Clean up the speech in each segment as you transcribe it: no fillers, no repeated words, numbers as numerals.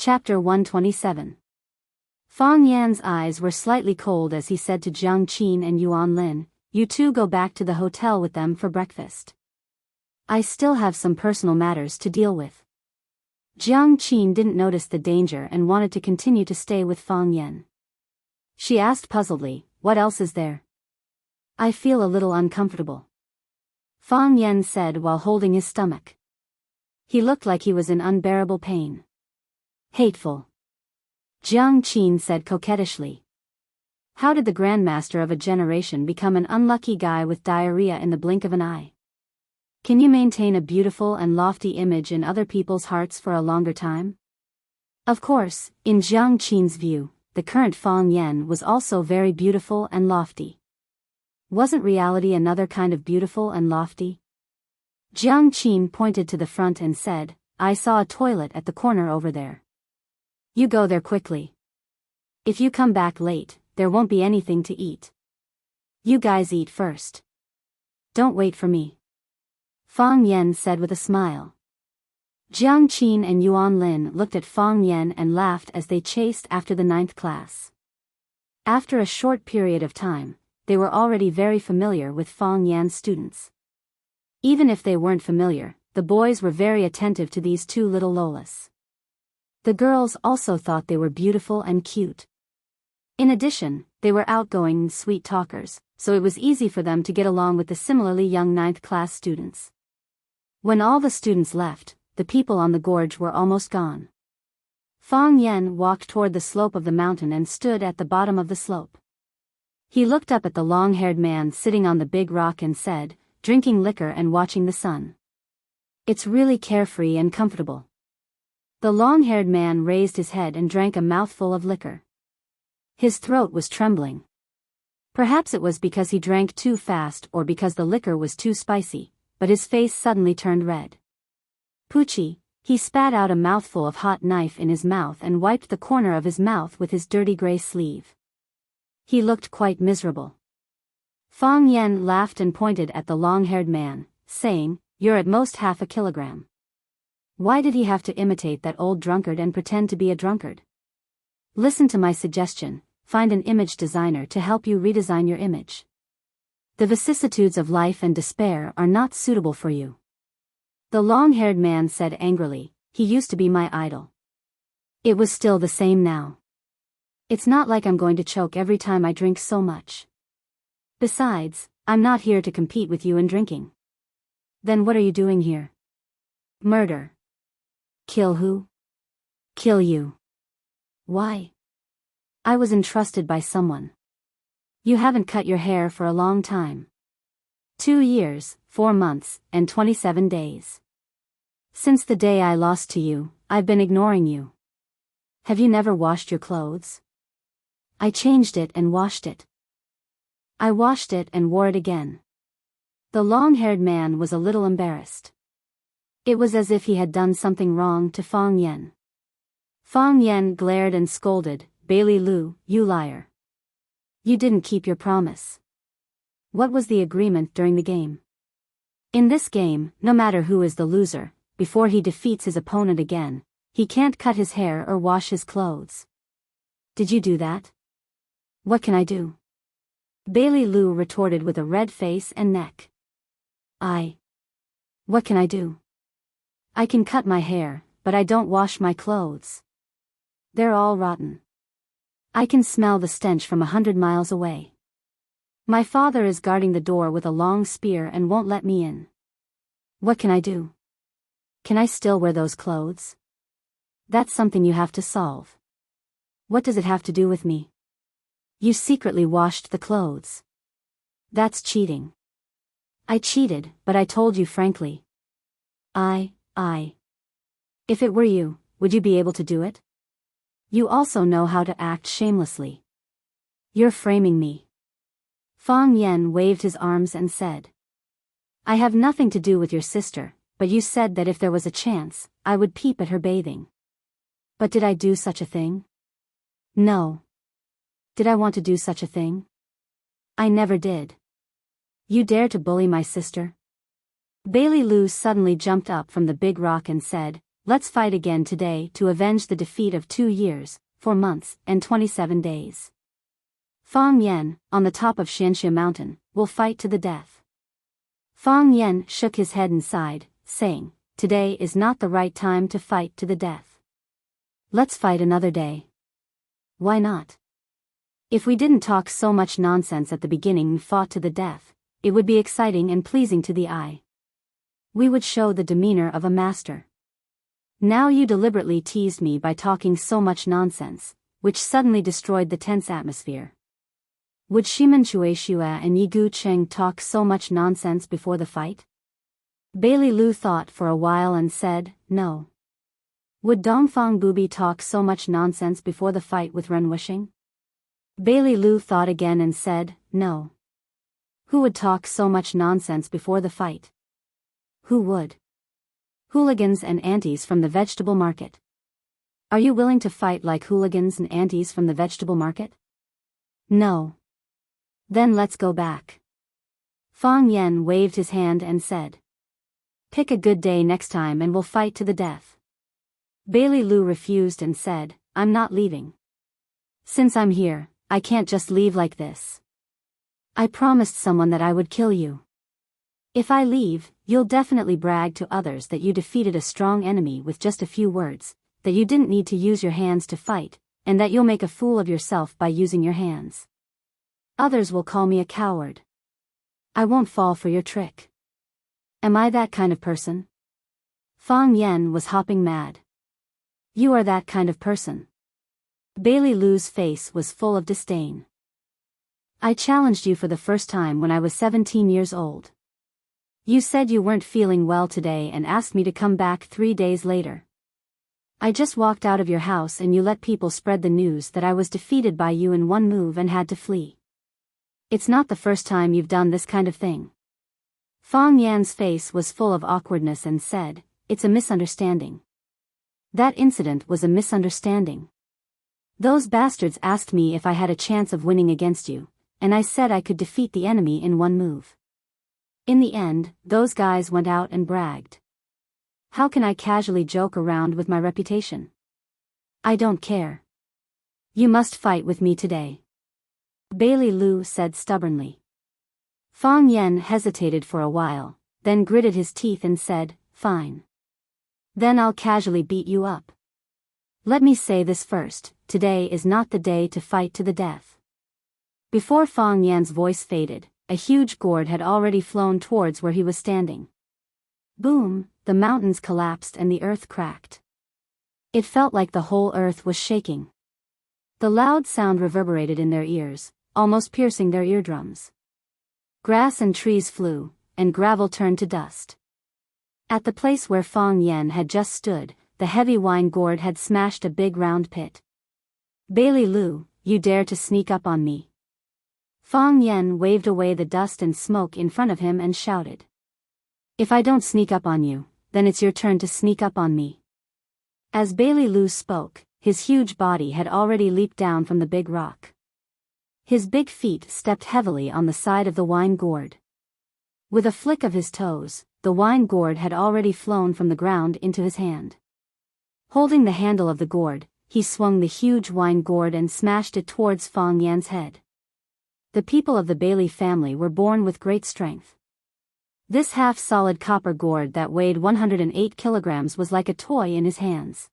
Chapter 127. Fang Yan's eyes were slightly cold as he said to Jiang Qin and Yuan Lin, "You two go back to the hotel with them for breakfast. I still have some personal matters to deal with." Jiang Qin didn't notice the danger and wanted to continue to stay with Fang Yan. She asked puzzledly, "What else is there?" "I feel a little uncomfortable," Fang Yan said while holding his stomach. He looked like he was in unbearable pain. "Hateful," Jiang Qin said coquettishly. How did the grandmaster of a generation become an unlucky guy with diarrhea in the blink of an eye? Can you maintain a beautiful and lofty image in other people's hearts for a longer time? Of course, in Jiang Qin's view, the current Fang Yan was also very beautiful and lofty. Wasn't reality another kind of beautiful and lofty? Jiang Qin pointed to the front and said, "I saw a toilet at the corner over there. You go there quickly. If you come back late, there won't be anything to eat. You guys eat first. Don't wait for me," Fang Yan said with a smile. Jiang Qin and Yuan Lin looked at Fang Yan and laughed as they chased after the 9th class. After a short period of time, they were already very familiar with Fang Yan's students. Even if they weren't familiar, the boys were very attentive to these two little Lolas. The girls also thought they were beautiful and cute. In addition, they were outgoing and sweet talkers, so it was easy for them to get along with the similarly young 9th class students. When all the students left, the people on the gorge were almost gone. Fang Yan walked toward the slope of the mountain and stood at the bottom of the slope. He looked up at the long-haired man sitting on the big rock and said, "Drinking liquor and watching the sun. It's really carefree and comfortable." The long-haired man raised his head and drank a mouthful of liquor. His throat was trembling. Perhaps it was because he drank too fast or because the liquor was too spicy, but his face suddenly turned red. Poochie, he spat out a mouthful of hot knife in his mouth and wiped the corner of his mouth with his dirty gray sleeve. He looked quite miserable. Fang Yan laughed and pointed at the long-haired man, saying, "You're at most half a kilogram." Why did he have to imitate that old drunkard and pretend to be a drunkard? Listen to my suggestion, find an image designer to help you redesign your image. The vicissitudes of life and despair are not suitable for you. The long-haired man said angrily, "He used to be my idol. It was still the same now. It's not like I'm going to choke every time I drink so much. Besides, I'm not here to compete with you in drinking." "Then what are you doing here?" "Murder." "Kill who?" "Kill you." "Why?" "I was entrusted by someone." "You haven't cut your hair for a long time." 2 years, 4 months, and 27 days. Since the day I lost to you, I've been ignoring you. Have you never washed your clothes?" "I changed it and washed it. I washed it and wore it again." The long-haired man was a little embarrassed. It was as if he had done something wrong to Fang Yan. Fang Yan glared and scolded, "Bailey Lu, you liar. You didn't keep your promise. What was the agreement during the game?" "In this game, no matter who is the loser, before he defeats his opponent again, he can't cut his hair or wash his clothes." "Did you do that?" "What can I do?" Bailey Lu retorted with a red face and neck. What can I do? I can cut my hair, but I don't wash my clothes. They're all rotten. I can smell the stench from 100 miles away. My father is guarding the door with a long spear and won't let me in. What can I do? Can I still wear those clothes? That's something you have to solve. What does it have to do with me? You secretly washed the clothes. That's cheating. I cheated, but I told you frankly. If it were you, would you be able to do it? You also know how to act shamelessly. You're framing me. Fang Yan waved his arms and said, "I have nothing to do with your sister, but you said that if there was a chance, I would peep at her bathing. But did I do such a thing? No. Did I want to do such a thing? I never did. You dare to bully my sister?" Bailey Lu suddenly jumped up from the big rock and said, let's fight again today to avenge the defeat of 2 years, 4 months, and 27 days. Fang Yan, on the top of Xianxia Mountain, will fight to the death. Fang Yan shook his head and sighed, saying, today is not the right time to fight to the death. Let's fight another day. Why not? If we didn't talk so much nonsense at the beginning and fought to the death, it would be exciting and pleasing to the eye. We would show the demeanor of a master. Now you deliberately teased me by talking so much nonsense, which suddenly destroyed the tense atmosphere. Would Shimen Chueshua and Yigu Cheng talk so much nonsense before the fight? Bailey Lu thought for a while and said, no. Would Dongfang Bubi talk so much nonsense before the fight with Ren Wuxing? Bailey Lu thought again and said, no. Who would talk so much nonsense before the fight? Who would? Hooligans and aunties from the vegetable market. Are you willing to fight like hooligans and aunties from the vegetable market? No. Then let's go back. Fang Yan waved his hand and said, pick a good day next time and we'll fight to the death. Bailey Lu refused and said, I'm not leaving. Since I'm here, I can't just leave like this. I promised someone that I would kill you. If I leave, you'll definitely brag to others that you defeated a strong enemy with just a few words, that you didn't need to use your hands to fight, and that you'll make a fool of yourself by using your hands. Others will call me a coward. I won't fall for your trick. Am I that kind of person? Fang Yan was hopping mad. You are that kind of person. Bailey Lu's face was full of disdain. I challenged you for the first time when I was 17 years old. You said you weren't feeling well today and asked me to come back 3 days later. I just walked out of your house and you let people spread the news that I was defeated by you in one move and had to flee. It's not the first time you've done this kind of thing. Fang Yan's face was full of awkwardness and said, it's a misunderstanding. That incident was a misunderstanding. Those bastards asked me if I had a chance of winning against you, and I said I could defeat the enemy in one move. In the end, those guys went out and bragged. How can I casually joke around with my reputation? I don't care. You must fight with me today. Bailey Lu said stubbornly. Fang Yan hesitated for a while, then gritted his teeth and said, fine. Then I'll casually beat you up. Let me say this first, today is not the day to fight to the death. Before Fang Yan's voice faded, a huge gourd had already flown towards where he was standing. Boom, the mountains collapsed and the earth cracked. It felt like the whole earth was shaking. The loud sound reverberated in their ears, almost piercing their eardrums. Grass and trees flew, and gravel turned to dust. At the place where Fang Yan had just stood, the heavy wine gourd had smashed a big round pit. Bailey Lu, you dare to sneak up on me. Fang Yan waved away the dust and smoke in front of him and shouted. If I don't sneak up on you, then it's your turn to sneak up on me. As Bailey Lu spoke, his huge body had already leaped down from the big rock. His big feet stepped heavily on the side of the wine gourd. With a flick of his toes, the wine gourd had already flown from the ground into his hand. Holding the handle of the gourd, he swung the huge wine gourd and smashed it towards Fang Yan's head. The people of the Bailey family were born with great strength. This half-solid copper gourd that weighed 108 kilograms was like a toy in his hands.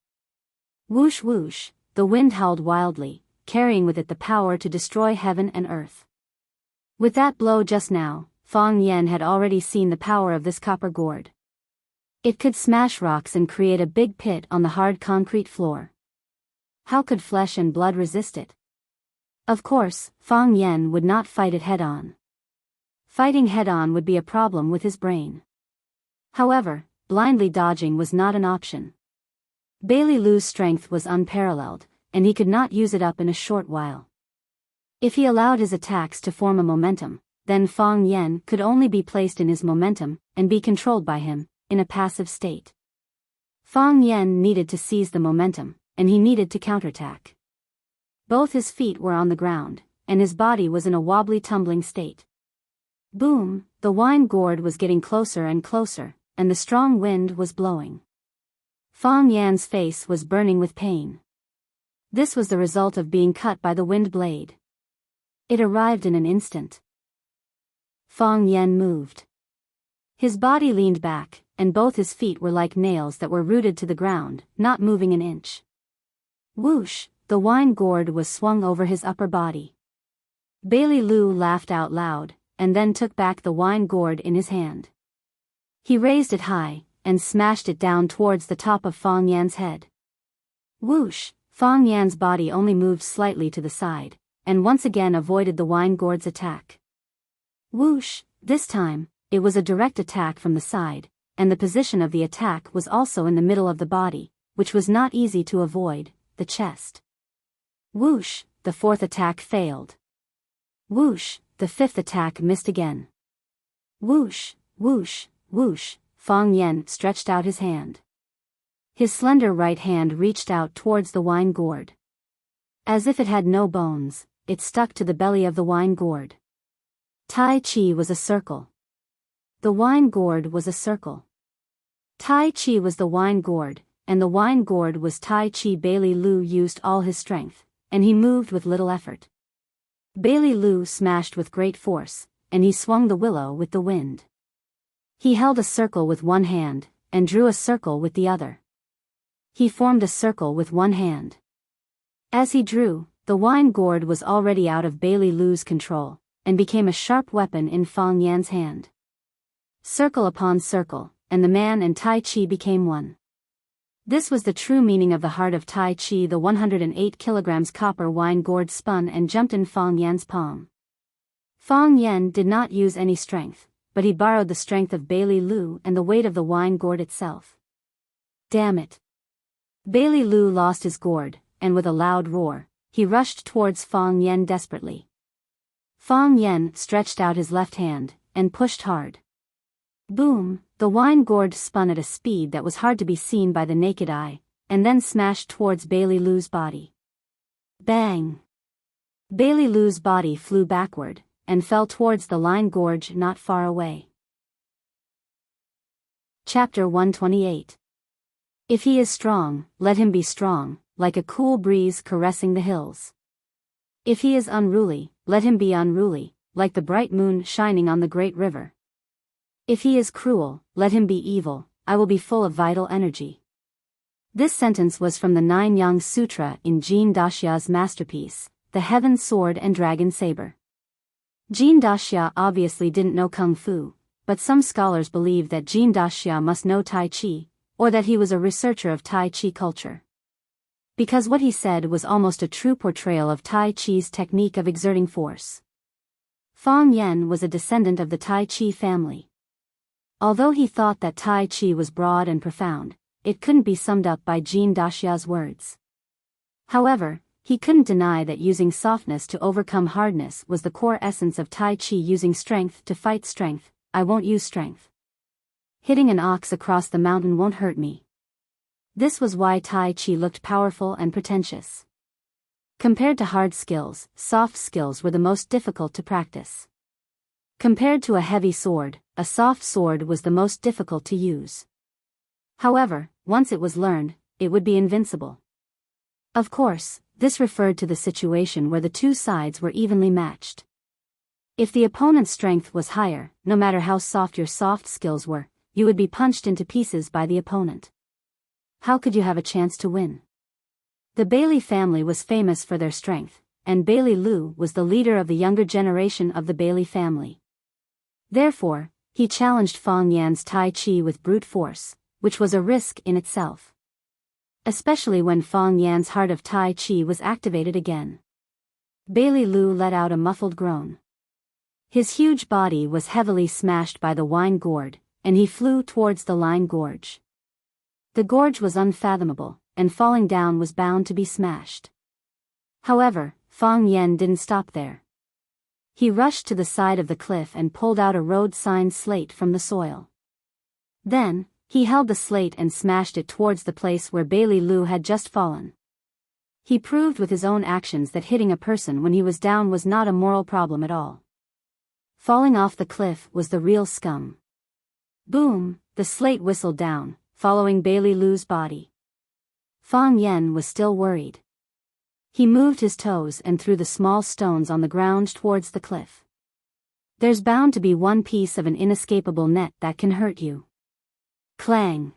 Whoosh whoosh, the wind howled wildly, carrying with it the power to destroy heaven and earth. With that blow just now, Fang Yan had already seen the power of this copper gourd. It could smash rocks and create a big pit on the hard concrete floor. How could flesh and blood resist it? Of course, Fang Yan would not fight it head-on. Fighting head-on would be a problem with his brain. However, blindly dodging was not an option. Bailey Lu's strength was unparalleled, and he could not use it up in a short while. If he allowed his attacks to form a momentum, then Fang Yan could only be placed in his momentum, and be controlled by him, in a passive state. Fang Yan needed to seize the momentum, and he needed to counterattack. Both his feet were on the ground, and his body was in a wobbly tumbling state. Boom, the wine gourd was getting closer and closer, and the strong wind was blowing. Fong Yan's face was burning with pain. This was the result of being cut by the wind blade. It arrived in an instant. Fong Yan moved. His body leaned back, and both his feet were like nails that were rooted to the ground, not moving an inch. Whoosh, the wine gourd was swung over his upper body. Bailey Lu laughed out loud, and then took back the wine gourd in his hand. He raised it high, and smashed it down towards the top of Fong Yan's head. Whoosh, Fong Yan's body only moved slightly to the side, and once again avoided the wine gourd's attack. Whoosh, this time, it was a direct attack from the side, and the position of the attack was also in the middle of the body, which was not easy to avoid, the chest. Whoosh, the fourth attack failed. Whoosh, the fifth attack missed again. Whoosh, whoosh, whoosh, Fong Yan stretched out his hand. His slender right hand reached out towards the wine gourd. As if it had no bones, it stuck to the belly of the wine gourd. Tai Chi was a circle. The wine gourd was a circle. Tai Chi was the wine gourd, and the wine gourd was Tai Chi. Bailey Lu used all his strength, and he moved with little effort. Bailey Lu smashed with great force, and he swung the willow with the wind. He held a circle with one hand, and drew a circle with the other. He formed a circle with one hand. As he drew, the wine gourd was already out of Bailey Lu's control, and became a sharp weapon in Fong Yan's hand. Circle upon circle, and the man and Tai Chi became one. This was the true meaning of the heart of Tai Chi. The 108 kilograms copper wine gourd spun and jumped in Fong Yan's palm. Fong Yan did not use any strength, but he borrowed the strength of Bailey Lu and the weight of the wine gourd itself. Damn it! Bailey Lu lost his gourd, and with a loud roar, he rushed towards Fong Yan desperately. Fong Yan stretched out his left hand, and pushed hard. Boom, the wine gourd spun at a speed that was hard to be seen by the naked eye, and then smashed towards Bailey Lu's body. Bang! Bailey Lu's body flew backward, and fell towards the line gorge not far away. Chapter 128. If he is strong, let him be strong, like a cool breeze caressing the hills. If he is unruly, let him be unruly, like the bright moon shining on the great river. If he is cruel, let him be evil, I will be full of vital energy. This sentence was from the 9-Yang Sutra in Jin Daxia's masterpiece, The Heaven Sword and Dragon Saber. Jin Daxia obviously didn't know Kung Fu, but some scholars believe that Jin Daxia must know Tai Chi, or that he was a researcher of Tai Chi culture. Because what he said was almost a true portrayal of Tai Chi's technique of exerting force. Fong Yan was a descendant of the Tai Chi family. Although he thought that Tai Chi was broad and profound, it couldn't be summed up by Jin Daxia's words. However, he couldn't deny that using softness to overcome hardness was the core essence of Tai Chi. Using strength to fight strength, I won't use strength. Hitting an ox across the mountain won't hurt me. This was why Tai Chi looked powerful and pretentious. Compared to hard skills, soft skills were the most difficult to practice. Compared to a heavy sword, a soft sword was the most difficult to use. However, once it was learned, it would be invincible. Of course, this referred to the situation where the two sides were evenly matched. If the opponent's strength was higher, no matter how soft your soft skills were, you would be punched into pieces by the opponent. How could you have a chance to win? The Bailey family was famous for their strength, and Bailey Lu was the leader of the younger generation of the Bailey family. Therefore, he challenged Fong Yan's Tai Chi with brute force, which was a risk in itself. Especially when Fong Yan's heart of Tai Chi was activated again. Bailey Lu let out a muffled groan. His huge body was heavily smashed by the wine gourd, and he flew towards the line gorge. The gorge was unfathomable, and falling down was bound to be smashed. However, Fong Yan didn't stop there. He rushed to the side of the cliff and pulled out a road sign slate from the soil. Then, he held the slate and smashed it towards the place where Bailey Lu had just fallen. He proved with his own actions that hitting a person when he was down was not a moral problem at all. Falling off the cliff was the real scum. Boom, the slate whistled down, following Bailey Lu's body. Fang Yen was still worried. He moved his toes and threw the small stones on the ground towards the cliff. There's bound to be one piece of an inescapable net that can hurt you. Clang!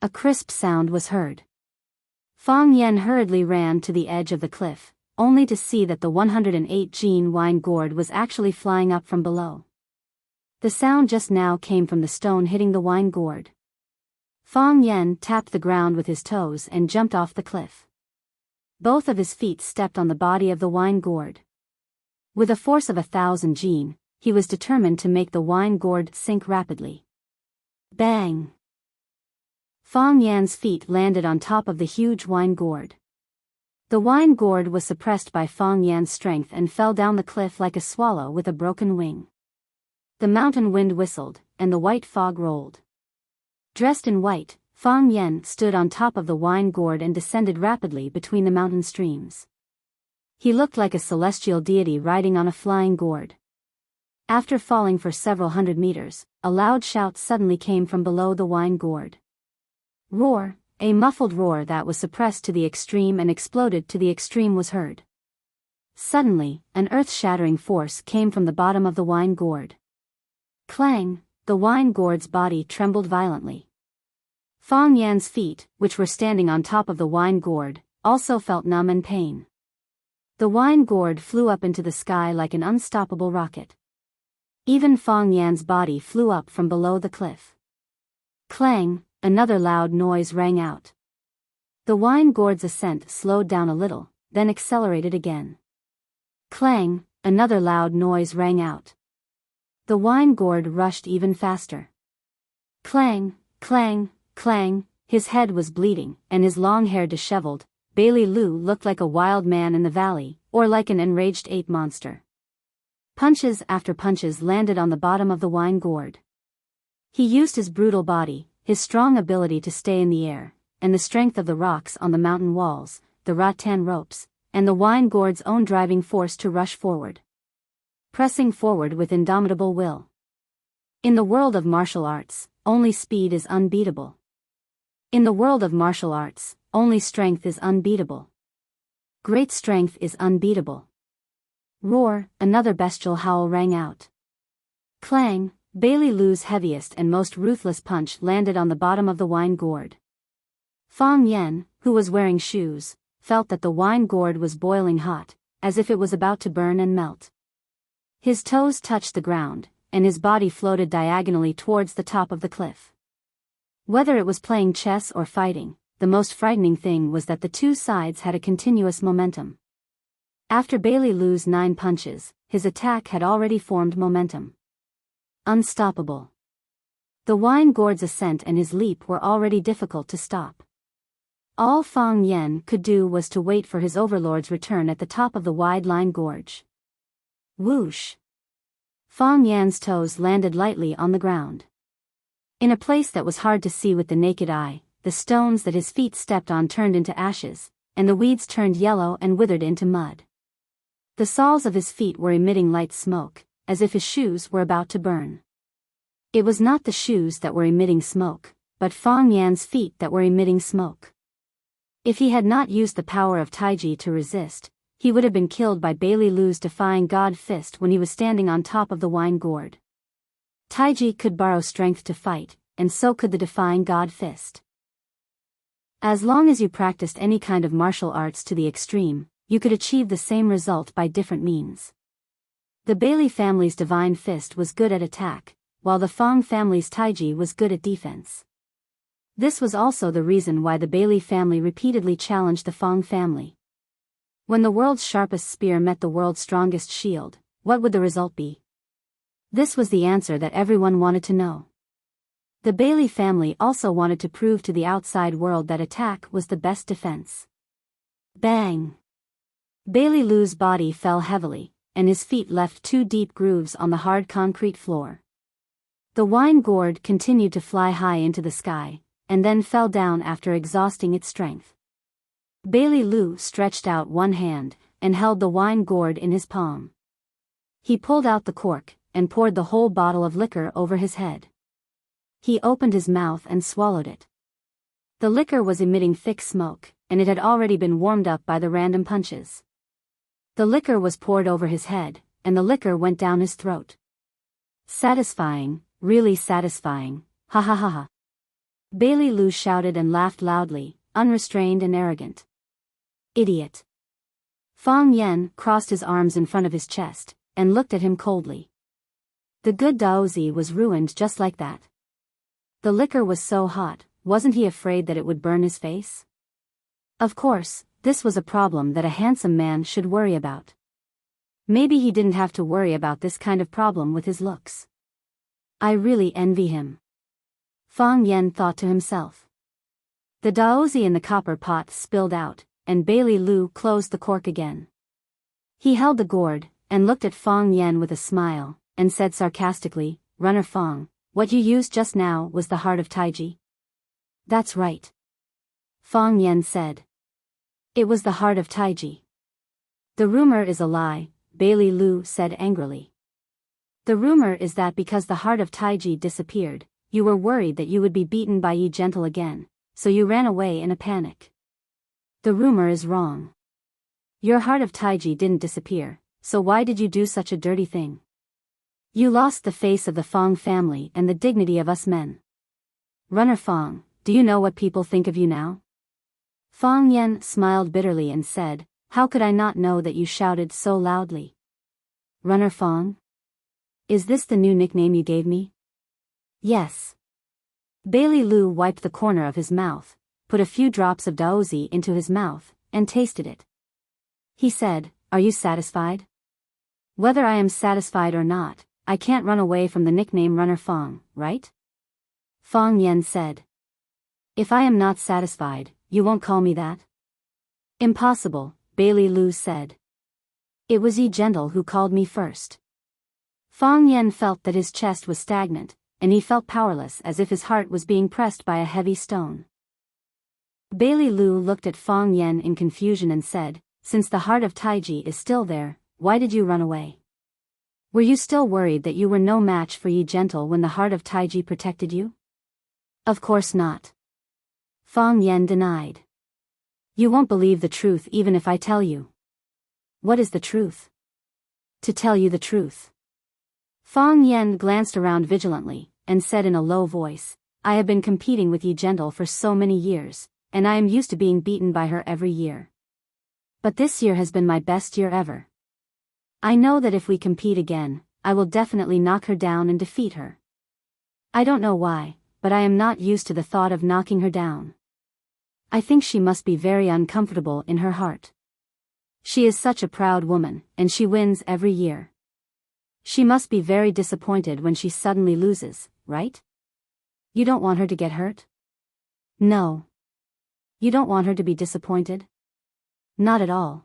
A crisp sound was heard. Fang Yen hurriedly ran to the edge of the cliff, only to see that the 108 gene wine gourd was actually flying up from below. The sound just now came from the stone hitting the wine gourd. Fang Yen tapped the ground with his toes and jumped off the cliff. Both of his feet stepped on the body of the wine gourd. With a force of 1,000 gene, he was determined to make the wine gourd sink rapidly. Bang! Fang Yan's feet landed on top of the huge wine gourd. The wine gourd was suppressed by Fang Yan's strength and fell down the cliff like a swallow with a broken wing. The mountain wind whistled, and the white fog rolled. Dressed in white, Fang Yen stood on top of the wine gourd and descended rapidly between the mountain streams. He looked like a celestial deity riding on a flying gourd. After falling for several hundred meters, a loud shout suddenly came from below the wine gourd. Roar, a muffled roar that was suppressed to the extreme and exploded to the extreme was heard. Suddenly, an earth-shattering force came from the bottom of the wine gourd. Clang, the wine gourd's body trembled violently. Fang Yan's feet, which were standing on top of the wine gourd, also felt numb and pain. The wine gourd flew up into the sky like an unstoppable rocket. Even Fang Yan's body flew up from below the cliff. Clang, another loud noise rang out. The wine gourd's ascent slowed down a little, then accelerated again. Clang, another loud noise rang out. The wine gourd rushed even faster. Clang, clang, clang, his head was bleeding, and his long hair disheveled. Bailey Lu looked like a wild man in the valley, or like an enraged ape monster. Punches after punches landed on the bottom of the wine gourd. He used his brutal body, his strong ability to stay in the air, and the strength of the rocks on the mountain walls, the rattan ropes, and the wine gourd's own driving force to rush forward. Pressing forward with indomitable will. In the world of martial arts, only speed is unbeatable. In the world of martial arts, only strength is unbeatable. Great strength is unbeatable. Roar, another bestial howl rang out. Clang, Bailey Lu's heaviest and most ruthless punch landed on the bottom of the wine gourd. Fang Yen, who was wearing shoes, felt that the wine gourd was boiling hot, as if it was about to burn and melt. His toes touched the ground, and his body floated diagonally towards the top of the cliff. Whether it was playing chess or fighting, the most frightening thing was that the two sides had a continuous momentum. After Bailey Lu's 9 punches, his attack had already formed momentum. Unstoppable. The wine gourd's ascent and his leap were already difficult to stop. All Fang Yen could do was to wait for his overlord's return at the top of the wide line gorge. Whoosh! Fang Yan's toes landed lightly on the ground. In a place that was hard to see with the naked eye, the stones that his feet stepped on turned into ashes, and the weeds turned yellow and withered into mud. The soles of his feet were emitting light smoke, as if his shoes were about to burn. It was not the shoes that were emitting smoke, but Fang Yan's feet that were emitting smoke. If he had not used the power of Taiji to resist, he would have been killed by Bailey Lu's defying God fist when he was standing on top of the wine gourd. Taiji could borrow strength to fight, and so could the defying God fist. As long as you practiced any kind of martial arts to the extreme, you could achieve the same result by different means. The Bailey family's divine fist was good at attack, while the Fang family's Taiji was good at defense. This was also the reason why the Bailey family repeatedly challenged the Fang family. When the world's sharpest spear met the world's strongest shield, what would the result be? This was the answer that everyone wanted to know. The Bailey family also wanted to prove to the outside world that attack was the best defense. Bang! Bailey Lu's body fell heavily, and his feet left 2 deep grooves on the hard concrete floor. The wine gourd continued to fly high into the sky, and then fell down after exhausting its strength. Bailey Lu stretched out one hand, and held the wine gourd in his palm. He pulled out the cork, and poured the whole bottle of liquor over his head. He opened his mouth and swallowed it. The liquor was emitting thick smoke, and it had already been warmed up by the random punches. The liquor was poured over his head, and the liquor went down his throat. Satisfying, really satisfying, ha ha ha ha. Bailey Lu shouted and laughed loudly, unrestrained and arrogant. Idiot. Fang Yan crossed his arms in front of his chest, and looked at him coldly. The good Daozi was ruined just like that. The liquor was so hot, wasn't he afraid that it would burn his face? Of course, this was a problem that a handsome man should worry about. Maybe he didn't have to worry about this kind of problem with his looks. I really envy him. Fang Yan thought to himself. The Daozi in the copper pot spilled out, and Bailey Lu closed the cork again. He held the gourd, and looked at Fang Yan with a smile, and said sarcastically, Runner Fang, what you used just now was the heart of Taiji. That's right. Fang Yan said. It was the heart of Taiji. The rumor is a lie, Bailey Lu said angrily. The rumor is that because the heart of Taiji disappeared, you were worried that you would be beaten by Yi Gentle again, so you ran away in a panic. The rumor is wrong. Your heart of Taiji didn't disappear, so why did you do such a dirty thing? You lost the face of the Fang family and the dignity of us men. Runner Fang, do you know what people think of you now? Fang Yan smiled bitterly and said, How could I not know that you shouted so loudly? Runner Fang? Is this the new nickname you gave me? Yes. Bailey Lu wiped the corner of his mouth, put a few drops of daozi into his mouth, and tasted it. He said, Are you satisfied? Whether I am satisfied or not, I can't run away from the nickname Runner Fang, right? Fang Yan said. If I am not satisfied, you won't call me that? Impossible, Bailey Lu said. It was Yi Gentle who called me first. Fang Yan felt that his chest was stagnant, and he felt powerless as if his heart was being pressed by a heavy stone. Bailey Lu looked at Fang Yan in confusion and said, Since the heart of Taiji is still there, why did you run away? Were you still worried that you were no match for Yi Gentle when the heart of Taiji protected you? Of course not. Fang Yan denied. You won't believe the truth even if I tell you. What is the truth? To tell you the truth. Fang Yan glanced around vigilantly, and said in a low voice, I have been competing with Yi Gentle for so many years, and I am used to being beaten by her every year. But this year has been my best year ever. I know that if we compete again, I will definitely knock her down and defeat her. I don't know why, but I am not used to the thought of knocking her down. I think she must be very uncomfortable in her heart. She is such a proud woman, and she wins every year. She must be very disappointed when she suddenly loses, right? You don't want her to get hurt? No. You don't want her to be disappointed? Not at all.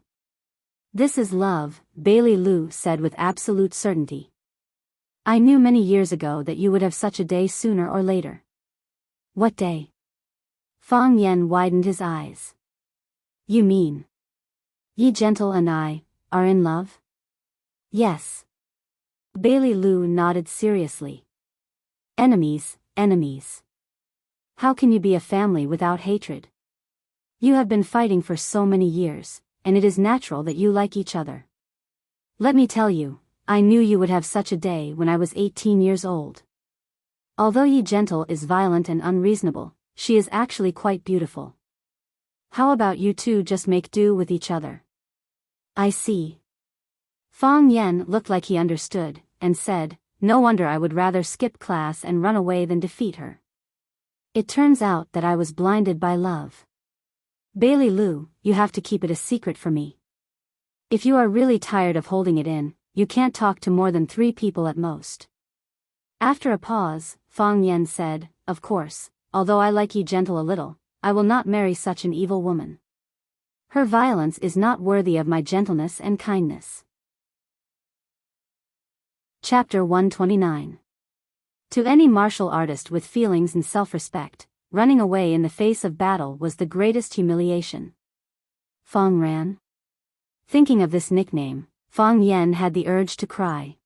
This is love, Bailey Lu said with absolute certainty. I knew many years ago that you would have such a day sooner or later. What day? Fang Yan widened his eyes. You mean? Yi Gentle and I are in love? Yes. Bailey Lu nodded seriously. Enemies, enemies. How can you be a family without hatred? You have been fighting for so many years, and it is natural that you like each other. Let me tell you, I knew you would have such a day when I was 18 years old. Although Yi Gentle is violent and unreasonable, she is actually quite beautiful. How about you two just make do with each other? I see. Fang Yan looked like he understood, and said, No wonder I would rather skip class and run away than defeat her. It turns out that I was blinded by love. Bailey Lu, you have to keep it a secret from me. If you are really tired of holding it in, you can't talk to more than 3 people at most. After a pause, Fang Yan said, Of course, although I like Yi Gentle a little, I will not marry such an evil woman. Her violence is not worthy of my gentleness and kindness. Chapter 129. To any martial artist with feelings and self-respect, running away in the face of battle was the greatest humiliation. Fang ran. Thinking of this nickname, Fang Yan had the urge to cry.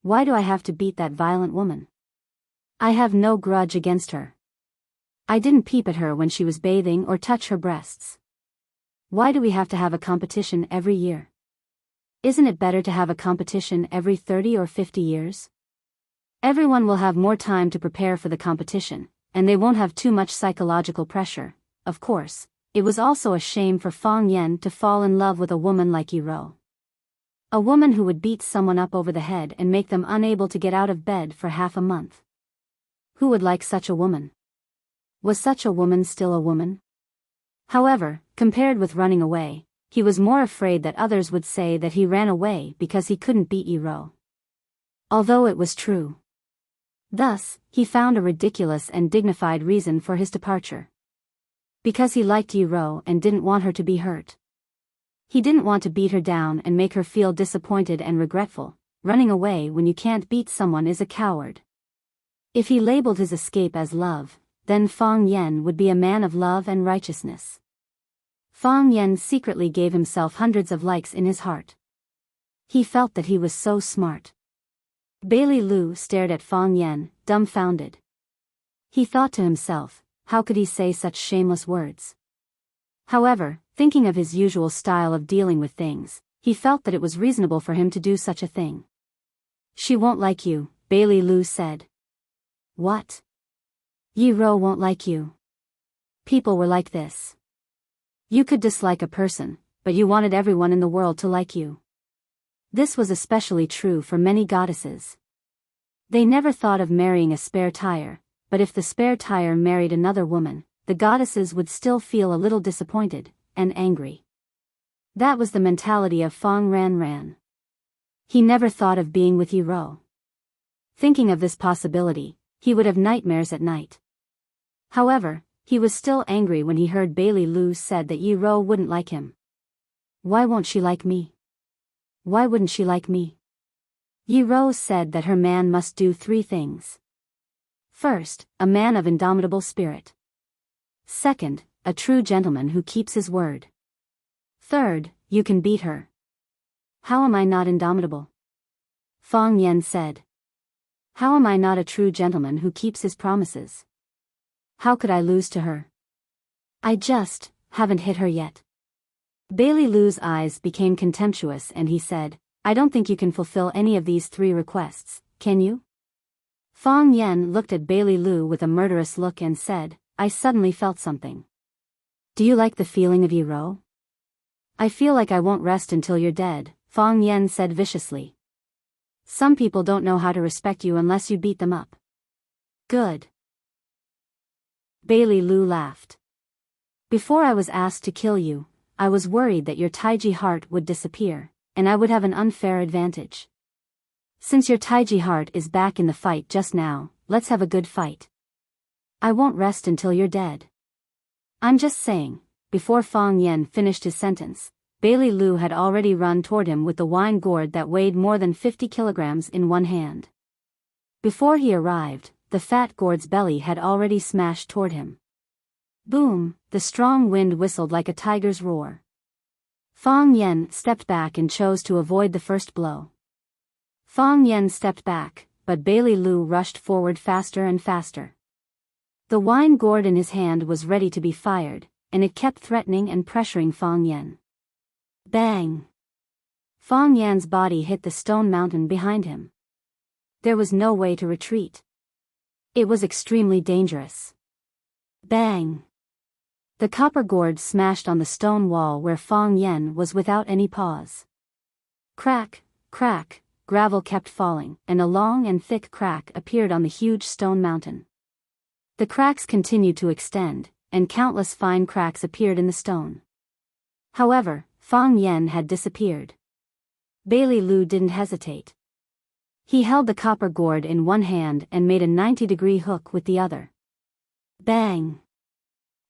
Why do I have to beat that violent woman? I have no grudge against her. I didn't peep at her when she was bathing or touch her breasts. Why do we have to have a competition every year? Isn't it better to have a competition every 30 or 50 years? Everyone will have more time to prepare for the competition, and they won't have too much psychological pressure. Of course, it was also a shame for Fang Yan to fall in love with a woman like Yi-ro. A woman who would beat someone up over the head and make them unable to get out of bed for half a month. Who would like such a woman? Was such a woman still a woman? However, compared with running away, he was more afraid that others would say that he ran away because he couldn't beat Yi-ro. Although it was true. Thus, he found a ridiculous and dignified reason for his departure. Because he liked Yi-ro and didn't want her to be hurt. He didn't want to beat her down and make her feel disappointed and regretful. Running away when you can't beat someone is a coward. If he labeled his escape as love, then Fang Yan would be a man of love and righteousness. Fang Yan secretly gave himself hundreds of likes in his heart. He felt that he was so smart. Bailey Lu stared at Fang Yan, dumbfounded. He thought to himself, how could he say such shameless words? However, thinking of his usual style of dealing with things, he felt that it was reasonable for him to do such a thing. She won't like you, Bailey Lu said. What? Yi-ro won't like you. People were like this. You could dislike a person, but you wanted everyone in the world to like you. This was especially true for many goddesses. They never thought of marrying a spare tire, but if the spare tire married another woman, the goddesses would still feel a little disappointed and angry. That was the mentality of Fang Ran. He never thought of being with Yi-ro. Thinking of this possibility, he would have nightmares at night. However, he was still angry when he heard Bailey Lu said that Yi-ro wouldn't like him. Why won't she like me? Why wouldn't she like me? Yi-ro said that her man must do 3 things. First, a man of indomitable spirit. Second, a true gentleman who keeps his word. Third, you can beat her. How am I not indomitable? Fang Yan said. How am I not a true gentleman who keeps his promises? How could I lose to her? I just haven't hit her yet. Bailey Lu's eyes became contemptuous and he said, I don't think you can fulfill any of these 3 requests, can you? Fang Yan looked at Bailey Lu with a murderous look and said, I suddenly felt something. Do you like the feeling of Yi-ro? I feel like I won't rest until you're dead, Fang Yan said viciously. Some people don't know how to respect you unless you beat them up. Good. Bailey Lu laughed. Before I was asked to kill you, I was worried that your Taiji heart would disappear, and I would have an unfair advantage. Since your Taiji heart is back in the fight just now, let's have a good fight. I won't rest until you're dead. I'm just saying. Before Fang Yan finished his sentence, Bailey Lu had already run toward him with the wine gourd that weighed more than 50 kilograms in one hand. Before he arrived, the fat gourd's belly had already smashed toward him. Boom, the strong wind whistled like a tiger's roar. Fang Yan stepped back and chose to avoid the first blow. Fang Yan stepped back, but Bailey Lu rushed forward faster and faster. The wine gourd in his hand was ready to be fired, and it kept threatening and pressuring Fang Yan. Bang! Fang Yan's body hit the stone mountain behind him. There was no way to retreat. It was extremely dangerous. Bang! The copper gourd smashed on the stone wall where Fang Yan was without any pause. Crack, crack, gravel kept falling, and a long and thick crack appeared on the huge stone mountain. The cracks continued to extend, and countless fine cracks appeared in the stone. However, Fang Yan had disappeared. Bailey Lu didn't hesitate. He held the copper gourd in one hand and made a 90-degree hook with the other. Bang!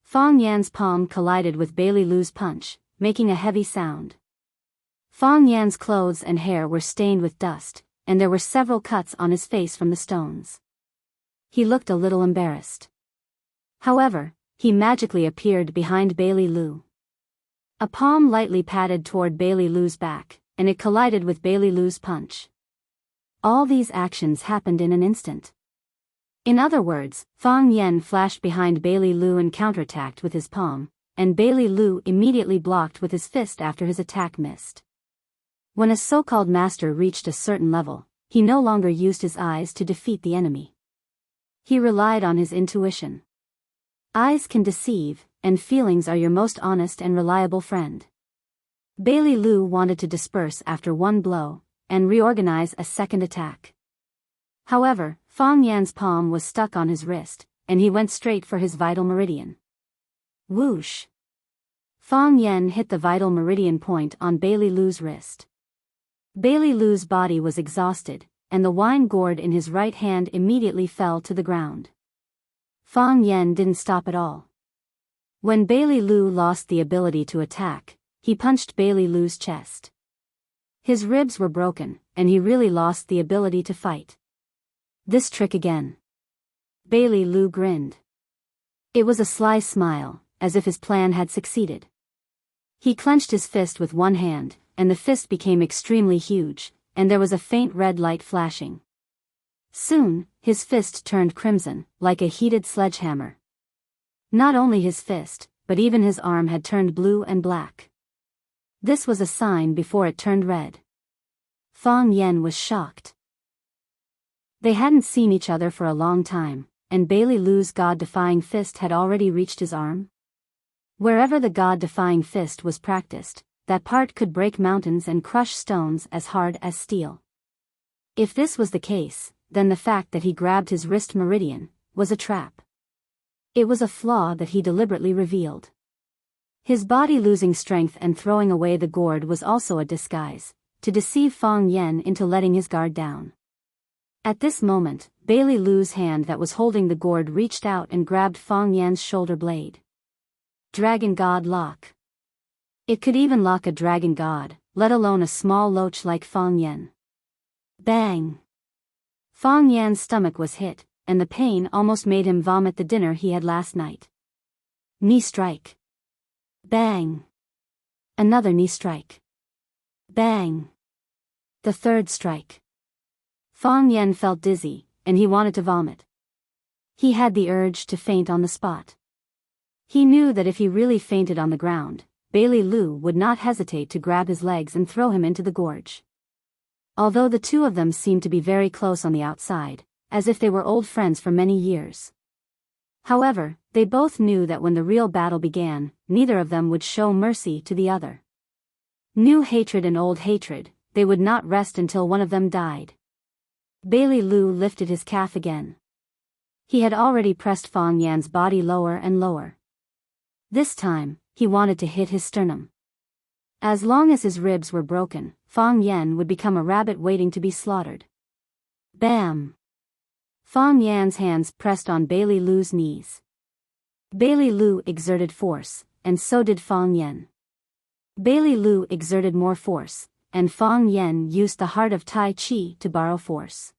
Fang Yan's palm collided with Bailey Lu's punch, making a heavy sound. Fang Yan's clothes and hair were stained with dust, and there were several cuts on his face from the stones. He looked a little embarrassed. However, he magically appeared behind Bailey Lu. A palm lightly patted toward Bailey Lu's back, and it collided with Bailey Lu's punch. All these actions happened in an instant. In other words, Fang Yen flashed behind Bailey Lu and counterattacked with his palm, and Bailey Lu immediately blocked with his fist after his attack missed. When a so-called master reached a certain level, he no longer used his eyes to defeat the enemy. He relied on his intuition. Eyes can deceive, and feelings are your most honest and reliable friend. Bailey Lu wanted to disperse after one blow, and reorganize a second attack. However, Fang Yan's palm was stuck on his wrist, and he went straight for his vital meridian. Whoosh! Fang Yan hit the vital meridian point on Bailey Lu's wrist. Bailey Lu's body was exhausted, and the wine gourd in his right hand immediately fell to the ground. Fang Yan didn't stop at all. When Bailey Lu lost the ability to attack, he punched Bailey Lu's chest. His ribs were broken, and he really lost the ability to fight. This trick again. Bailey Lu grinned. It was a sly smile, as if his plan had succeeded. He clenched his fist with one hand, and the fist became extremely huge, and there was a faint red light flashing. Soon, his fist turned crimson, like a heated sledgehammer. Not only his fist, but even his arm had turned blue and black. This was a sign before it turned red. Fang Yan was shocked. They hadn't seen each other for a long time, and Bailey Lu's god-defying fist had already reached his arm. Wherever the god-defying fist was practiced, that part could break mountains and crush stones as hard as steel. If this was the case, then the fact that he grabbed his wrist meridian was a trap. It was a flaw that he deliberately revealed. His body losing strength and throwing away the gourd was also a disguise, to deceive Fang Yan into letting his guard down. At this moment, Bailey Lu's hand that was holding the gourd reached out and grabbed Fang Yan's shoulder blade. Dragon God Lock. It could even lock a dragon god, let alone a small loach like Fang Yan. Bang! Fang Yan's stomach was hit, and the pain almost made him vomit the dinner he had last night. Knee strike. Bang! Another knee strike. Bang! The third strike. Fang Yan felt dizzy, and he wanted to vomit. He had the urge to faint on the spot. He knew that if he really fainted on the ground, Bailey Lu would not hesitate to grab his legs and throw him into the gorge. Although the two of them seemed to be very close on the outside, as if they were old friends for many years. However, they both knew that when the real battle began, neither of them would show mercy to the other. New hatred and old hatred, they would not rest until one of them died. Bailey Lu lifted his calf again. He had already pressed Fang Yan's body lower and lower. This time, he wanted to hit his sternum. As long as his ribs were broken, Fang Yan would become a rabbit waiting to be slaughtered. Bam! Fang Yan's hands pressed on Bailey Lu's knees. Bailey Lu exerted force, and so did Fang Yan. Bailey Lu exerted more force, and Fang Yan used the heart of Tai Chi to borrow force.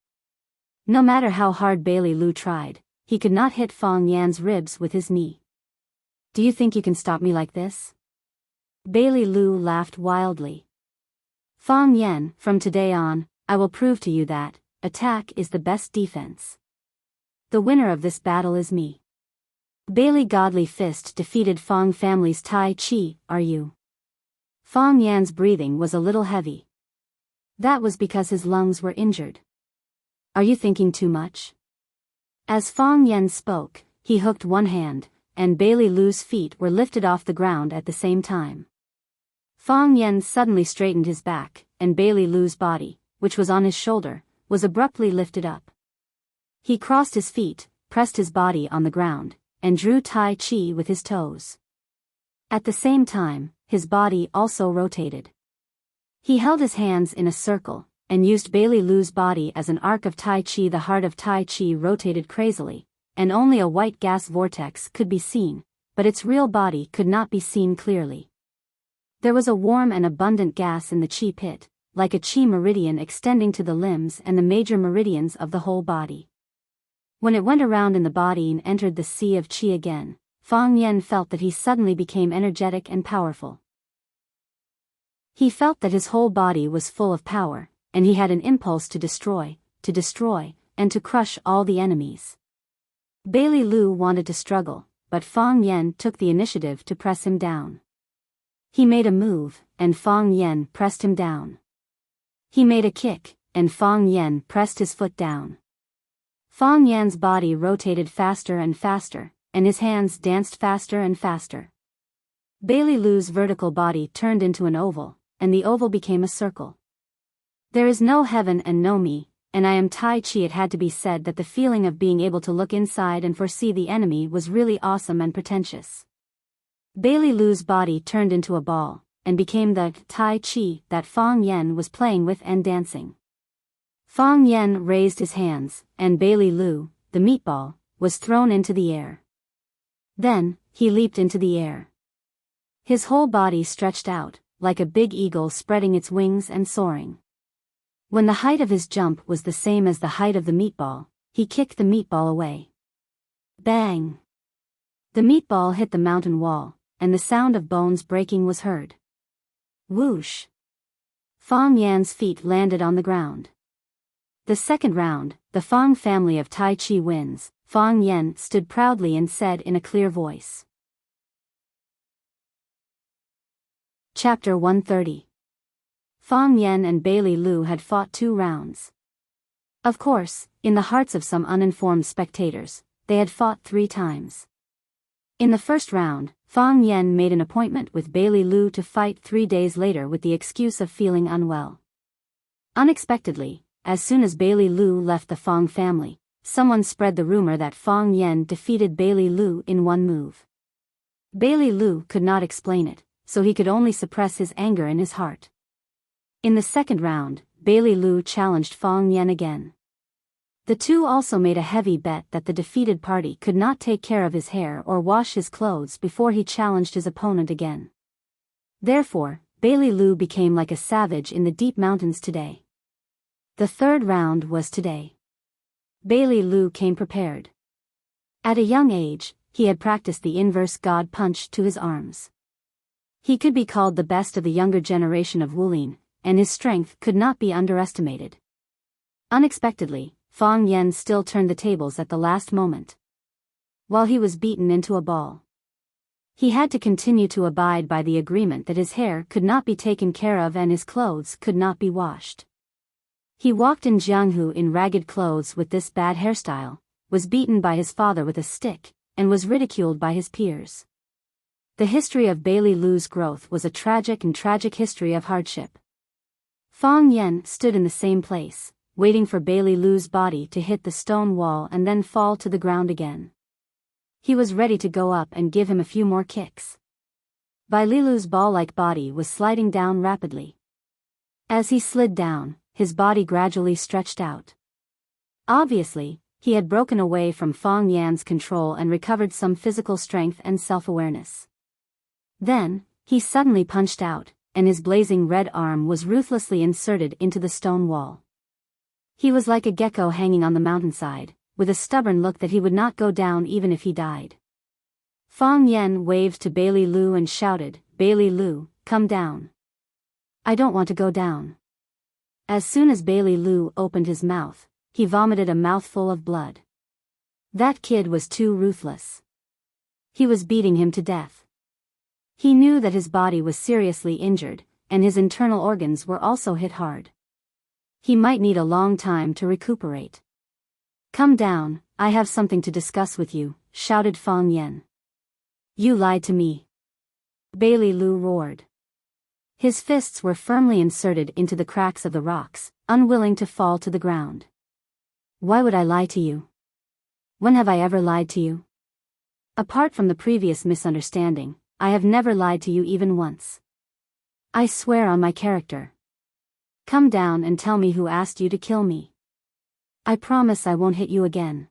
No matter how hard Bailey Lu tried, he could not hit Fang Yan's ribs with his knee. Do you think you can stop me like this? Bailey Lu laughed wildly. Fang Yan, from today on, I will prove to you that attack is the best defense. The winner of this battle is me. Bailey Godly Fist defeated Fang family's Tai Chi, are you? Fang Yan's breathing was a little heavy. That was because his lungs were injured. Are you thinking too much? As Fang Yan spoke, he hooked one hand, and Bailey Lu's feet were lifted off the ground at the same time. Fang Yan suddenly straightened his back, and Bailey Lu's body, which was on his shoulder, was abruptly lifted up. He crossed his feet, pressed his body on the ground, and drew Tai Chi with his toes. At the same time, his body also rotated. He held his hands in a circle, and used Bailey Lu's body as an arc of Tai Chi. The heart of Tai Chi rotated crazily, and only a white gas vortex could be seen, but its real body could not be seen clearly. There was a warm and abundant gas in the Chi pit, like a Chi meridian extending to the limbs and the major meridians of the whole body. When it went around in the body and entered the sea of Chi again, Fang Yan felt that he suddenly became energetic and powerful. He felt that his whole body was full of power, and he had an impulse to destroy, and to crush all the enemies. Bailey Lu wanted to struggle, but Fang Yen took the initiative to press him down. He made a move, and Fang Yen pressed him down. He made a kick, and Fang Yen pressed his foot down. Fang Yan's body rotated faster and faster, and his hands danced faster and faster. Bailey Lu's vertical body turned into an oval, and the oval became a circle. There is no heaven and no me, and I am Tai Chi. It had to be said that the feeling of being able to look inside and foresee the enemy was really awesome and pretentious. Bailey Lu's body turned into a ball, and became the Tai Chi that Fang Yen was playing with and dancing. Fang Yen raised his hands, and Bailey Lu, the meatball, was thrown into the air. Then, he leaped into the air. His whole body stretched out, like a big eagle spreading its wings and soaring. When the height of his jump was the same as the height of the meatball, he kicked the meatball away. Bang! The meatball hit the mountain wall, and the sound of bones breaking was heard. Whoosh! Fang Yan's feet landed on the ground. The second round, the Fang family of Tai Chi wins. Fang Yen stood proudly and said in a clear voice. Chapter 130. Fang Yen and Bailey Lu had fought 2 rounds. Of course, in the hearts of some uninformed spectators, they had fought 3 times. In the first round, Fang Yen made an appointment with Bailey Lu to fight 3 days later with the excuse of feeling unwell. Unexpectedly, as soon as Bailey Lu left the Fang family, someone spread the rumor that Fang Yen defeated Bailey Lu in 1 move. Bailey Lu could not explain it, so he could only suppress his anger in his heart. In the second round, Bailey Lu challenged Fang Yen again. The two also made a heavy bet that the defeated party could not take care of his hair or wash his clothes before he challenged his opponent again. Therefore, Bailey Lu became like a savage in the deep mountains today. The third round was today. Bailey Lu came prepared. At a young age, he had practiced the inverse God punch to his arms. He could be called the best of the younger generation of Wulin, and his strength could not be underestimated. Unexpectedly, Fang Yen still turned the tables at the last moment. While he was beaten into a ball, he had to continue to abide by the agreement that his hair could not be taken care of and his clothes could not be washed. He walked in Jianghu in ragged clothes with this bad hairstyle, was beaten by his father with a stick, and was ridiculed by his peers. The history of Bailey Lu's growth was a tragic history of hardship. Fang Yen stood in the same place, waiting for Bailey Lu's body to hit the stone wall and then fall to the ground again. He was ready to go up and give him a few more kicks. Bailey Lu's ball-like body was sliding down rapidly. As he slid down, his body gradually stretched out. Obviously, he had broken away from Fang Yan's control and recovered some physical strength and self-awareness. Then, he suddenly punched out, and his blazing red arm was ruthlessly inserted into the stone wall. He was like a gecko hanging on the mountainside, with a stubborn look that he would not go down even if he died. Fang Yen waved to Bailey Lu and shouted, "Bailey Lu, come down." "I don't want to go down." As soon as Bailey Lu opened his mouth, he vomited a mouthful of blood. That kid was too ruthless. He was beating him to death. He knew that his body was seriously injured, and his internal organs were also hit hard. He might need a long time to recuperate. "Come down, I have something to discuss with you," shouted Fang Yen. "You lied to me," Bailey Lu roared. His fists were firmly inserted into the cracks of the rocks, unwilling to fall to the ground. "Why would I lie to you? When have I ever lied to you? Apart from the previous misunderstanding, I have never lied to you even once. I swear on my character. Come down and tell me who asked you to kill me. I promise I won't hit you again."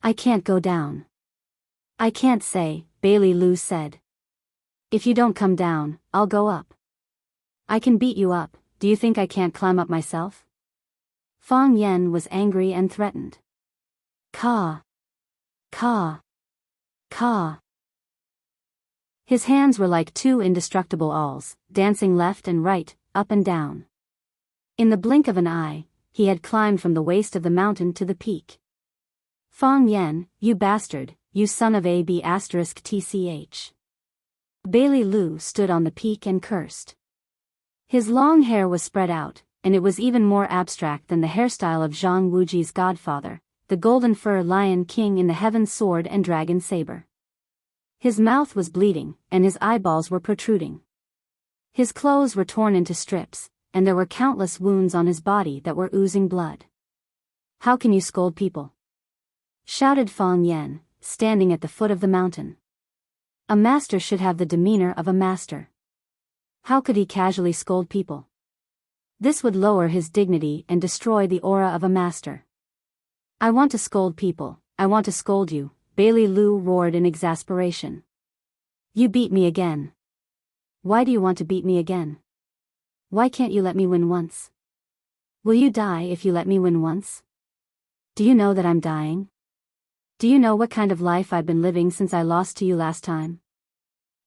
"I can't go down." "I can't say," Bailey Lu said. "If you don't come down, I'll go up. I can beat you up. Do you think I can't climb up myself?" Fang Yen was angry and threatened. "Caw. Caw. Caw." His hands were like 2 indestructible awls, dancing left and right, up and down. In the blink of an eye, he had climbed from the waist of the mountain to the peak. Fang Yan, you bastard, you son of a b asterisk tch. Bailey Lu stood on the peak and cursed. His long hair was spread out, and it was even more abstract than the hairstyle of Zhang Wuji's godfather, the golden fur lion king in the heaven's sword and dragon saber. His mouth was bleeding, and his eyeballs were protruding. His clothes were torn into strips, and there were countless wounds on his body that were oozing blood. How can you scold people? Shouted Fang Yan, standing at the foot of the mountain. A master should have the demeanor of a master. How could he casually scold people? This would lower his dignity and destroy the aura of a master. I want to scold people, I want to scold you, Bailey Lu roared in exasperation. You beat me again. Why do you want to beat me again? Why can't you let me win once? Will you die if you let me win once? Do you know that I'm dying? Do you know what kind of life I've been living since I lost to you last time?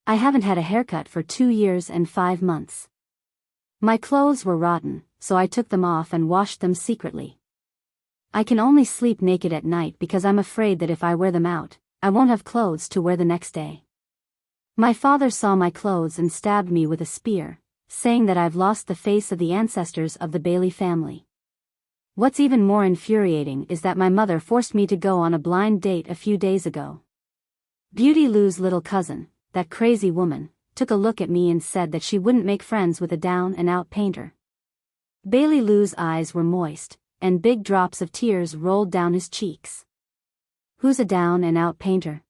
I haven't had a haircut for 2 years and 5 months. My clothes were rotten, so I took them off and washed them secretly. I can only sleep naked at night because I'm afraid that if I wear them out, I won't have clothes to wear the next day. My father saw my clothes and stabbed me with a spear, saying that I've lost the face of the ancestors of the Bailey family. What's even more infuriating is that my mother forced me to go on a blind date a few days ago. Beauty Lu's little cousin, that crazy woman, took a look at me and said that she wouldn't make friends with a down-and-out painter. Bailey Lu's eyes were moist, and big drops of tears rolled down his cheeks. Who's a down-and-out painter?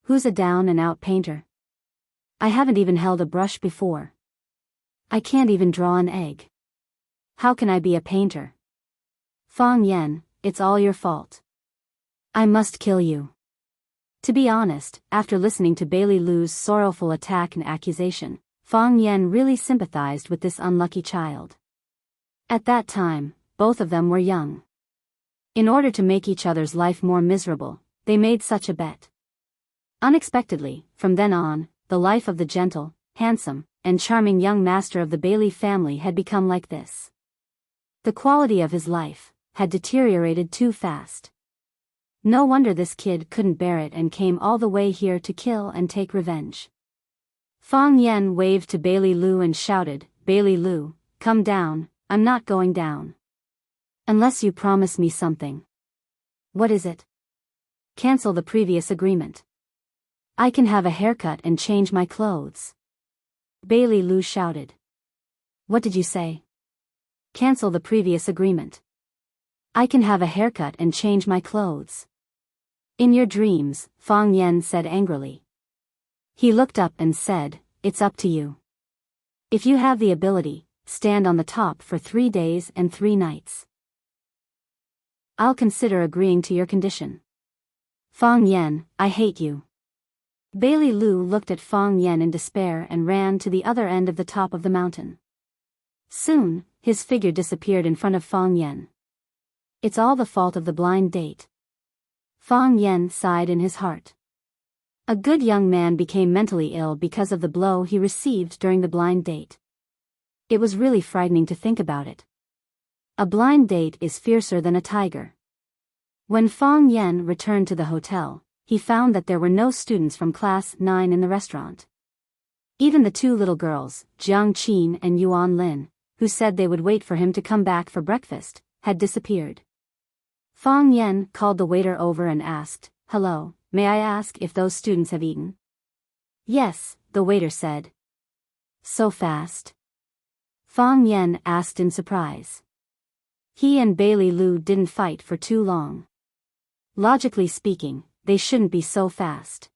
Who's a down-and-out painter? I haven't even held a brush before. I can't even draw an egg. How can I be a painter? Fang Yan, it's all your fault. I must kill you. To be honest, after listening to Bailey Lu's sorrowful attack and accusation, Fang Yan really sympathized with this unlucky child. At that time, both of them were young. In order to make each other's life more miserable, they made such a bet. Unexpectedly, from then on, the life of the gentle, handsome, and charming young master of the Bailey family had become like this. The quality of his life had deteriorated too fast. No wonder this kid couldn't bear it and came all the way here to kill and take revenge. Fang Yan waved to Bailey Lu and shouted, Bailey Lu, come down, I'm not going down. Unless you promise me something. What is it? Cancel the previous agreement. I can have a haircut and change my clothes. Bailey Lu shouted. What did you say? Cancel the previous agreement. I can have a haircut and change my clothes. In your dreams, Fang Yan said angrily. He looked up and said, it's up to you. If you have the ability, stand on the top for 3 days and 3 nights. I'll consider agreeing to your condition. Fang Yan, I hate you. Bailey Lu looked at Fang Yan in despair and ran to the other end of the top of the mountain. Soon, his figure disappeared in front of Fang Yan. It's all the fault of the blind date. Fang Yan sighed in his heart. A good young man became mentally ill because of the blow he received during the blind date. It was really frightening to think about it. A blind date is fiercer than a tiger. When Fang Yan returned to the hotel, he found that there were no students from class 9 in the restaurant. Even the 2 little girls, Jiang Qin and Yuan Lin, who said they would wait for him to come back for breakfast, had disappeared. Fang Yan called the waiter over and asked, hello, may I ask if those students have eaten? Yes, the waiter said. So fast? Fang Yan asked in surprise. He and Bailey Lu didn't fight for too long. Logically speaking, they shouldn't be so fast.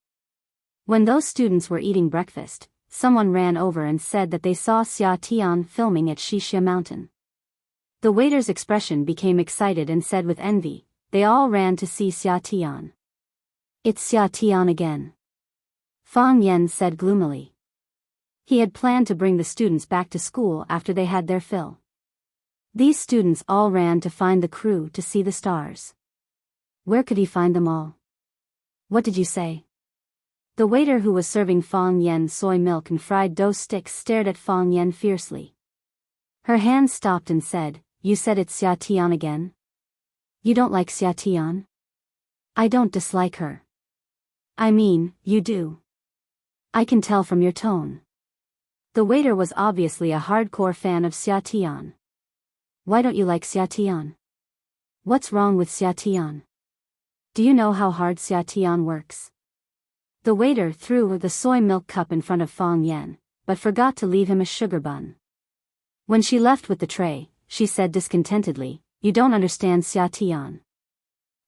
When those students were eating breakfast, someone ran over and said that they saw Xia Tian filming at Shixia Mountain. The waiter's expression became excited and said with envy, they all ran to see Xia Tian. It's Xia Tian again. Fang Yan said gloomily. He had planned to bring the students back to school after they had their fill. These students all ran to find the crew to see the stars. Where could he find them all? What did you say? The waiter who was serving Fang Yan soy milk and fried dough sticks stared at Fang Yan fiercely. Her hand stopped and said, you said it's Xia Tian again? You don't like Xia Tian? I don't dislike her. I mean, you do. I can tell from your tone. The waiter was obviously a hardcore fan of Xia Tian. Why don't you like Xia Tian? What's wrong with Xia Tian? Do you know how hard Xia Tian works? The waiter threw the soy milk cup in front of Fang Yan, but forgot to leave him a sugar bun. When she left with the tray, she said discontentedly, "You don't understand Xia Tian.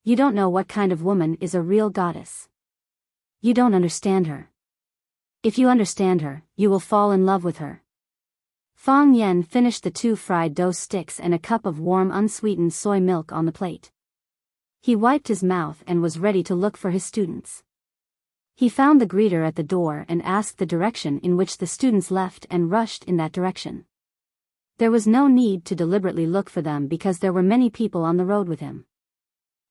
You don't know what kind of woman is a real goddess. You don't understand her. If you understand her, you will fall in love with her." Fang Yan finished the 2 fried dough sticks and a cup of warm unsweetened soy milk on the plate. He wiped his mouth and was ready to look for his students. He found the greeter at the door and asked the direction in which the students left and rushed in that direction. There was no need to deliberately look for them because there were many people on the road with him.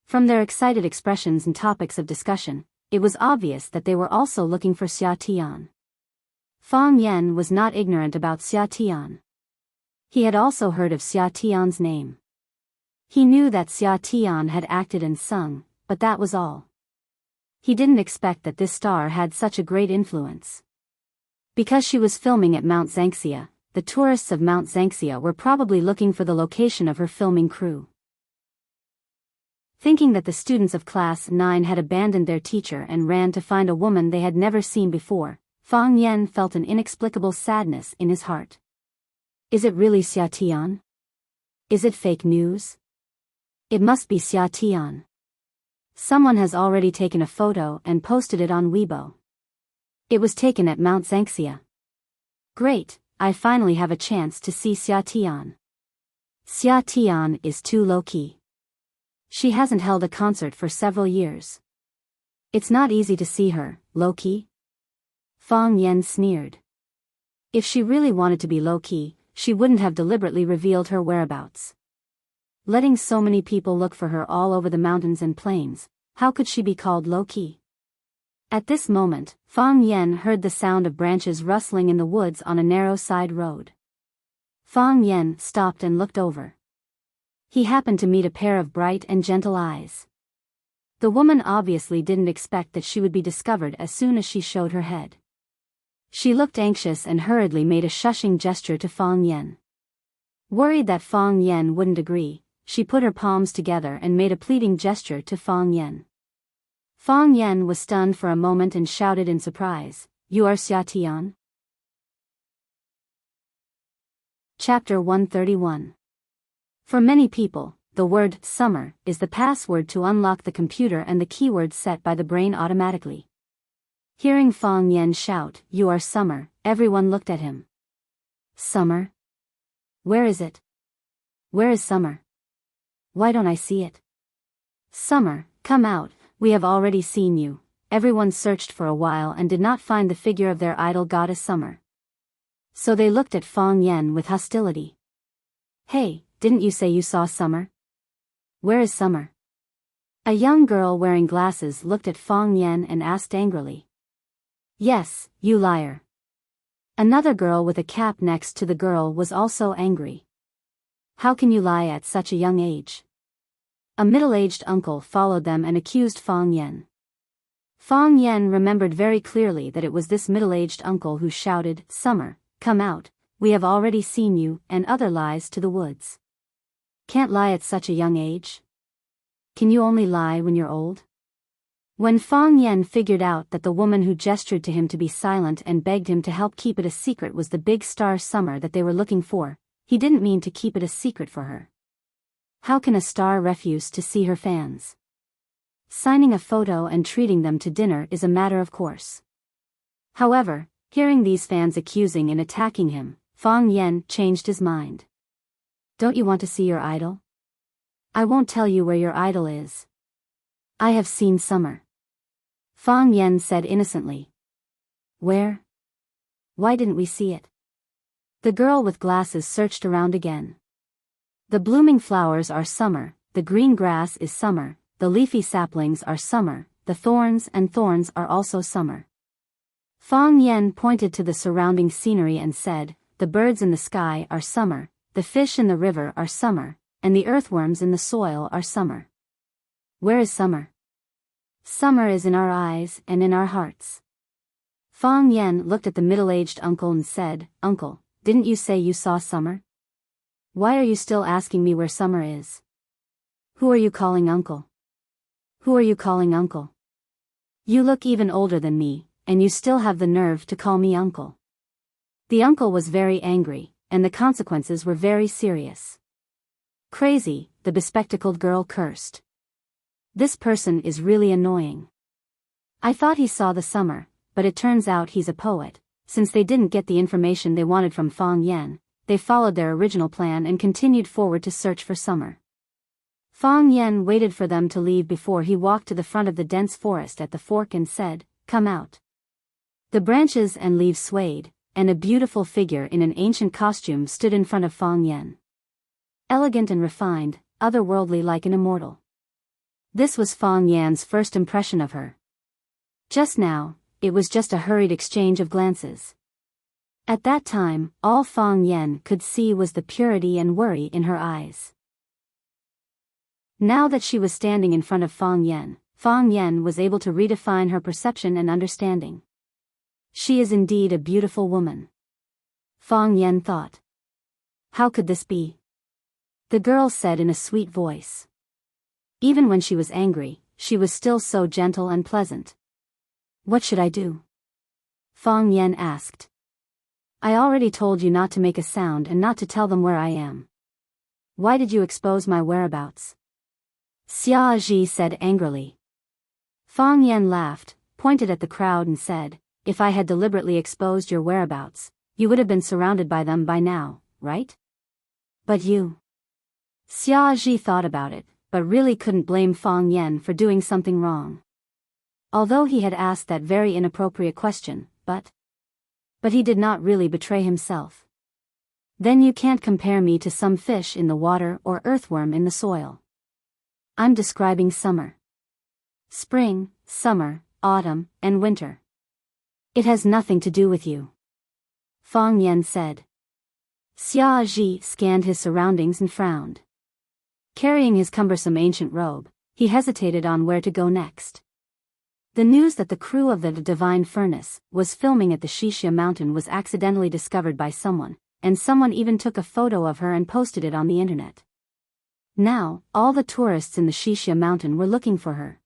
From their excited expressions and topics of discussion, it was obvious that they were also looking for Xia Tian. Fang Yan was not ignorant about Xia Tian. He had also heard of Xia Tian's name. He knew that Xia Tian had acted and sung, but that was all. He didn't expect that this star had such a great influence. Because she was filming at Mount Zhangxia, the tourists of Mount Zhangxia were probably looking for the location of her filming crew. Thinking that the students of Class 9 had abandoned their teacher and ran to find a woman they had never seen before, Fang Yan felt an inexplicable sadness in his heart. Is it really Xia Tian? Is it fake news? It must be Xia Tian. Someone has already taken a photo and posted it on Weibo. It was taken at Mount Zhangxia. Great, I finally have a chance to see Xia Tian. Xia Tian is too low-key. She hasn't held a concert for several years. It's not easy to see her, low-key. Fang Yan sneered. If she really wanted to be low-key, she wouldn't have deliberately revealed her whereabouts. Letting so many people look for her all over the mountains and plains, how could she be called low-key? At this moment, Fang Yan heard the sound of branches rustling in the woods on a narrow side road. Fang Yan stopped and looked over. He happened to meet a pair of bright and gentle eyes. The woman obviously didn't expect that she would be discovered as soon as she showed her head. She looked anxious and hurriedly made a shushing gesture to Fang Yan. Worried that Fang Yan wouldn't agree, she put her palms together and made a pleading gesture to Fang Yan. Fang Yan was stunned for a moment and shouted in surprise, "You are Xia Tian?" Chapter 131. For many people, the word summer is the password to unlock the computer and the keywords set by the brain automatically. Hearing Fang Yan shout, "You are summer," everyone looked at him. Summer? Where is it? Where is summer? Why don't I see it? Summer, come out, we have already seen you. Everyone searched for a while and did not find the figure of their idol goddess Summer. So they looked at Fang Yan with hostility. Hey, didn't you say you saw Summer? Where is Summer? A young girl wearing glasses looked at Fang Yan and asked angrily. Yes, you liar. Another girl with a cap next to the girl was also angry. How can you lie at such a young age? A middle-aged uncle followed them and accused Fang Yan. Fang Yan remembered very clearly that it was this middle-aged uncle who shouted, "Summer, come out, we have already seen you," and other lies to the woods. Can't lie at such a young age? Can you only lie when you're old? When Fang Yan figured out that the woman who gestured to him to be silent and begged him to help keep it a secret was the big star Summer that they were looking for, he didn't mean to keep it a secret for her. How can a star refuse to see her fans? Signing a photo and treating them to dinner is a matter of course. However, hearing these fans accusing and attacking him, Fang Yan changed his mind. Don't you want to see your idol? I won't tell you where your idol is. I have seen Summer. Fang Yan said innocently. Where? Why didn't we see it? The girl with glasses searched around again. The blooming flowers are summer, the green grass is summer, the leafy saplings are summer, the thorns are also summer. Fang Yan pointed to the surrounding scenery and said, the birds in the sky are summer, the fish in the river are summer, and the earthworms in the soil are summer. Where is summer? Summer is in our eyes and in our hearts. Fang Yan looked at the middle-aged uncle and said, Uncle, didn't you say you saw summer? Why are you still asking me where summer is? Who are you calling uncle? Who are you calling uncle? You look even older than me, and you still have the nerve to call me uncle. The uncle was very angry, and the consequences were very serious. Crazy, the bespectacled girl cursed. This person is really annoying. I thought he saw the summer, but it turns out he's a poet. Since they didn't get the information they wanted from Fang Yan, they followed their original plan and continued forward to search for summer. Fang Yan waited for them to leave before he walked to the front of the dense forest at the fork and said, Come out. The branches and leaves swayed, and a beautiful figure in an ancient costume stood in front of Fang Yan. Elegant and refined, otherworldly like an immortal. This was Fang Yan's first impression of her. Just now, it was just a hurried exchange of glances. At that time, all Fang Yan could see was the purity and worry in her eyes. Now that she was standing in front of Fang Yan was able to redefine her perception and understanding. She is indeed a beautiful woman. Fang Yan thought. How could this be? The girl said in a sweet voice. Even when she was angry, she was still so gentle and pleasant. What should I do? Fang Yan asked. I already told you not to make a sound and not to tell them where I am. Why did you expose my whereabouts? Xia Ji said angrily. Fang Yan laughed, pointed at the crowd and said, If I had deliberately exposed your whereabouts, you would have been surrounded by them by now, right? But you. Xia Ji thought about it, but really couldn't blame Fang Yan for doing something wrong. Although he had asked that very inappropriate question, but he did not really betray himself. Then you can't compare me to some fish in the water or earthworm in the soil. I'm describing summer. Spring, summer, autumn, and winter. It has nothing to do with you. Fang Yan said. Xia Ji scanned his surroundings and frowned. Carrying his cumbersome ancient robe, he hesitated on where to go next. The news that the crew of the Divine Furnace was filming at the Xixia Mountain was accidentally discovered by someone, and someone even took a photo of her and posted it on the internet. Now, all the tourists in the Xixia Mountain were looking for her.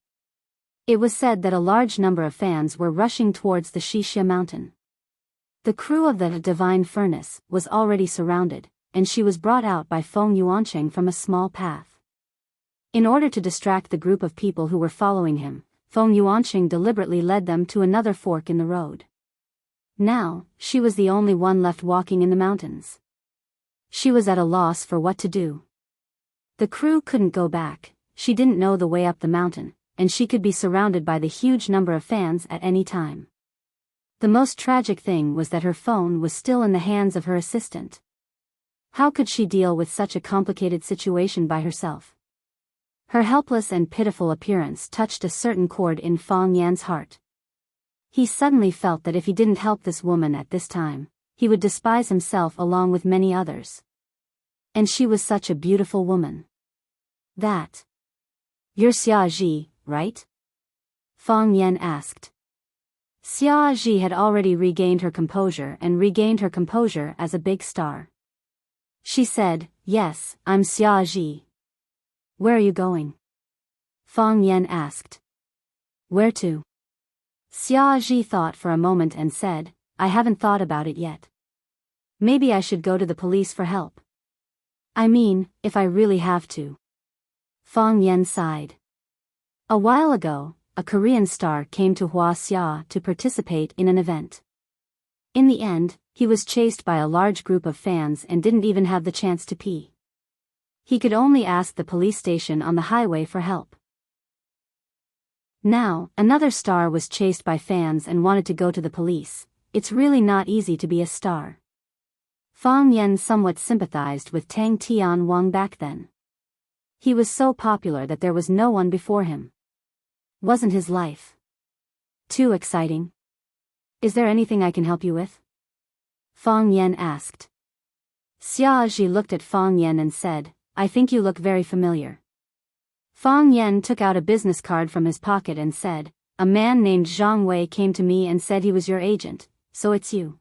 It was said that a large number of fans were rushing towards the Xixia Mountain. The crew of the Divine Furnace was already surrounded, and she was brought out by Feng Yuancheng from a small path. In order to distract the group of people who were following him, Feng Yuancheng deliberately led them to another fork in the road. Now, she was the only one left walking in the mountains. She was at a loss for what to do. The crew couldn't go back, she didn't know the way up the mountain, and she could be surrounded by the huge number of fans at any time. The most tragic thing was that her phone was still in the hands of her assistant. How could she deal with such a complicated situation by herself? Her helpless and pitiful appearance touched a certain chord in Fang Yan's heart. He suddenly felt that if he didn't help this woman at this time, he would despise himself along with many others. And she was such a beautiful woman. That. You're Xia Ji, right? Fang Yan asked. Xia Ji had already regained her composure as a big star. She said, Yes, I'm Xia Ji. Where are you going? Fang Yan asked. Where to? Xia Ji thought for a moment and said, I haven't thought about it yet. Maybe I should go to the police for help. I mean, if I really have to. Fang Yan sighed. A while ago, a Korean star came to Huaxia to participate in an event. In the end, he was chased by a large group of fans and didn't even have the chance to pee. He could only ask the police station on the highway for help. Now, another star was chased by fans and wanted to go to the police. It's really not easy to be a star. Fang Yan somewhat sympathized with Tang Tian Wang back then. He was so popular that there was no one before him. Wasn't his life too exciting? Is there anything I can help you with? Fang Yan asked. Xia Ji looked at Fang Yan and said, I think you look very familiar. Fang Yan took out a business card from his pocket and said, "A man named Zhang Wei came to me and said he was your agent, so it's you."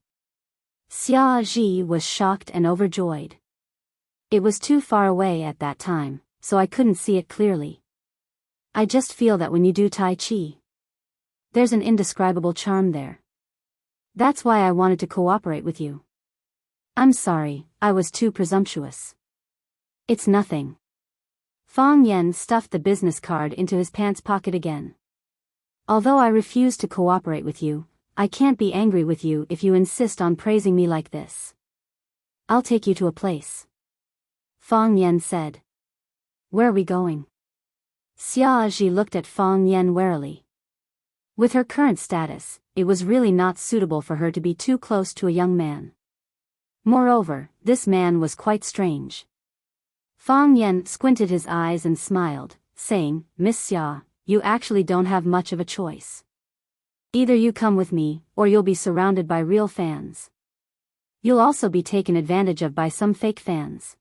Xia Ji was shocked and overjoyed. It was too far away at that time, so I couldn't see it clearly. I just feel that when you do Tai Chi, there's an indescribable charm there. That's why I wanted to cooperate with you. I'm sorry, I was too presumptuous. It's nothing. Fang Yan stuffed the business card into his pants pocket again. Although I refuse to cooperate with you, I can't be angry with you if you insist on praising me like this. I'll take you to a place. Fang Yan said. Where are we going? Xia Ji looked at Fang Yan warily. With her current status, it was really not suitable for her to be too close to a young man. Moreover, this man was quite strange. Fang Yan squinted his eyes and smiled, saying, "Miss Xia, you actually don't have much of a choice. Either you come with me, or you'll be surrounded by real fans. You'll also be taken advantage of by some fake fans."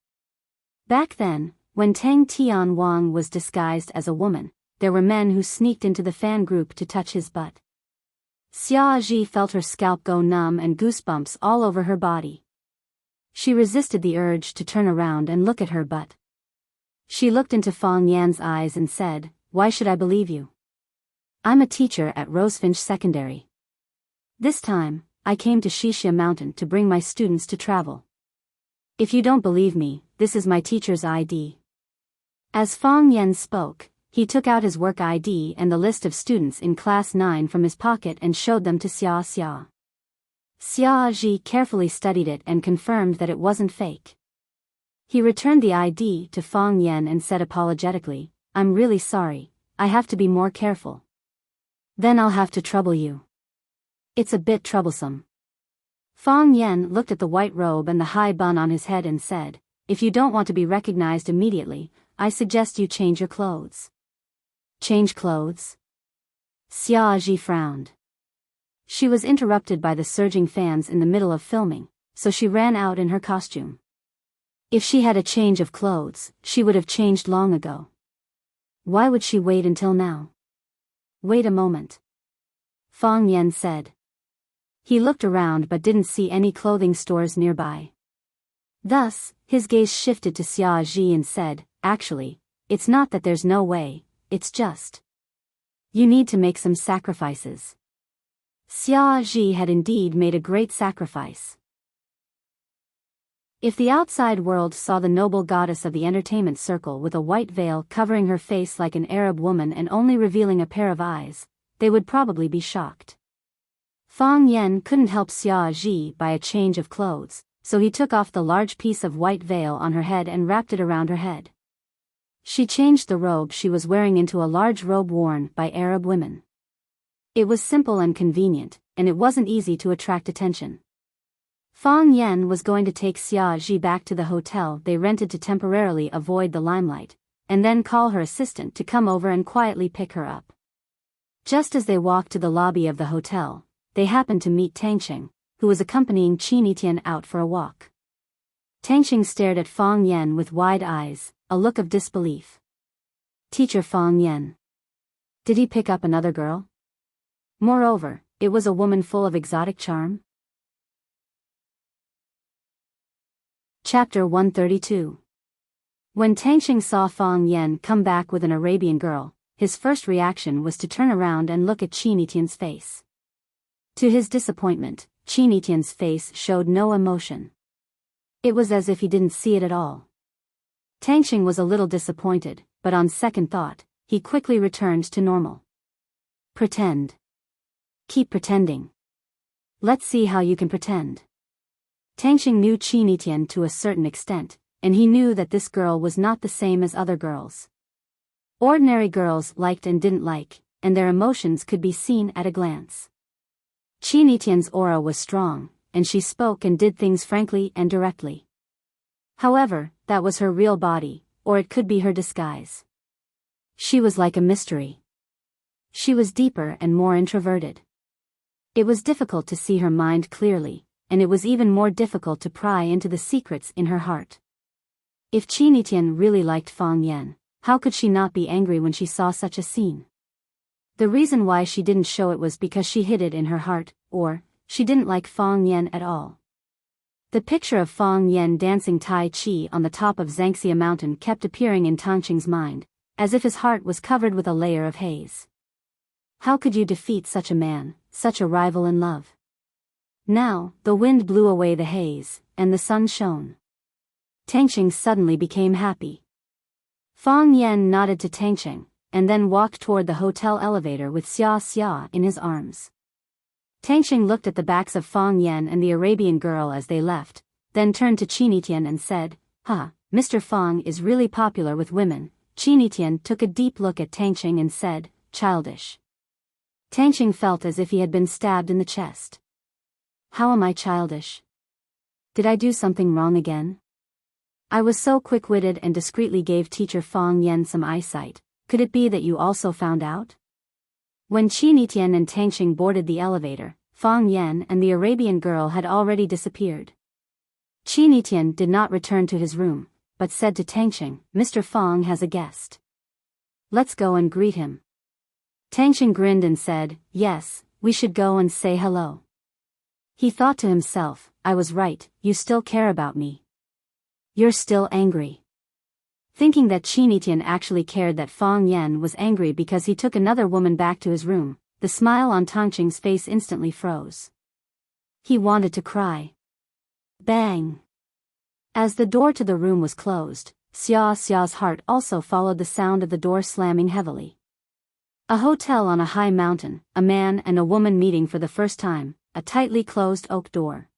Back then, when Tang Tian Wang was disguised as a woman, there were men who sneaked into the fan group to touch his butt. Xia Ji felt her scalp go numb and goosebumps all over her body. She resisted the urge to turn around and look at her butt. She looked into Fang Yan's eyes and said, "Why should I believe you? I'm a teacher at Rosefinch Secondary. This time, I came to Shixia Mountain to bring my students to travel. If you don't believe me, this is my teacher's ID." As Fang Yan spoke, he took out his work ID and the list of students in Class 9 from his pocket and showed them to Xia Xia. Xia Ji carefully studied it and confirmed that it wasn't fake. He returned the ID to Fang Yan and said apologetically, "I'm really sorry, I have to be more careful. Then I'll have to trouble you. It's a bit troublesome." Fang Yan looked at the white robe and the high bun on his head and said, "If you don't want to be recognized immediately, I suggest you change your clothes." "Change clothes?" Xia Ji frowned. She was interrupted by the surging fans in the middle of filming, so she ran out in her costume. If she had a change of clothes, she would have changed long ago. Why would she wait until now? "Wait a moment," Fang Yan said. He looked around but didn't see any clothing stores nearby. Thus, his gaze shifted to Xia Ji and said, "Actually, it's not that there's no way, it's just you need to make some sacrifices." Xia Ji had indeed made a great sacrifice. If the outside world saw the noble goddess of the entertainment circle with a white veil covering her face like an Arab woman and only revealing a pair of eyes, they would probably be shocked. Fang Yan couldn't help Xia Ji by a change of clothes, so he took off the large piece of white veil on her head and wrapped it around her head. She changed the robe she was wearing into a large robe worn by Arab women. It was simple and convenient, and it wasn't easy to attract attention. Fang Yan was going to take Xia Ji back to the hotel they rented to temporarily avoid the limelight, and then call her assistant to come over and quietly pick her up. Just as they walked to the lobby of the hotel, they happened to meet Tangqing, who was accompanying Qinitian out for a walk. Tangqing stared at Fang Yan with wide eyes, a look of disbelief. "Teacher Fang Yan. Did he pick up another girl? Moreover, it was a woman full of exotic charm?" Chapter 132. When Tangqing saw Fang Yan come back with an Arabian girl, his first reaction was to turn around and look at Qinitian's face. To his disappointment, Qinitian's face showed no emotion. It was as if he didn't see it at all. Tangqing was a little disappointed, but on second thought, he quickly returned to normal. "Pretend. Keep pretending. Let's see how you can pretend." Tangqing knew Qinitian to a certain extent, and he knew that this girl was not the same as other girls. Ordinary girls liked and didn't like, and their emotions could be seen at a glance. Qinitian's aura was strong, and she spoke and did things frankly and directly. However, that was her real body, or it could be her disguise. She was like a mystery. She was deeper and more introverted. It was difficult to see her mind clearly, and it was even more difficult to pry into the secrets in her heart. If Qinitian really liked Fang Yan, How could she not be angry when she saw such a scene? The reason why she didn't show it was because she hid it in her heart, or she didn't like Fang Yan at all. The picture of Fang Yan dancing Tai Chi on the top of Zhangxia Mountain kept appearing in Tangqing's mind, as if his heart was covered with a layer of haze. How could you defeat such a man, such a rival in love? Now, the wind blew away the haze, and the sun shone. Tangqing suddenly became happy. Fang Yan nodded to Tangqing, and then walked toward the hotel elevator with Xia Xia in his arms. Tangqing looked at the backs of Fang Yan and the Arabian girl as they left, then turned to Qinitian and said, Mr. Fang is really popular with women." Qinitian took a deep look at Tangqing and said, "Childish." Tangqing felt as if he had been stabbed in the chest. "How am I childish? Did I do something wrong again? I was so quick-witted and discreetly gave teacher Fang Yan some eyesight. Could it be that you also found out?" When Qinitian and Tangqing boarded the elevator, Fang Yan and the Arabian girl had already disappeared. Qinitian did not return to his room, but said to Tangqing, "Mr. Fang has a guest. Let's go and greet him." Tangqing grinned and said, "Yes, we should go and say hello." He thought to himself, "I was right, you still care about me. You're still angry." Thinking that Qinitian actually cared that Fang Yan was angry because he took another woman back to his room, the smile on Tangqing's face instantly froze. He wanted to cry. Bang! As the door to the room was closed, Xia Xia's heart also followed the sound of the door slamming heavily. A hotel on a high mountain, a man and a woman meeting for the first time, a tightly closed oak door.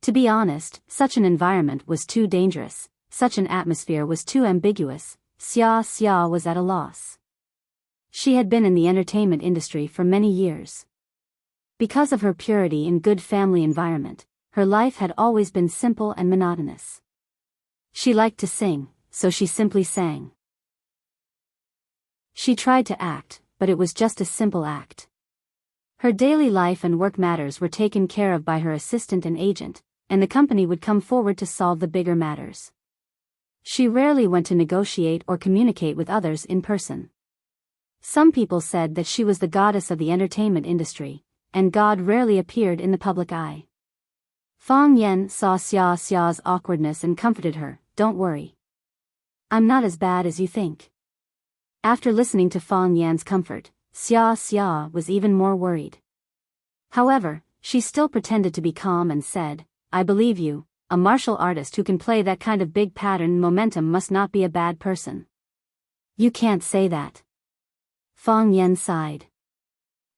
To be honest, such an environment was too dangerous. Such an atmosphere was too ambiguous. Xia Xia was at a loss. She had been in the entertainment industry for many years. Because of her purity and good family environment, her life had always been simple and monotonous. She liked to sing, so she simply sang. She tried to act, but it was just a simple act. Her daily life and work matters were taken care of by her assistant and agent, and the company would come forward to solve the bigger matters. She rarely went to negotiate or communicate with others in person. Some people said that she was the goddess of the entertainment industry, and God rarely appeared in the public eye. Fang Yan saw Xia Xia's awkwardness and comforted her, "Don't worry. I'm not as bad as you think." After listening to Fang Yan's comfort, Xia Xia was even more worried. However, she still pretended to be calm and said, "I believe you. A martial artist who can play that kind of big pattern momentum must not be a bad person." "You can't say that." Fang Yan sighed.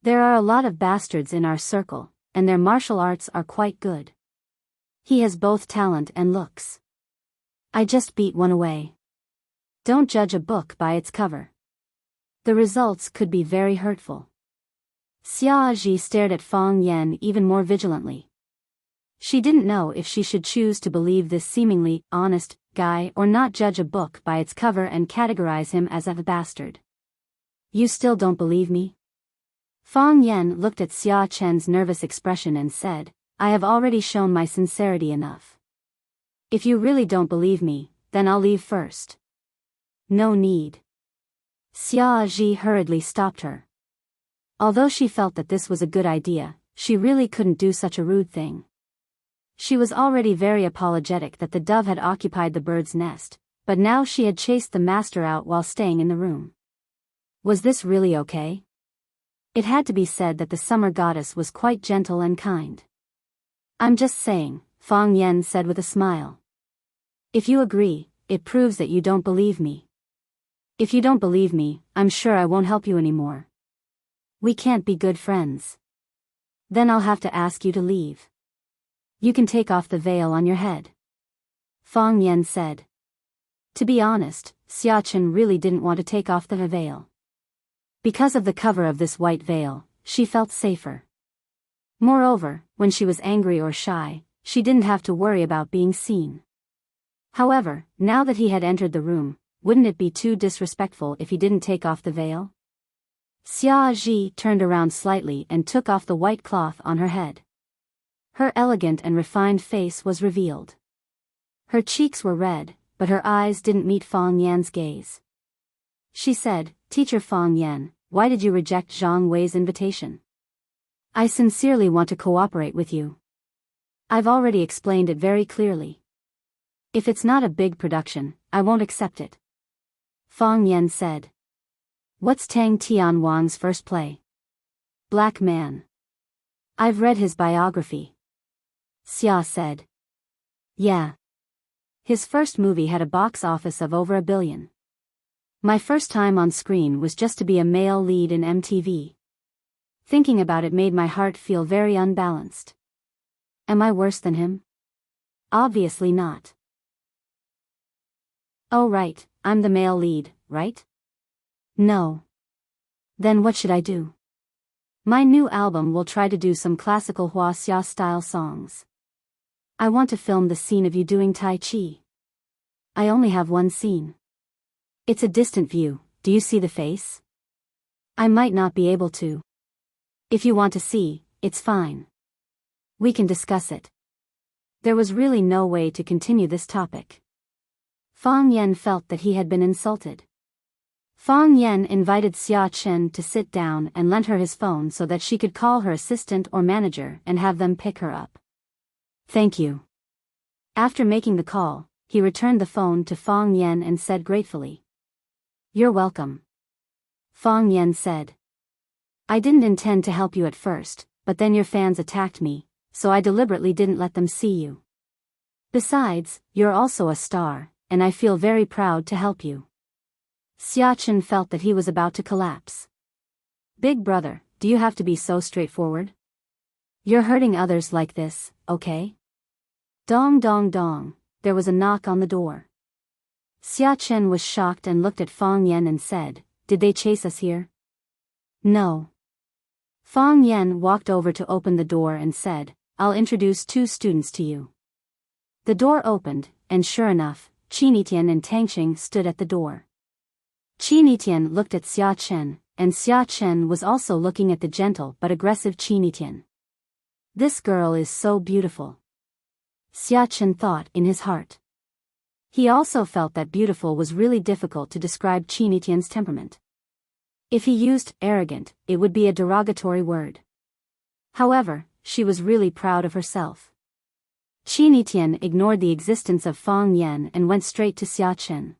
"There are a lot of bastards in our circle, and their martial arts are quite good. He has both talent and looks. I just beat one away. Don't judge a book by its cover. The results could be very hurtful." Xia Ji stared at Fang Yan even more vigilantly. She didn't know if she should choose to believe this seemingly honest guy or not, judge a book by its cover and categorize him as a bastard. "You still don't believe me?" Fang Yan looked at Xia Chen's nervous expression and said, "I have already shown my sincerity enough. If you really don't believe me, then I'll leave first." "No need." Xia Ji hurriedly stopped her. Although she felt that this was a good idea, she really couldn't do such a rude thing. She was already very apologetic that the dove had occupied the bird's nest, but now she had chased the master out while staying in the room. Was this really okay? It had to be said that the summer goddess was quite gentle and kind. "I'm just saying," Fang Yan said with a smile. "If you agree, it proves that you don't believe me. If you don't believe me, I'm sure I won't help you anymore. We can't be good friends. Then I'll have to ask you to leave. You can take off the veil on your head," Fang Yan said. To be honest, Xia Chen really didn't want to take off the veil. Because of the cover of this white veil, she felt safer. Moreover, when she was angry or shy, she didn't have to worry about being seen. However, now that he had entered the room, wouldn't it be too disrespectful if he didn't take off the veil? Xia Ji turned around slightly and took off the white cloth on her head. Her elegant and refined face was revealed. Her cheeks were red, but her eyes didn't meet Fang Yan's gaze. She said, Teacher Fang Yan, why did you reject Zhang Wei's invitation? I sincerely want to cooperate with you. I've already explained it very clearly. If it's not a big production, I won't accept it. Fang Yan said. What's Tang Tianwang's first play? Black Man. I've read his biography. Xia said. Yeah. His first movie had a box office of over $1 billion. My first time on screen was just to be a male lead in MTV. Thinking about it made my heart feel very unbalanced. Am I worse than him? Obviously not. Oh right, I'm the male lead, right? No. Then what should I do? My new album will try to do some classical Huaxia style songs. I want to film the scene of you doing Tai Chi. I only have one scene. It's a distant view, do you see the face? I might not be able to. If you want to see, it's fine. We can discuss it. There was really no way to continue this topic. Fang Yan felt that he had been insulted. Fang Yan invited Xia Chen to sit down and lent her his phone so that she could call her assistant or manager and have them pick her up. Thank you. After making the call, he returned the phone to Fang Yan and said gratefully. You're welcome. Fang Yan said. I didn't intend to help you at first, but then your fans attacked me, so I deliberately didn't let them see you. Besides, you're also a star, and I feel very proud to help you. Xia Chen felt that he was about to collapse. Big brother, do you have to be so straightforward? You're hurting others like this, okay? Dong dong dong, there was a knock on the door. Xia Chen was shocked and looked at Fang Yan and said, Did they chase us here? No. Fang Yan walked over to open the door and said, I'll introduce 2 students to you. The door opened, and sure enough, Qinitian and Tangxing stood at the door. Qinitian looked at Xia Chen, and Xia Chen was also looking at the gentle but aggressive Qinitian. This girl is so beautiful. Xia Chen thought in his heart. He also felt that beautiful was really difficult to describe Qinitian's temperament. If he used arrogant, it would be a derogatory word. However, she was really proud of herself. Qinitian ignored the existence of Fang Yan and went straight to Xia Chen.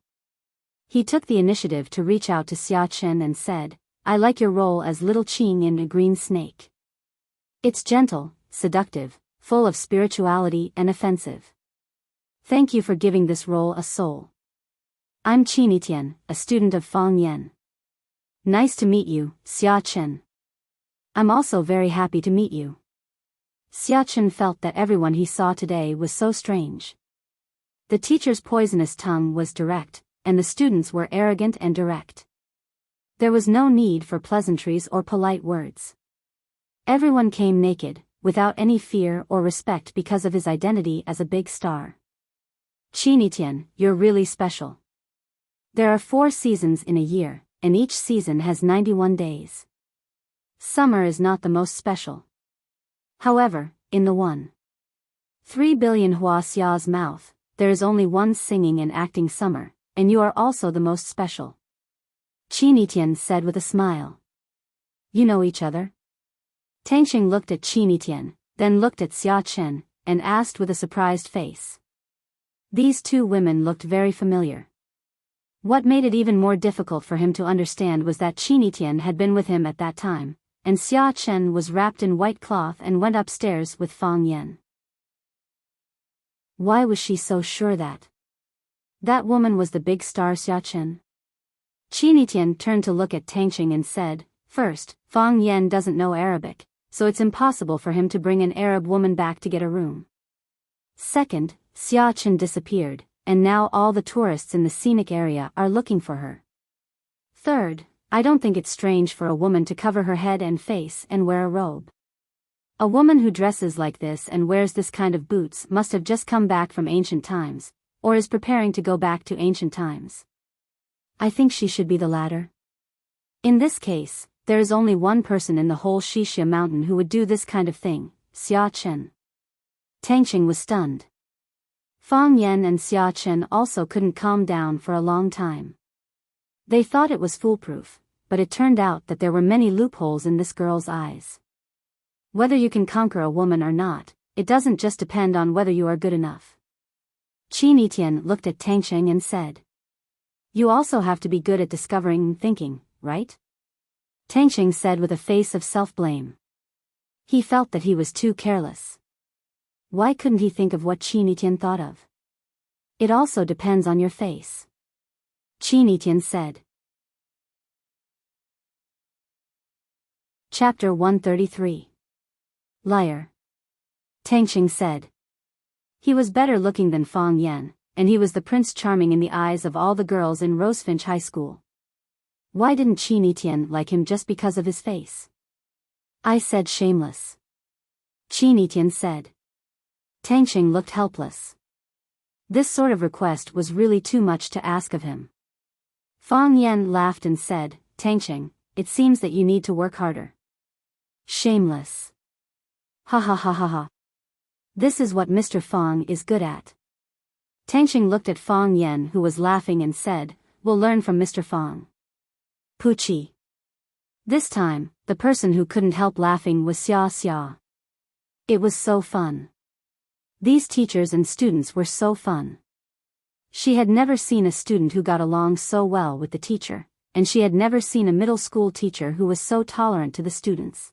He took the initiative to reach out to Xia Chen and said, I like your role as Little Qing in A Green Snake. It's gentle, seductive, full of spirituality and offensive. Thank you for giving this role a soul. I'm Qinitian, a student of Fang Yan. Nice to meet you, Xia Chen. I'm also very happy to meet you. Xia Chen felt that everyone he saw today was so strange. The teacher's poisonous tongue was direct, and the students were arrogant and direct. There was no need for pleasantries or polite words. Everyone came naked, without any fear or respect because of his identity as a big star. Qinitian, you're really special. There are 4 seasons in a year, and each season has 91 days. Summer is not the most special. However, in the 1.3 billion Huaxia's mouth, there is only one singing and acting summer, and you are also the most special. Qinitian said with a smile. You know each other? Tangxing looked at Qinitian, then looked at Xia Chen, and asked with a surprised face. These 2 women looked very familiar. What made it even more difficult for him to understand was that Qinitian had been with him at that time, and Xia Chen was wrapped in white cloth and went upstairs with Fang Yan. Why was she so sure that that woman was the big star Xia Chen? Qinitian turned to look at Tangxing and said, First, Fang Yan doesn't know Arabic, so it's impossible for him to bring an Arab woman back to get a room. Second, Xia Chen disappeared, and now all the tourists in the scenic area are looking for her. Third, I don't think it's strange for a woman to cover her head and face and wear a robe. A woman who dresses like this and wears this kind of boots must have just come back from ancient times, or is preparing to go back to ancient times. I think she should be the latter. In this case, there is only one person in the whole Xixia mountain who would do this kind of thing, Xia Chen. Tangxing was stunned. Fang Yan and Xia Chen also couldn't calm down for a long time. They thought it was foolproof, but it turned out that there were many loopholes in this girl's eyes. Whether you can conquer a woman or not, it doesn't just depend on whether you are good enough. Qin Etienne looked at Tangsheng and said. You also have to be good at discovering and thinking, right? Tangsheng said with a face of self-blame. He felt that he was too careless. Why couldn't he think of what Qin Etienne thought of? It also depends on your face. Qin Etienne said. Chapter 133. Liar. Tangsheng said. He was better looking than Fang Yan, and he was the Prince Charming in the eyes of all the girls in Rosefinch High School. Why didn't Qin Etienne like him just because of his face? I said shameless. Qin Etienne said. Tangsheng looked helpless. This sort of request was really too much to ask of him. Fang Yan laughed and said, Tangsheng, it seems that you need to work harder. Shameless. Ha ha ha ha ha. This is what Mr. Fang is good at. Tangsheng looked at Fang Yan, who was laughing, and said, We'll learn from Mr. Fang. Puchi. This time, the person who couldn't help laughing was Xia Xia. It was so fun. These teachers and students were so fun. She had never seen a student who got along so well with the teacher, and she had never seen a middle school teacher who was so tolerant to the students.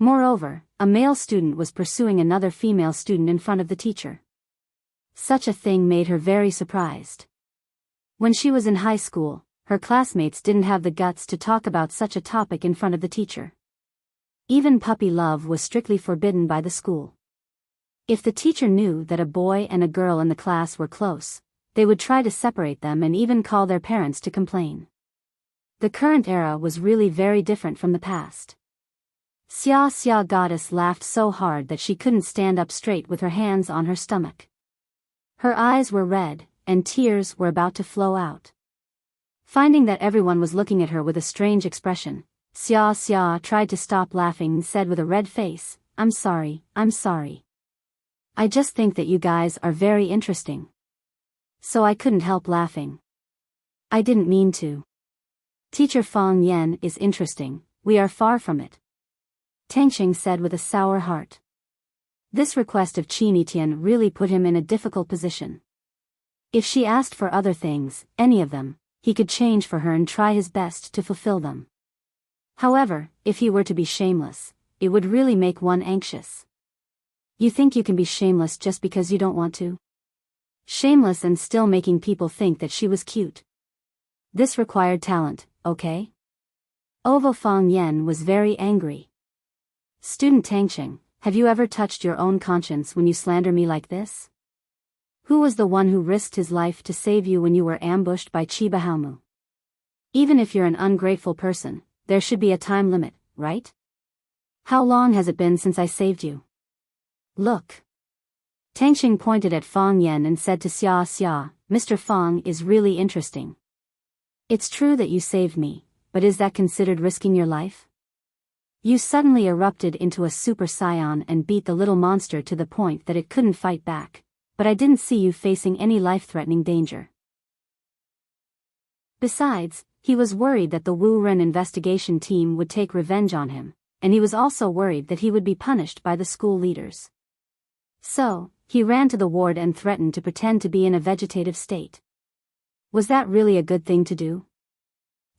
Moreover, a male student was pursuing another female student in front of the teacher. Such a thing made her very surprised. When she was in high school, her classmates didn't have the guts to talk about such a topic in front of the teacher. Even puppy love was strictly forbidden by the school. If the teacher knew that a boy and a girl in the class were close, they would try to separate them and even call their parents to complain. The current era was really very different from the past. Xia Xia Goddess laughed so hard that she couldn't stand up straight with her hands on her stomach. Her eyes were red, and tears were about to flow out. Finding that everyone was looking at her with a strange expression, Xia Xia tried to stop laughing and said with a red face, I'm sorry. I just think that you guys are very interesting. So I couldn't help laughing. I didn't mean to. Teacher Fang Yan is interesting, we are far from it. Tangsheng said with a sour heart. This request of Qin Etienne really put him in a difficult position. If she asked for other things, any of them, he could change for her and try his best to fulfill them. However, if he were to be shameless, it would really make one anxious. You think you can be shameless just because you don't want to? Shameless and still making people think that she was cute. This required talent, okay? Ovo Fang Yan was very angry. Student Tangsheng, have you ever touched your own conscience when you slander me like this? Who was the one who risked his life to save you when you were ambushed by Chiba Haomu? Even if you're an ungrateful person, there should be a time limit, right? How long has it been since I saved you? Look. Tangsheng pointed at Fang Yan and said to Xia Xia, Mr. Fang is really interesting. It's true that you saved me, but is that considered risking your life? You suddenly erupted into a Super Saiyan and beat the little monster to the point that it couldn't fight back, but I didn't see you facing any life-threatening danger. Besides, he was worried that the Wu Ren investigation team would take revenge on him, and he was also worried that he would be punished by the school leaders. So, he ran to the ward and threatened to pretend to be in a vegetative state. Was that really a good thing to do?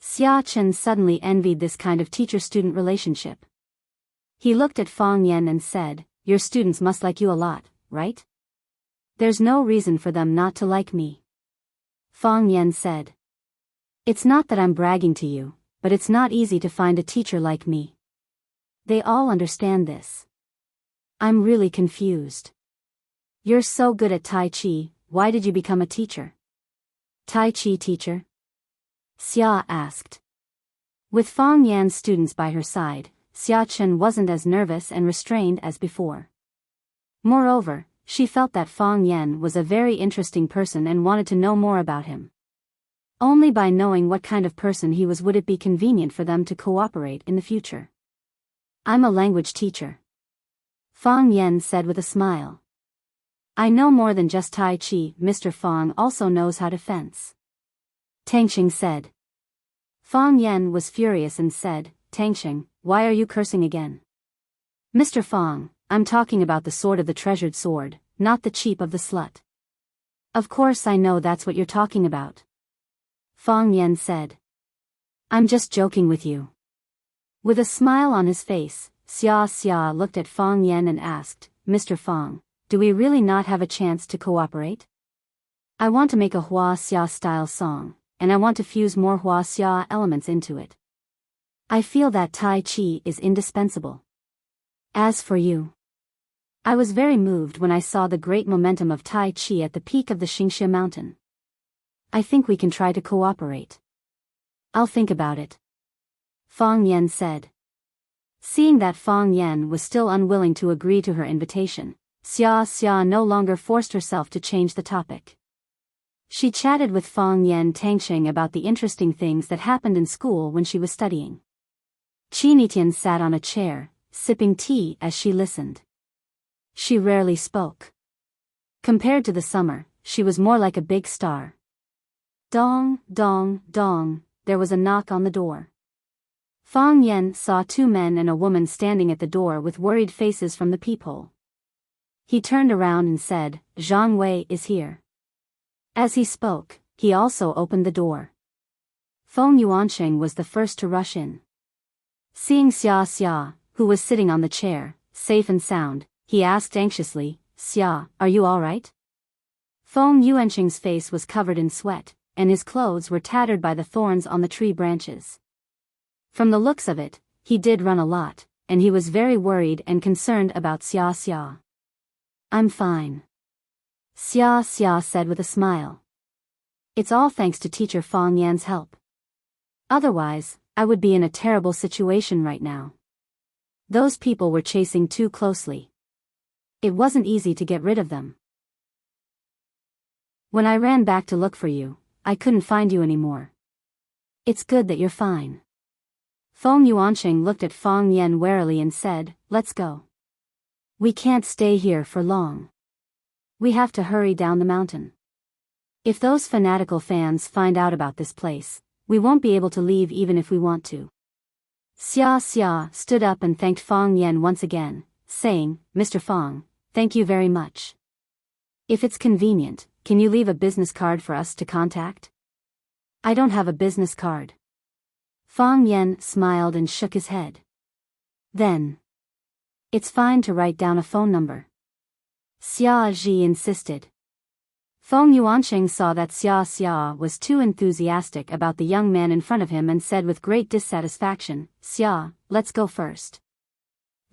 Xia Chen suddenly envied this kind of teacher-student relationship. He looked at Fang Yan and said, Your students must like you a lot, right? There's no reason for them not to like me. Fang Yan said. It's not that I'm bragging to you, but it's not easy to find a teacher like me. They all understand this. I'm really confused. You're so good at Tai Chi, why did you become a teacher? Tai Chi teacher? Xia asked. With Fang Yan's students by her side, Xia Chen wasn't as nervous and restrained as before. Moreover, she felt that Fang Yan was a very interesting person and wanted to know more about him. Only by knowing what kind of person he was would it be convenient for them to cooperate in the future. I'm a language teacher. Fang Yan said with a smile. I know more than just Tai Chi, Mr. Fang also knows how to fence. Tangsheng said. Fang Yan was furious and said, Tangxing, why are you cursing again? Mr. Fang, I'm talking about the sword of the treasured sword, not the cheap of the slut. Of course I know that's what you're talking about. Fang Yan said. I'm just joking with you. With a smile on his face, Xia looked at Fang Yan and asked, Mr. Fang, do we really not have a chance to cooperate? I want to make a Hua Xia style song, and I want to fuse more Hua Xia elements into it. I feel that Tai Chi is indispensable. As for you, I was very moved when I saw the great momentum of Tai Chi at the peak of the Xingxia mountain. I think we can try to cooperate. I'll think about it. Fang Yan said. Seeing that Fang Yan was still unwilling to agree to her invitation, Xia no longer forced herself to change the topic. She chatted with Fang Yan Tangxing about the interesting things that happened in school when she was studying. Qinitian sat on a chair, sipping tea as she listened. She rarely spoke. Compared to the summer, she was more like a big star. Dong, dong, dong, there was a knock on the door. Fang Yan saw two men and a woman standing at the door with worried faces from the peephole. He turned around and said, Zhang Wei is here. As he spoke, he also opened the door. Feng Yuanqing was the first to rush in. Seeing Xia, who was sitting on the chair, safe and sound, he asked anxiously, Xia, are you all right? Feng Yuanqing's face was covered in sweat, and his clothes were tattered by the thorns on the tree branches. From the looks of it, he did run a lot, and he was very worried and concerned about Xia. I'm fine. Xia said with a smile. It's all thanks to teacher Fang Yan's help. Otherwise, I would be in a terrible situation right now. Those people were chasing too closely. It wasn't easy to get rid of them. When I ran back to look for you, I couldn't find you anymore. It's good that you're fine. Feng Yuanqing looked at Fang Yan warily and said, let's go. We can't stay here for long. We have to hurry down the mountain. If those fanatical fans find out about this place, we won't be able to leave even if we want to. Xia stood up and thanked Fang Yan once again, saying, Mr. Fang, thank you very much. If it's convenient, can you leave a business card for us to contact? I don't have a business card. Fang Yan smiled and shook his head. Then, it's fine to write down a phone number. Xia Ji insisted. Feng Yuanqing saw that Xia was too enthusiastic about the young man in front of him and said with great dissatisfaction, Xia, let's go first.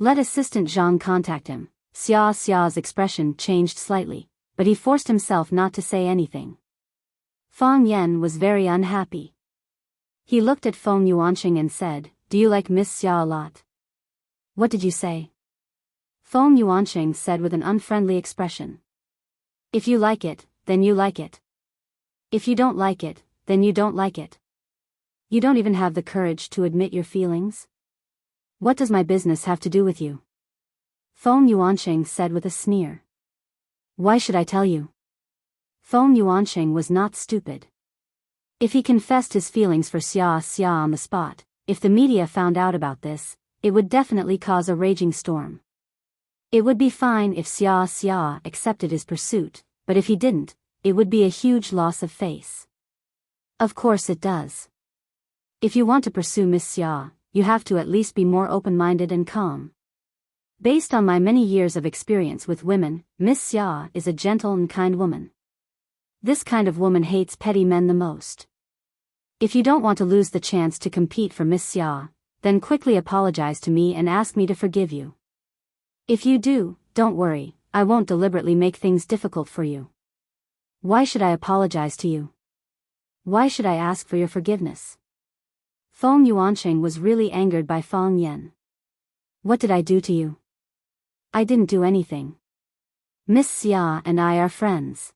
Let Assistant Zhang contact him. Xia's expression changed slightly, but he forced himself not to say anything. Fang Yan was very unhappy. He looked at Feng Yuanqing and said, do you like Miss Xia a lot? What did you say? Feng Yuanqing said with an unfriendly expression. If you like it, then you like it. If you don't like it, then you don't like it. You don't even have the courage to admit your feelings? What does my business have to do with you? Feng Yuanqing said with a sneer. Why should I tell you? Feng Yuanqing was not stupid. If he confessed his feelings for Xia on the spot, if the media found out about this, it would definitely cause a raging storm. It would be fine if Xia accepted his pursuit, but if he didn't, it would be a huge loss of face. Of course it does. If you want to pursue Miss Xia, you have to at least be more open-minded and calm. Based on my many years of experience with women, Miss Xia is a gentle and kind woman. This kind of woman hates petty men the most. If you don't want to lose the chance to compete for Miss Xia, then quickly apologize to me and ask me to forgive you. If you do, don't worry, I won't deliberately make things difficult for you. Why should I apologize to you? Why should I ask for your forgiveness? Feng Yuanqing was really angered by Fang Yan. What did I do to you? I didn't do anything. Miss Xia and I are friends.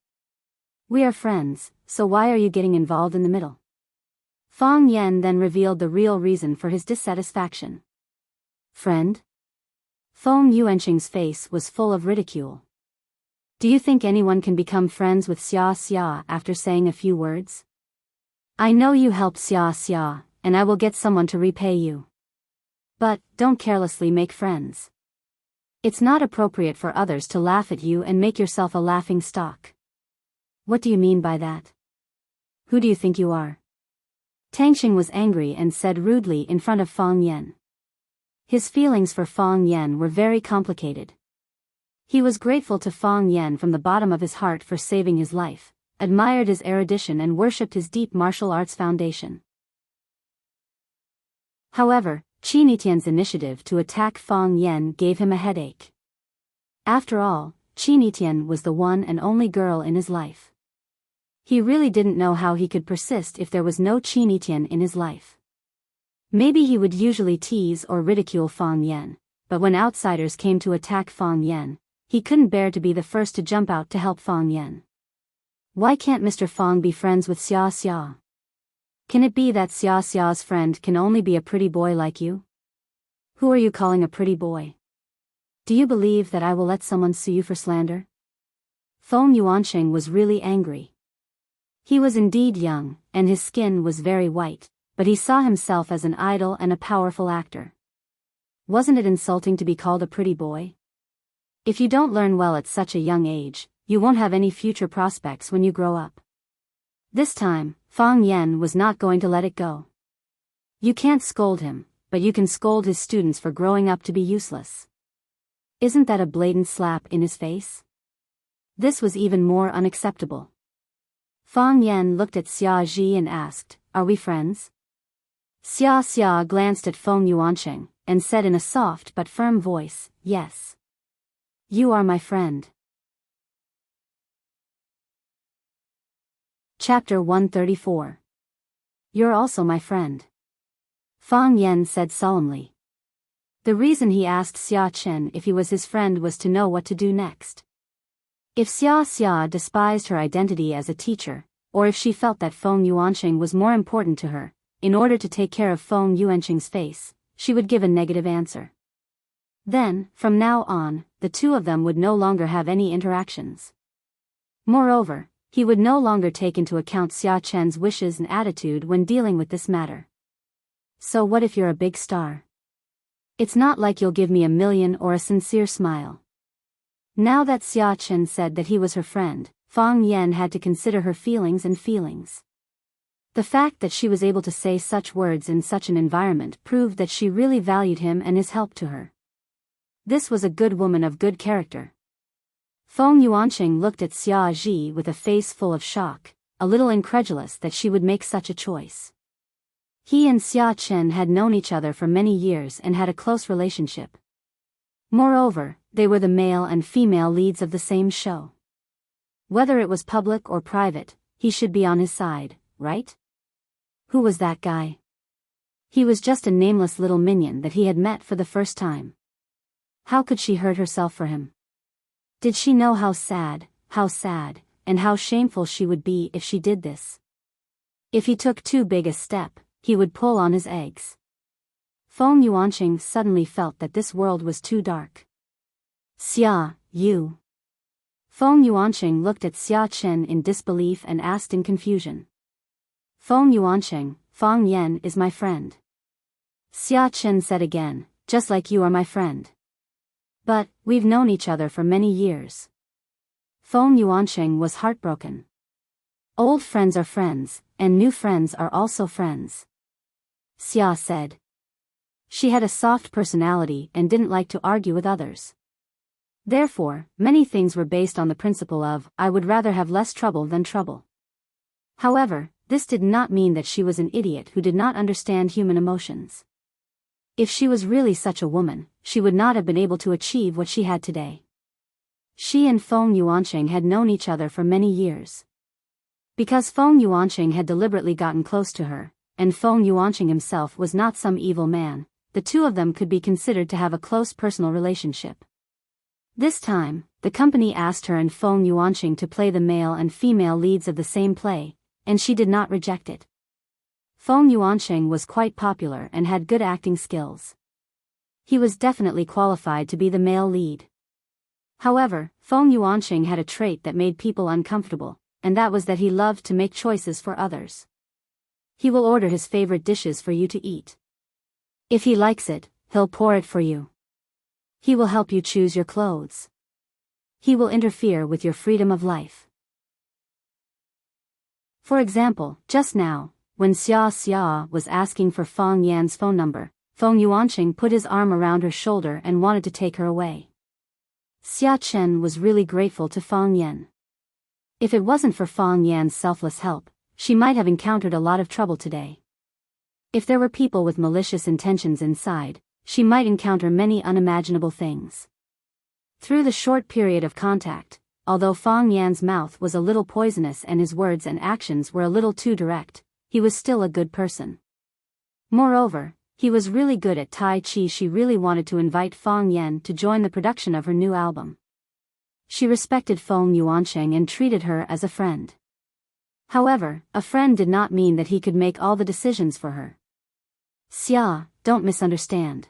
We are friends, so why are you getting involved in the middle? Fang Yan then revealed the real reason for his dissatisfaction. Friend? Feng Yuanqing's face was full of ridicule. Do you think anyone can become friends with Xia after saying a few words? I know you helped Xia, and I will get someone to repay you. But, don't carelessly make friends. It's not appropriate for others to laugh at you and make yourself a laughing stock. What do you mean by that? Who do you think you are? Tangxing was angry and said rudely in front of Fang Yan. His feelings for Fang Yan were very complicated. He was grateful to Fang Yan from the bottom of his heart for saving his life, admired his erudition and worshipped his deep martial arts foundation. However, Qin Etienne's initiative to attack Fang Yan gave him a headache. After all, Qin Etienne was the one and only girl in his life. He really didn't know how he could persist if there was no Qin Etienne in his life. Maybe he would usually tease or ridicule Fang Yan, but when outsiders came to attack Fang Yan, he couldn't bear to be the first to jump out to help Fang Yan. Why can't Mr. Fang be friends with Xia Xia? Can it be that Xia Xia's friend can only be a pretty boy like you? Who are you calling a pretty boy? Do you believe that I will let someone sue you for slander? Feng Yuanqing was really angry. He was indeed young, and his skin was very white, but he saw himself as an idol and a powerful actor. Wasn't it insulting to be called a pretty boy? If you don't learn well at such a young age, you won't have any future prospects when you grow up. This time, Fang Yan was not going to let it go. You can't scold him, but you can scold his students for growing up to be useless. Isn't that a blatant slap in his face? This was even more unacceptable. Fang Yan looked at Xia Ji and asked, "Are we friends?" Xia Xia glanced at Feng Yuanqing, and said in a soft but firm voice, "Yes. You are my friend." Chapter 134. You're also my friend. Fang Yan said solemnly. The reason he asked Xia Chen if he was his friend was to know what to do next. If Xia Xia despised her identity as a teacher, or if she felt that Feng Yuanqing was more important to her, in order to take care of Feng Yuanqing's face, she would give a negative answer. Then, from now on, the two of them would no longer have any interactions. Moreover, he would no longer take into account Xia Chen's wishes and attitude when dealing with this matter. So what if you're a big star? It's not like you'll give me $1 million or a sincere smile. Now that Xia Chen said that he was her friend, Fang Yan had to consider her feelings and feelings. The fact that she was able to say such words in such an environment proved that she really valued him and his help to her. This was a good woman of good character. Feng Yuanqing looked at Xia Ji with a face full of shock, a little incredulous that she would make such a choice. He and Xia Chen had known each other for many years and had a close relationship. Moreover, they were the male and female leads of the same show. Whether it was public or private, he should be on his side, right? Who was that guy? He was just a nameless little minion that he had met for the first time. How could she hurt herself for him? Did she know how sad, and how shameful she would be if she did this? If he took too big a step, he would pull on his eggs. Feng Yuanqing suddenly felt that this world was too dark. Xia, you. Feng Yuanqing looked at Xia Chen in disbelief and asked in confusion. Feng Yuanqing, Fang Yan is my friend. Xia Chen said again, just like you are my friend. But, we've known each other for many years. Feng Yuanqing was heartbroken. Old friends are friends, and new friends are also friends. Xia said. She had a soft personality and didn't like to argue with others. Therefore, many things were based on the principle of, I would rather have less trouble than trouble. However, this did not mean that she was an idiot who did not understand human emotions. If she was really such a woman, she would not have been able to achieve what she had today. She and Feng Yuanqing had known each other for many years. Because Feng Yuanqing had deliberately gotten close to her, and Feng Yuanqing himself was not some evil man, the two of them could be considered to have a close personal relationship. This time, the company asked her and Feng Yuanqing to play the male and female leads of the same play, and she did not reject it. Feng Yuanqing was quite popular and had good acting skills. He was definitely qualified to be the male lead. However, Feng Yuanqing had a trait that made people uncomfortable, and that was that he loved to make choices for others. He will order his favorite dishes for you to eat. If he likes it, he'll pour it for you. He will help you choose your clothes. He will interfere with your freedom of life. For example, just now, when Xia was asking for Fang Yan's phone number, Feng Yuanqing put his arm around her shoulder and wanted to take her away. Xia Chen was really grateful to Fang Yan. If it wasn't for Fang Yan's selfless help, she might have encountered a lot of trouble today. If there were people with malicious intentions inside, she might encounter many unimaginable things. Through the short period of contact, although Fang Yan's mouth was a little poisonous and his words and actions were a little too direct, he was still a good person. Moreover, he was really good at Tai Chi. She really wanted to invite Fang Yan to join the production of her new album. She respected Feng Yuanqing and treated her as a friend. However, a friend did not mean that he could make all the decisions for her. Xia, don't misunderstand.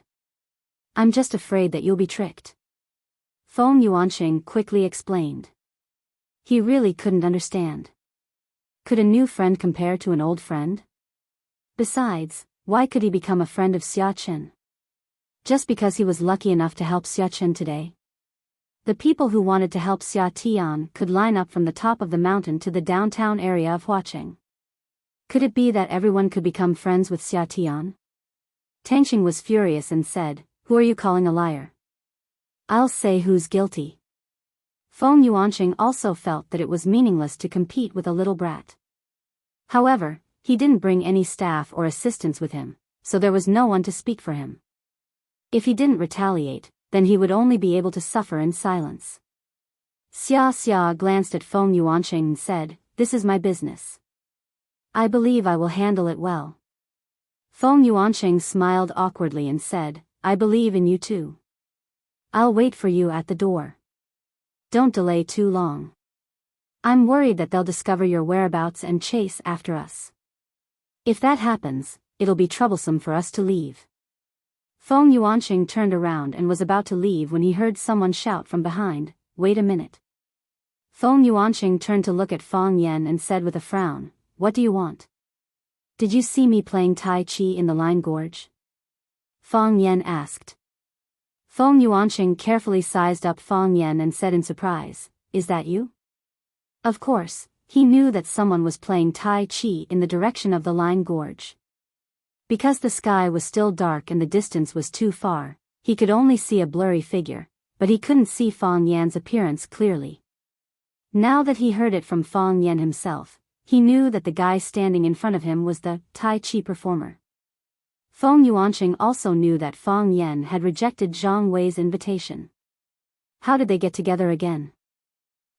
I'm just afraid that you'll be tricked. Feng Yuanqing quickly explained. He really couldn't understand. Could a new friend compare to an old friend? Besides, why could he become a friend of Xia Chen? Just because he was lucky enough to help Xia Chen today? The people who wanted to help Xia Tian could line up from the top of the mountain to the downtown area of Huaqing. Could it be that everyone could become friends with Xia Tian? Tangxing was furious and said, "Who are you calling a liar? I'll say who's guilty." Feng Yuanqing also felt that it was meaningless to compete with a little brat. However, he didn't bring any staff or assistants with him, so there was no one to speak for him. If he didn't retaliate, then he would only be able to suffer in silence. Xia glanced at Feng Yuanqing and said, "This is my business. I believe I will handle it well." Feng Yuanqing smiled awkwardly and said, "I believe in you too. I'll wait for you at the door. Don't delay too long. I'm worried that they'll discover your whereabouts and chase after us. If that happens, it'll be troublesome for us to leave." Feng Yuanqing turned around and was about to leave when he heard someone shout from behind, "Wait a minute." Feng Yuanqing turned to look at Fang Yan and said with a frown, "What do you want? Did you see me playing Tai Chi in the Line Gorge?" Fang Yan asked. Feng Yuanqing carefully sized up Fang Yan and said in surprise, "Is that you?" Of course, he knew that someone was playing Tai Chi in the direction of the Line Gorge. Because the sky was still dark and the distance was too far, he could only see a blurry figure, but he couldn't see Fang Yan's appearance clearly. Now that he heard it from Fang Yan himself, he knew that the guy standing in front of him was the Tai Chi performer. Feng Yuanqing also knew that Fang Yan had rejected Zhang Wei's invitation. How did they get together again?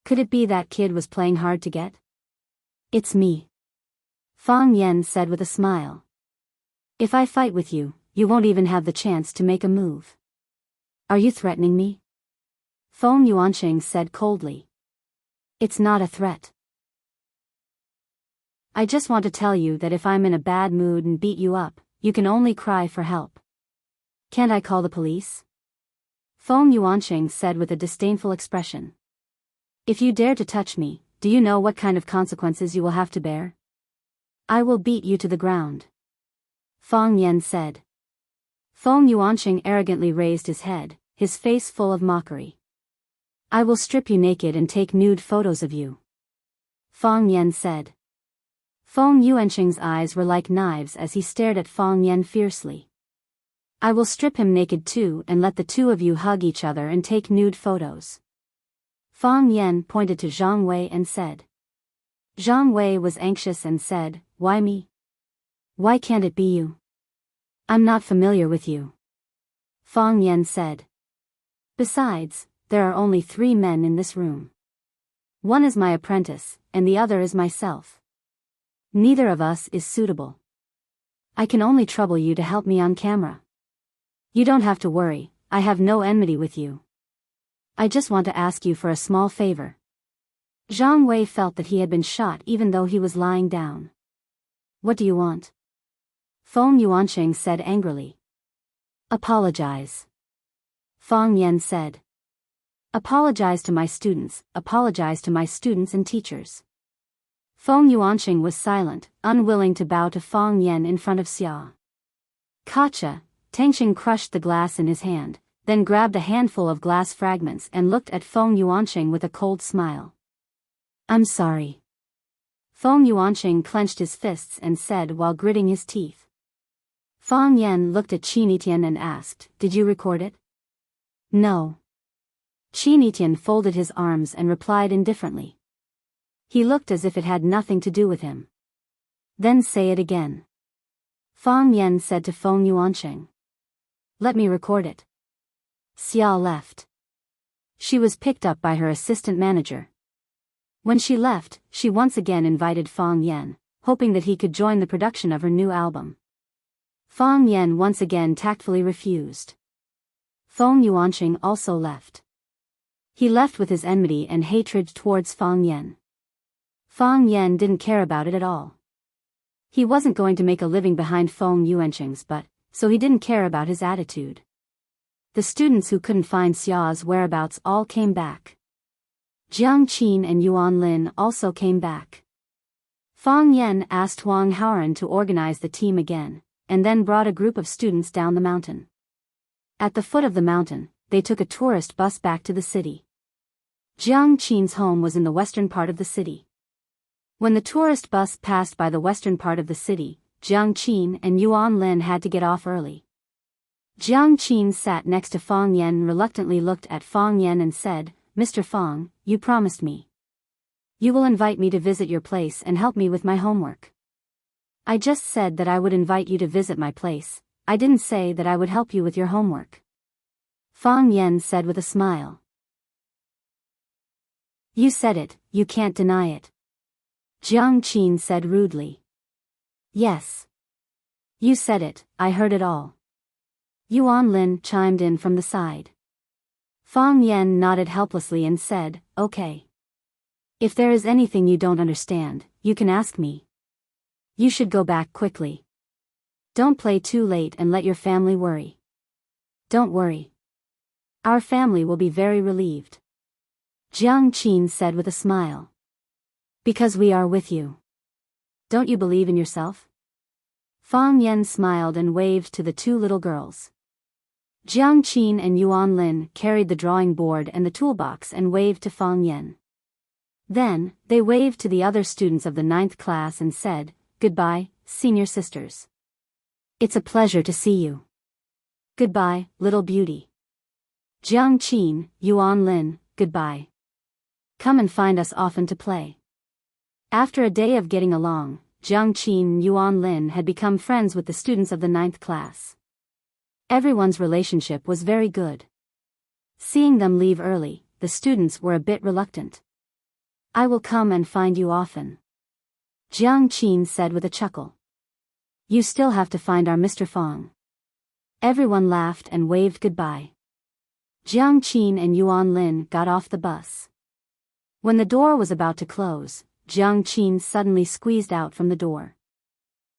Could it be that kid was playing hard to get? "It's me," Fang Yan said with a smile. "If I fight with you, you won't even have the chance to make a move." "Are you threatening me?" Feng Yuanqing said coldly. "It's not a threat. I just want to tell you that if I'm in a bad mood and beat you up, you can only cry for help. Can't I call the police?" Feng Yuanqing said with a disdainful expression. "If you dare to touch me, do you know what kind of consequences you will have to bear? I will beat you to the ground," Fang Yan said. Feng Yuanqing arrogantly raised his head, his face full of mockery. "I will strip you naked and take nude photos of you," Fang Yan said. Feng Yuanqing's eyes were like knives as he stared at Fang Yan fiercely. "I will strip him naked too and let the two of you hug each other and take nude photos." Fang Yan pointed to Zhang Wei and said. Zhang Wei was anxious and said, "Why me? Why can't it be you? I'm not familiar with you," Fang Yan said. "Besides, there are only 3 men in this room. One is my apprentice, and the other is myself. Neither of us is suitable. I can only trouble you to help me on camera. You don't have to worry, I have no enmity with you. I just want to ask you for a small favor." Zhang Wei felt that he had been shot even though he was lying down. "What do you want?" Feng Yuanqing said angrily. "Apologize," Fang Yan said. "Apologize to my students and teachers." Feng Yuanqing was silent, unwilling to bow to Fang Yan in front of Xia. Gotcha. Tangxing crushed the glass in his hand, then grabbed a handful of glass fragments and looked at Feng Yuanqing with a cold smile. I'm sorry. Feng Yuanqing clenched his fists and said while gritting his teeth. Fang Yan looked at Qin Etian and asked, Did you record it? No. Qin Etian folded his arms and replied indifferently. He looked as if it had nothing to do with him. Then say it again. Fang Yan said to Feng Yuanqing. Let me record it. Xia left. She was picked up by her assistant manager. When she left, she once again invited Fang Yan, hoping that he could join the production of her new album. Fang Yan once again tactfully refused. Feng Yuanqing also left. He left with his enmity and hatred towards Fang Yan. Fang Yan didn't care about it at all. He wasn't going to make a living behind Feng Yuanqing's butt, so he didn't care about his attitude. The students who couldn't find Xia's whereabouts all came back. Jiang Qin and Yuan Lin also came back. Fang Yan asked Wang Haoran to organize the team again, and then brought a group of students down the mountain. At the foot of the mountain, they took a tourist bus back to the city. Jiang Qin's home was in the western part of the city. When the tourist bus passed by the western part of the city, Jiang Qin and Yuan Lin had to get off early. Jiang Qin sat next to Fang Yan and reluctantly looked at Fang Yan and said, Mr. Fang, you promised me. You will invite me to visit your place and help me with my homework. I just said that I would invite you to visit my place, I didn't say that I would help you with your homework. Fang Yan said with a smile. You said it, you can't deny it. Jiang Qin said rudely. Yes. You said it, I heard it all. Yuan Lin chimed in from the side. Fang Yan nodded helplessly and said, Okay. If there is anything you don't understand, you can ask me. You should go back quickly. Don't play too late and let your family worry. Don't worry. Our family will be very relieved. Jiang Qin said with a smile. Because we are with you. Don't you believe in yourself? Fang Yan smiled and waved to the two little girls. Jiang Qin and Yuan Lin carried the drawing board and the toolbox and waved to Fang Yan. Then, they waved to the other students of the 9th class and said, Goodbye, senior sisters. It's a pleasure to see you. Goodbye, little beauty. Jiang Qin, Yuan Lin, goodbye. Come and find us often to play. After a day of getting along, Jiang Qin and Yuan Lin had become friends with the students of the 9th class. Everyone's relationship was very good. Seeing them leave early, the students were a bit reluctant. I will come and find you often. Jiang Qin said with a chuckle. You still have to find our Mr. Fang. Everyone laughed and waved goodbye. Jiang Qin and Yuan Lin got off the bus. When the door was about to close, Jiang Qin suddenly squeezed out from the door.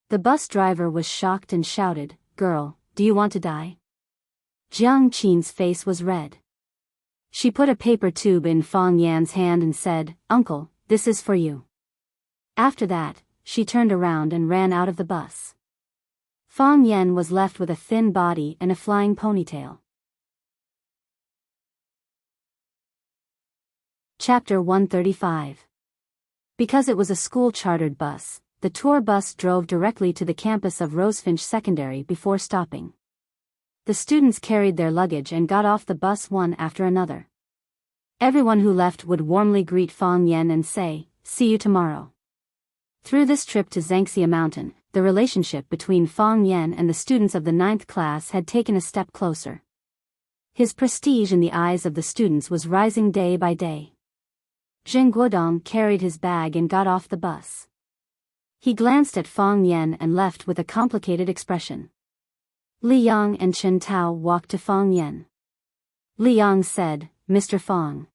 The bus driver was shocked and shouted, Girl, do you want to die? Jiang Qin's face was red. She put a paper tube in Fang Yan's hand and said, Uncle, this is for you. After that, she turned around and ran out of the bus. Fang Yan was left with a thin body and a flying ponytail. Chapter 135. Because it was a school-chartered bus, the tour bus drove directly to the campus of Rosefinch Secondary before stopping. The students carried their luggage and got off the bus one after another. Everyone who left would warmly greet Fang Yan and say, See you tomorrow. Through this trip to Zhangxia Mountain, the relationship between Fang Yan and the students of the 9th class had taken a step closer. His prestige in the eyes of the students was rising day by day. Zheng Guodong carried his bag and got off the bus. He glanced at Fang Yan and left with a complicated expression. Li Yang and Chen Tao walked to Fang Yan. Li Yang said, Mr. Fang.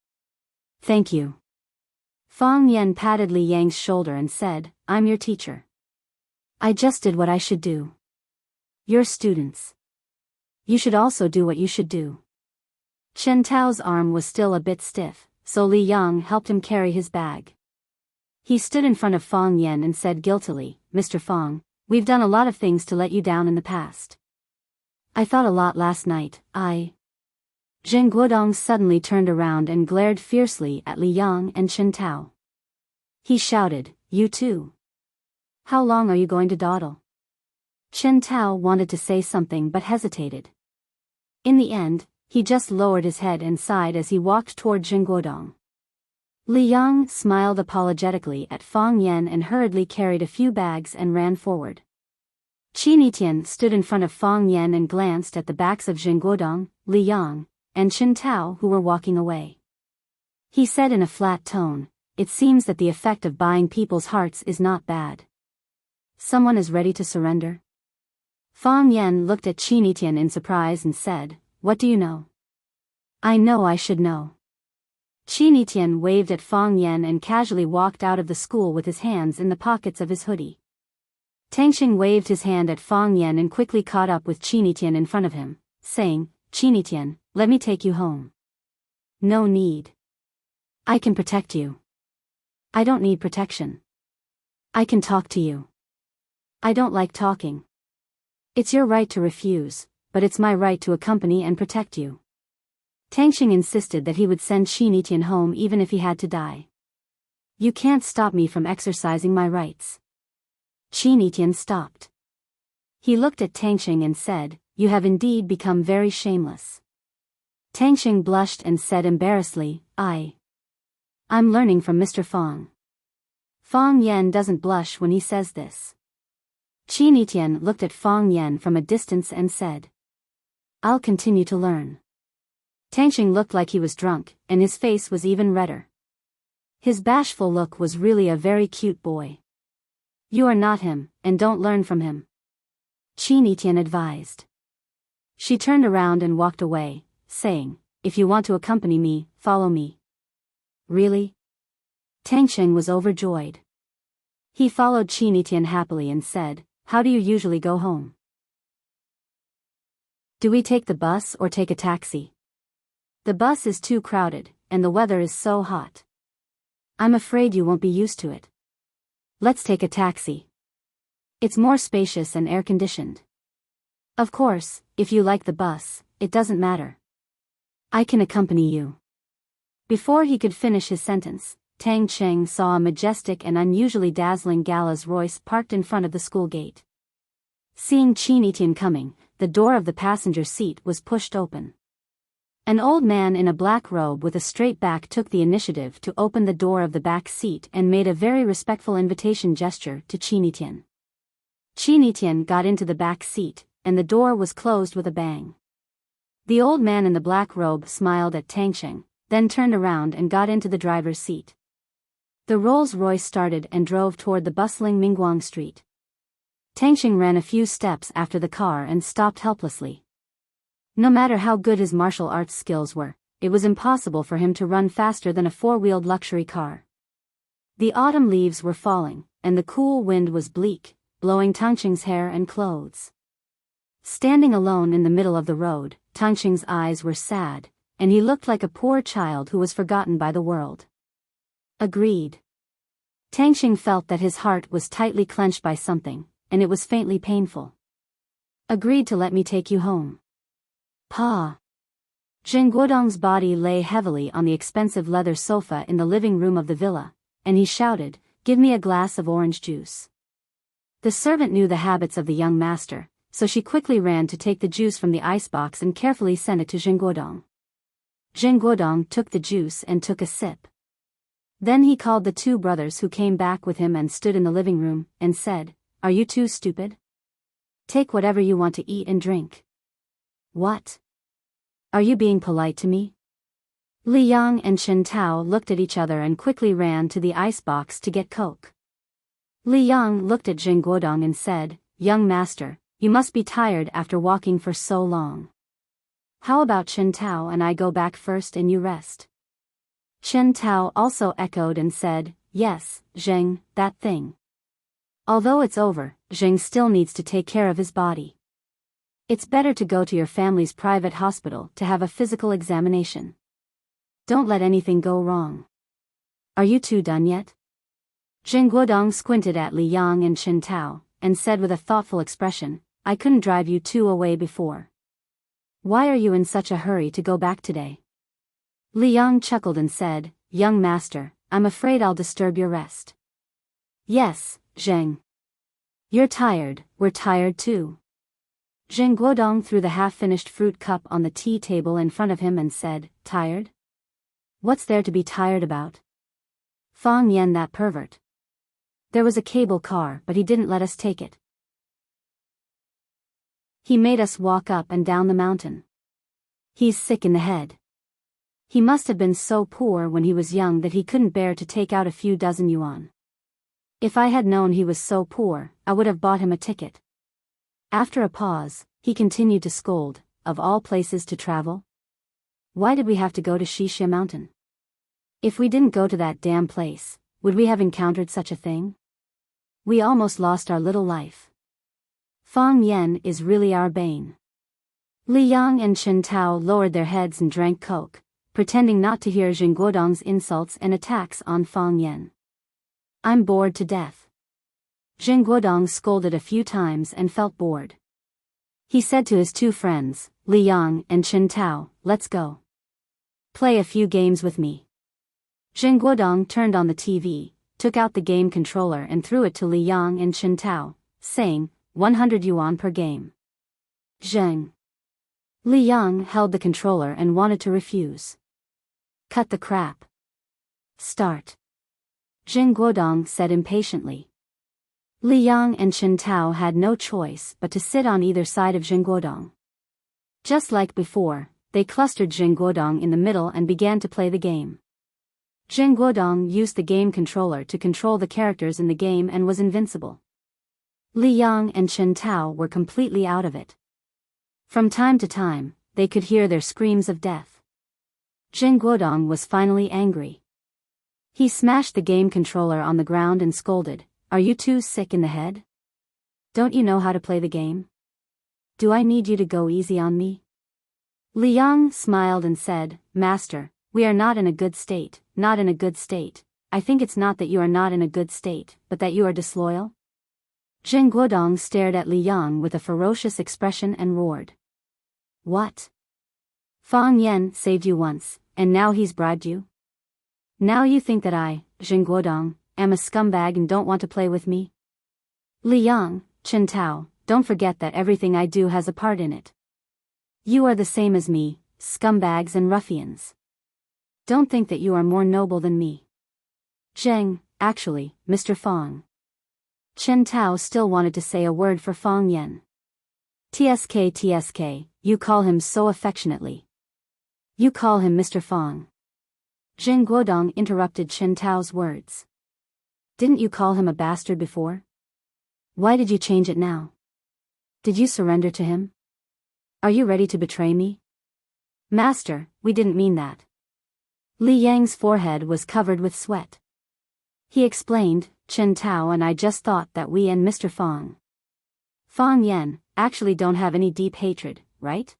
Thank you. Fang Yan patted Li Yang's shoulder and said, I'm your teacher. I just did what I should do. You're students. You should also do what you should do. Chen Tao's arm was still a bit stiff, so Li Yang helped him carry his bag. He stood in front of Fang Yan and said guiltily, Mr. Fang, we've done a lot of things to let you down in the past. I thought a lot last night, Zheng Guodong suddenly turned around and glared fiercely at Li Yang and Chen Tao. He shouted, you too. How long are you going to dawdle? Chen Tao wanted to say something but hesitated. In the end, he just lowered his head and sighed as he walked toward Zheng Guodong. Li Yang smiled apologetically at Fang Yan and hurriedly carried a few bags and ran forward. Qi Nitian stood in front of Fang Yan and glanced at the backs of Zheng Guodong, Li Yang, and Chen Tao who were walking away. He said in a flat tone, it seems that the effect of buying people's hearts is not bad. Someone is ready to surrender? Fang Yan looked at Qi Nitian in surprise and said, what do you know? I know I should know. Qi Nitian waved at Fang Yan and casually walked out of the school with his hands in the pockets of his hoodie. Tangxing waved his hand at Fang Yan and quickly caught up with Qi Nitian in front of him, saying, Qi Nitian, let me take you home. No need. I can protect you. I don't need protection. I can talk to you. I don't like talking. It's your right to refuse, but it's my right to accompany and protect you. Tangxing insisted that he would send Qi Nitian home even if he had to die. You can't stop me from exercising my rights. Qi Nitian stopped. He looked at Tangxing and said, you have indeed become very shameless. Tangxing blushed and said embarrassedly, I'm learning from Mr. Fang. Fang Yan doesn't blush when he says this. Qi Nitian looked at Fang Yan from a distance and said, I'll continue to learn. Tangxing looked like he was drunk, and his face was even redder. His bashful look was really a very cute boy. You are not him, and don't learn from him. Qi Nitian advised. She turned around and walked away, saying, if you want to accompany me, follow me. Really? Tangxing was overjoyed. He followed Qi Nitian happily and said, how do you usually go home? Do we take the bus or take a taxi? The bus is too crowded, and the weather is so hot. I'm afraid you won't be used to it. Let's take a taxi. It's more spacious and air-conditioned. Of course, if you like the bus, it doesn't matter. I can accompany you. Before he could finish his sentence, Tangxing saw a majestic and unusually dazzling Rolls-Royce parked in front of the school gate. Seeing Qi Nitian coming, the door of the passenger seat was pushed open. An old man in a black robe with a straight back took the initiative to open the door of the back seat and made a very respectful invitation gesture to Qi Nitian. Qi Nitian got into the back seat, and the door was closed with a bang. The old man in the black robe smiled at Tangxing, then turned around and got into the driver's seat. The Rolls-Royce started and drove toward the bustling Mingguang Street. Tangxing ran a few steps after the car and stopped helplessly. No matter how good his martial arts skills were, it was impossible for him to run faster than a four-wheeled luxury car. The autumn leaves were falling, and the cool wind was bleak, blowing Tangxing's hair and clothes. Standing alone in the middle of the road, Tangxing's eyes were sad, and he looked like a poor child who was forgotten by the world. Agreed. Tangxing felt that his heart was tightly clenched by something, and it was faintly painful. Agreed to let me take you home. Pa. Zheng Guodong's body lay heavily on the expensive leather sofa in the living room of the villa, and he shouted, give me a glass of orange juice. The servant knew the habits of the young master, so she quickly ran to take the juice from the icebox and carefully sent it to Zheng Guodong. Zheng Guodong took the juice and took a sip. Then he called the two brothers who came back with him and stood in the living room, and said, are you two stupid? Take whatever you want to eat and drink. What? Are you being polite to me? Li Yang and Chen Tao looked at each other and quickly ran to the icebox to get Coke. Li Yang looked at Zheng Guodong and said, young master, you must be tired after walking for so long. How about Chen Tao and I go back first and you rest? Chen Tao also echoed and said, yes, Zheng, that thing. Although it's over, Zheng still needs to take care of his body. It's better to go to your family's private hospital to have a physical examination. Don't let anything go wrong. Are you two done yet? Jing Guodong squinted at Li Yang and Chen Tao, and said with a thoughtful expression, I couldn't drive you two away before. Why are you in such a hurry to go back today? Li Yang chuckled and said, Young master, I'm afraid I'll disturb your rest. Yes, Zheng. You're tired, we're tired too. Zheng Guodong threw the half-finished fruit cup on the tea table in front of him and said, Tired? What's there to be tired about? Fang Yan, that pervert. There was a cable car, but he didn't let us take it. He made us walk up and down the mountain. He's sick in the head. He must have been so poor when he was young that he couldn't bear to take out a few dozen yuan. If I had known he was so poor, I would have bought him a ticket. After a pause, he continued to scold, of all places to travel? Why did we have to go to Shixia Mountain? If we didn't go to that damn place, would we have encountered such a thing? We almost lost our little life. Fang Yan is really our bane. Li Yang and Chen Tao lowered their heads and drank coke, pretending not to hear Zheng Guodong's insults and attacks on Fang Yan. I'm bored to death. Zheng Guodong scolded a few times and felt bored. He said to his two friends, Li Yang and Chen Tao, let's go. Play a few games with me. Zheng Guodong turned on the TV, took out the game controller and threw it to Li Yang and Chen Tao, saying, 100 yuan per game. Zheng. Li Yang held the controller and wanted to refuse. Cut the crap. Start. Zheng Guodong said impatiently. Li Yang and Chen Tao had no choice but to sit on either side of Zheng Guodong. Just like before, they clustered Zheng Guodong in the middle and began to play the game. Zheng Guodong used the game controller to control the characters in the game and was invincible. Li Yang and Chen Tao were completely out of it. From time to time, they could hear their screams of death. Zheng Guodong was finally angry. He smashed the game controller on the ground and scolded, Are you two sick in the head? Don't you know how to play the game? Do I need you to go easy on me? Li Yang smiled and said, Master, we are not in a good state, not in a good state. I think it's not that you are not in a good state, but that you are disloyal? Zheng Guodong stared at Li Yang with a ferocious expression and roared. What? Fang Yan saved you once, and now he's bribed you? Now you think that I, Zheng Guodong, am a scumbag and don't want to play with me? Li Yang, Chen Tao, don't forget that everything I do has a part in it. You are the same as me, scumbags and ruffians. Don't think that you are more noble than me. Zheng, actually, Mr. Fang. Chen Tao still wanted to say a word for Fang Yan. TSK, you call him so affectionately. You call him Mr. Fang. Zheng Guodong interrupted Chen Tao's words. Didn't you call him a bastard before? Why did you change it now? Did you surrender to him? Are you ready to betray me? Master, we didn't mean that. Li Yang's forehead was covered with sweat. He explained, Chen Tao and I just thought that we and Mr. Fang Yan, actually don't have any deep hatred, right?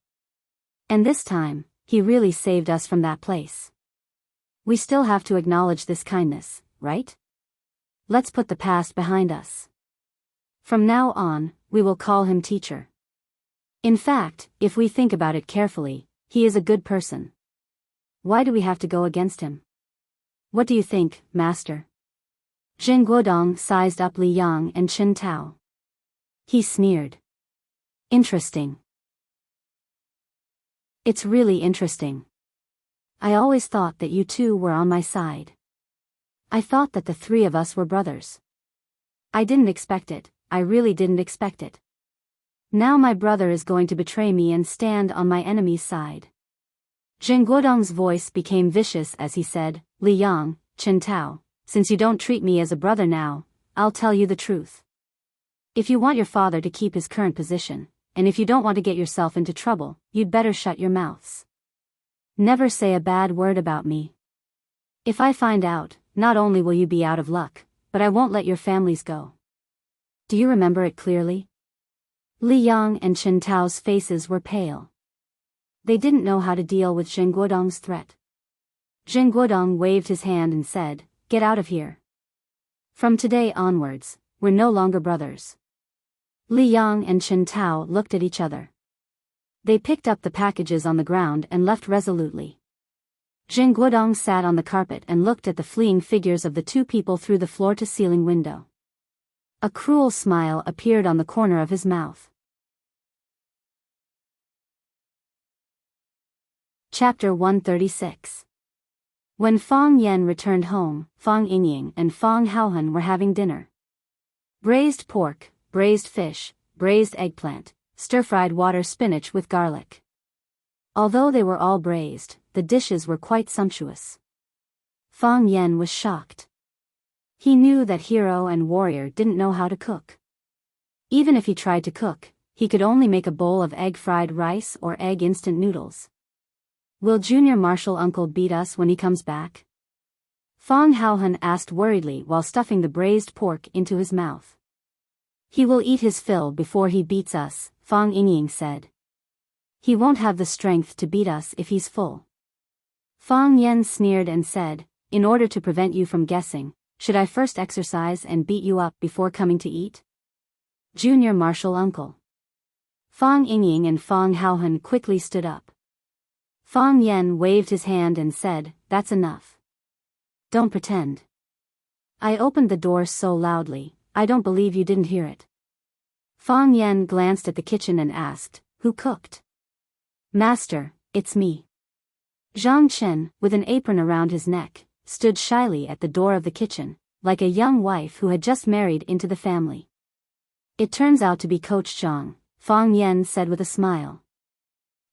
And this time, he really saved us from that place. We still have to acknowledge this kindness, right? Let's put the past behind us. From now on, we will call him teacher. In fact, if we think about it carefully, he is a good person. Why do we have to go against him? What do you think, master? Zheng Guodong sized up Li Yang and Chen Tao. He sneered. Interesting. It's really interesting. I always thought that you two were on my side. I thought that the three of us were brothers. I didn't expect it, I really didn't expect it. Now my brother is going to betray me and stand on my enemy's side. Zheng Guodong's voice became vicious as he said, Li Yang, Chen Tao, since you don't treat me as a brother now, I'll tell you the truth. If you want your father to keep his current position, and if you don't want to get yourself into trouble, you'd better shut your mouths. Never say a bad word about me. If I find out, not only will you be out of luck, but I won't let your families go. Do you remember it clearly? Li Yang and Chen Tao's faces were pale. They didn't know how to deal with Zheng Guodong's threat. Zheng Guodong waved his hand and said, Get out of here. From today onwards, we're no longer brothers. Li Yang and Chen Tao looked at each other. They picked up the packages on the ground and left resolutely. Jing Guodong sat on the carpet and looked at the fleeing figures of the two people through the floor-to-ceiling window. A cruel smile appeared on the corner of his mouth. Chapter 136. When Fang Yan returned home, Fang Yingying and Fang Haohan were having dinner. Braised pork, braised fish, braised eggplant, stir-fried water spinach with garlic. Although they were all braised, the dishes were quite sumptuous. Fang Yan was shocked. He knew that hero and warrior didn't know how to cook. Even if he tried to cook, he could only make a bowl of egg-fried rice or egg instant noodles. Will Junior Martial Uncle beat us when he comes back? Fang Haohan asked worriedly while stuffing the braised pork into his mouth. He will eat his fill before he beats us, Fang Yingying said. He won't have the strength to beat us if he's full. Fang Yan sneered and said, in order to prevent you from guessing, should I first exercise and beat you up before coming to eat? Junior Martial Uncle. Fang Yingying and Fang Haohan quickly stood up. Fang Yan waved his hand and said, that's enough. Don't pretend. I opened the door so loudly, I don't believe you didn't hear it. Fang Yan glanced at the kitchen and asked, who cooked? Master, it's me. Zhang Chen, with an apron around his neck, stood shyly at the door of the kitchen, like a young wife who had just married into the family. It turns out to be Coach Zhang, Fang Yan said with a smile.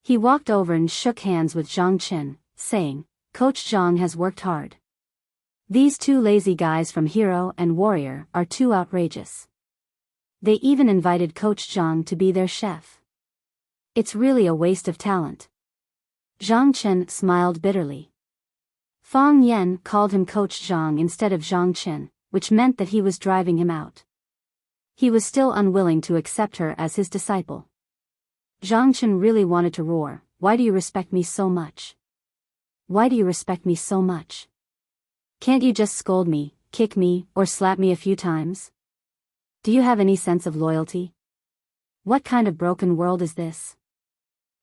He walked over and shook hands with Zhang Chen, saying, Coach Zhang has worked hard. These two lazy guys from Hero and Warrior are too outrageous. They even invited Coach Zhang to be their chef. It's really a waste of talent. Zhang Chen smiled bitterly. Fang Yan called him Coach Zhang instead of Zhang Chen, which meant that he was driving him out. He was still unwilling to accept her as his disciple. Zhang Chen really wanted to roar, why do you respect me so much? Why do you respect me so much? Can't you just scold me, kick me, or slap me a few times? Do you have any sense of loyalty? What kind of broken world is this?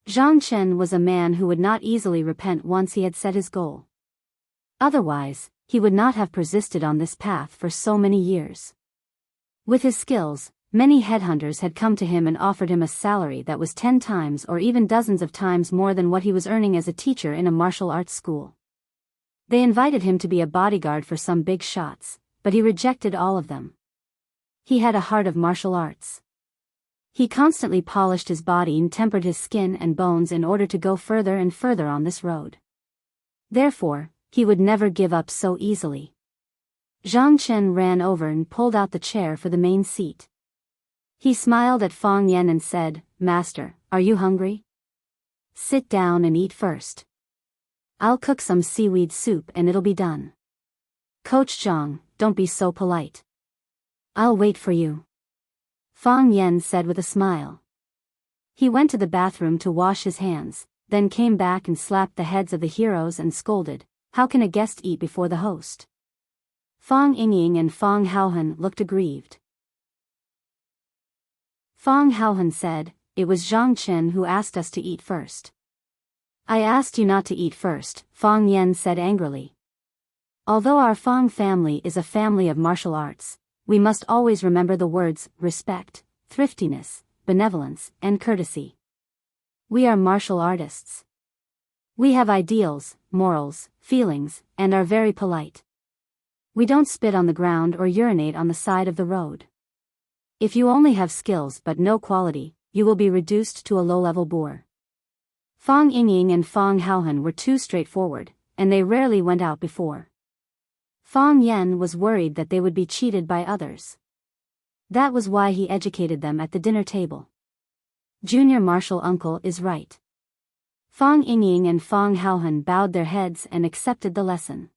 Zhang Chen was a man who would not easily repent once he had set his goal. Otherwise, he would not have persisted on this path for so many years. With his skills, many headhunters had come to him and offered him a salary that was 10 times or even dozens of times more than what he was earning as a teacher in a martial arts school. They invited him to be a bodyguard for some big shots, but he rejected all of them. He had a heart of martial arts. He constantly polished his body and tempered his skin and bones in order to go further and further on this road. Therefore, he would never give up so easily. Zhang Chen ran over and pulled out the chair for the main seat. He smiled at Fang Yan and said, Master, are you hungry? Sit down and eat first. I'll cook some seaweed soup and it'll be done. Coach Zhang, don't be so polite. I'll wait for you. Fang Yan said with a smile. He went to the bathroom to wash his hands, then came back and slapped the heads of the heroes and scolded, how can a guest eat before the host? Fang Yingying and Fang Haohan looked aggrieved. Fang Haohan said, it was Zhang Chen who asked us to eat first. I asked you not to eat first, Fang Yan said angrily. Although our Fang family is a family of martial arts, we must always remember the words respect, thriftiness, benevolence, and courtesy. We are martial artists. We have ideals, morals, feelings, and are very polite. We don't spit on the ground or urinate on the side of the road. If you only have skills but no quality, you will be reduced to a low-level boor. Fang Yingying and Fang Haohan were too straightforward, and they rarely went out before. Fang Yan was worried that they would be cheated by others. That was why he educated them at the dinner table. Junior Martial Uncle is right. Fang Yingying and Fang Haohan bowed their heads and accepted the lesson.